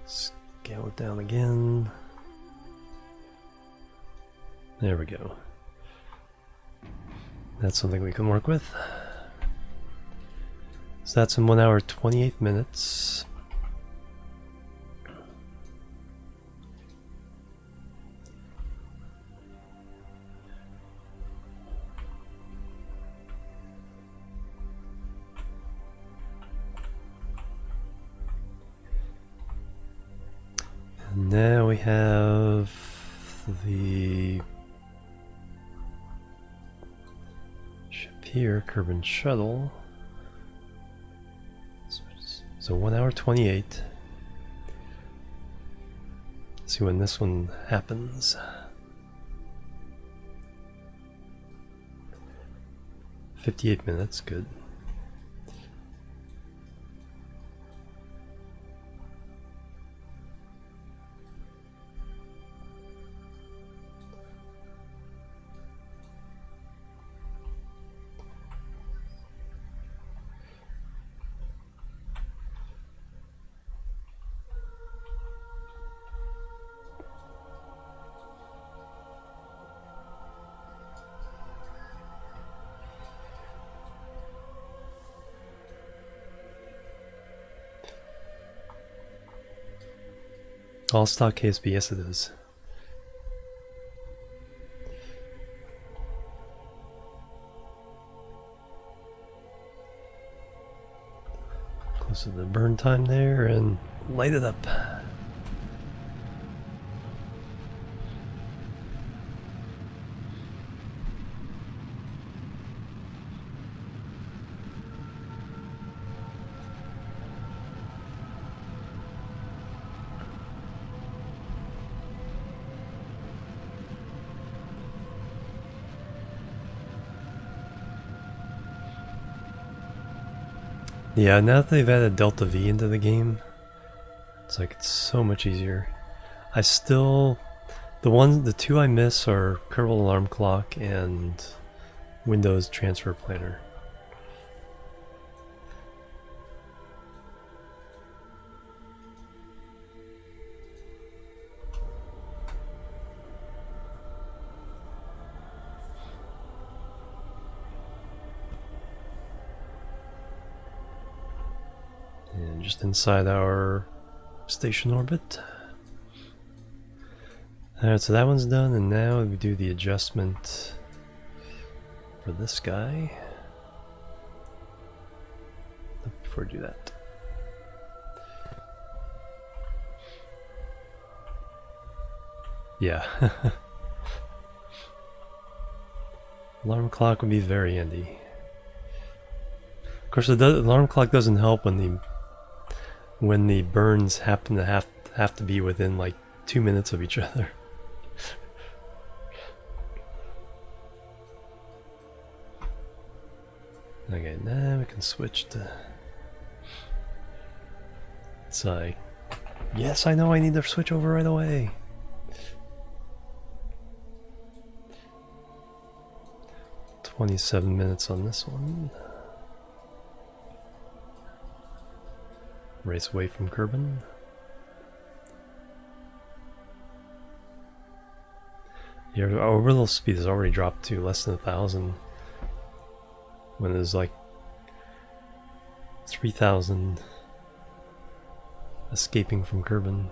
Scale it down again. There we go. That's something we can work with. So that's in 1 hour 28 minutes. And now we have the ship here, Kerbal Shuttle. So 1 hour 28. Let's see when this one happens. 58 minutes, good. All stock KSP, yes it is. Close to the burn time there and light it up. Yeah, now that they've added Delta V into the game, it's like it's so much easier. I still, the two I miss are Kerbal Alarm Clock and Windows Transfer Planner. And just inside our station orbit. Alright, so that one's done, and now we do the adjustment for this guy. Before we do that. Yeah. Alarm clock would be very handy. Of course, the alarm clock doesn't help when the burns happen to have to be within like 2 minutes of each other. Okay, now we can switch to. It's like, yes, I know I need to switch over right away. "27 minutes on this one. Race away from Kerbal. Yeah, our orbital speed has already dropped to less than 1,000. When it was like 3,000 escaping from Kerbal.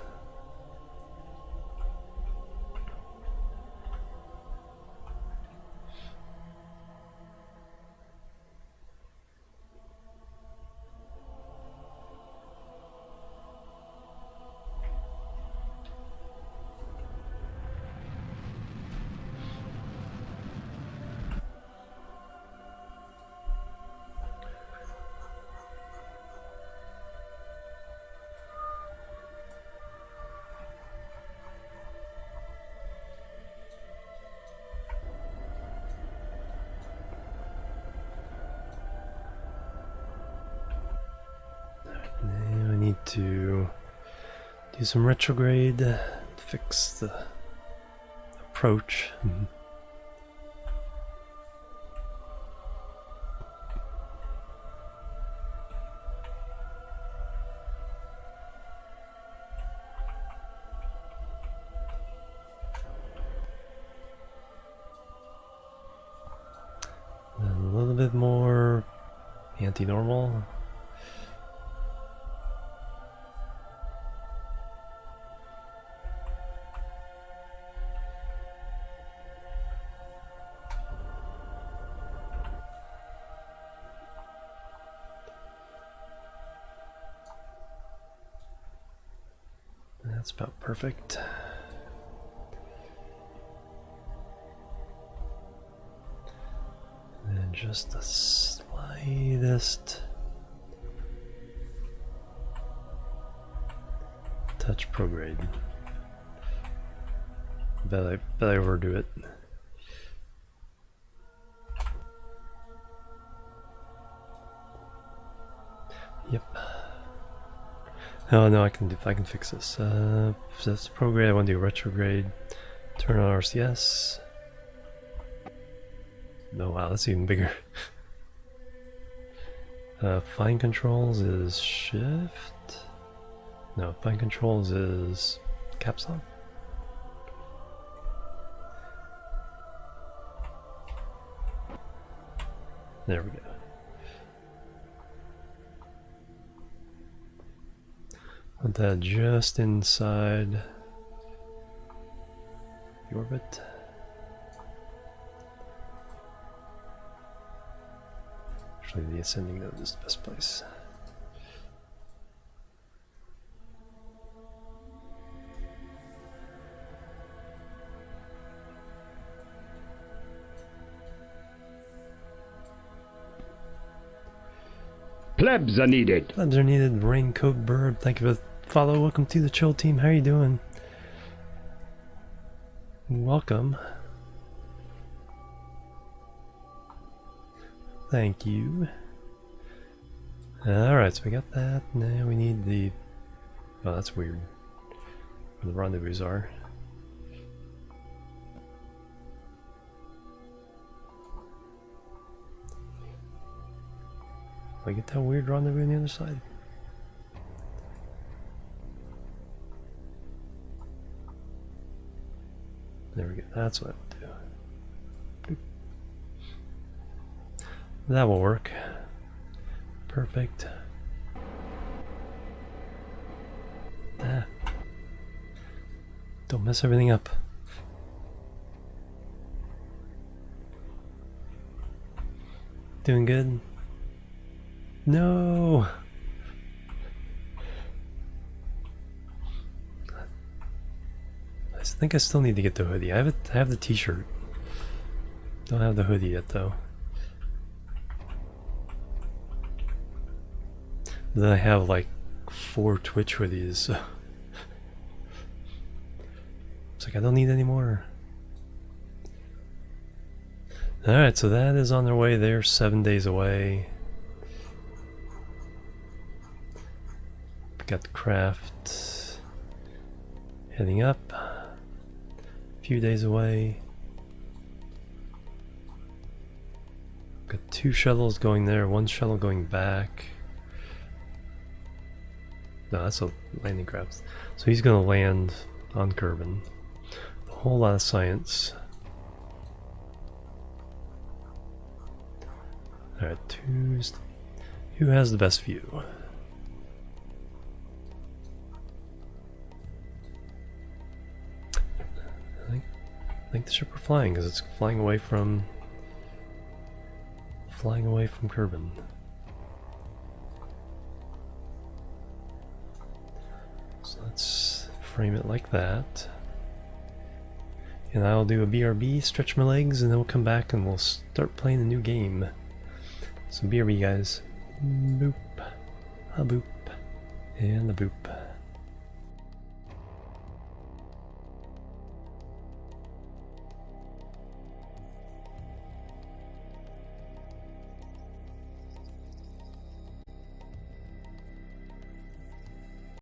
Now I need to Do some retrograde, fix the approach. And a little bit more anti-normal. That's about perfect. And then just the slightest touch prograde. Bet I overdo it. Yep. Oh no, I can fix this. So that's prograde. I want to do retrograde. Turn on RCS. Oh wow, that's even bigger. Fine controls is shift. No, fine controls is caps lock. There we go. Put that just inside the orbit. Actually, the ascending node is the best place. Plebs are needed. Plebs are needed. Raincoat Bird, thank you for the follow. Welcome to the Chill Team. How are you doing? Welcome. Thank you. Alright, so we got that. Now we need the... Oh, that's weird. Where the rendezvous are. Do I get that weird rendezvous on the other side? There we go. That's what I would do. That will work. Perfect. Ah. Don't mess everything up. Doing good? No! I think I still need to get the hoodie. I have the t-shirt. Don't have the hoodie yet though. Then I have like 4 Twitch hoodies, so it's like I don't need any more. Alright, so that is on their way. They're 7 days away. Got the craft heading up. A few days away. Got 2 shuttles going there, 1 shuttle going back. No, that's a landing craft. So he's gonna land on Kerbin. A whole lot of science. Alright, who has the best view? I think the ship we're flying because it's flying away from Kerbin. So let's frame it like that. And I'll do a BRB, stretch my legs, and then we'll come back and we'll start playing a new game. So BRB guys. Boop. A boop. And a boop.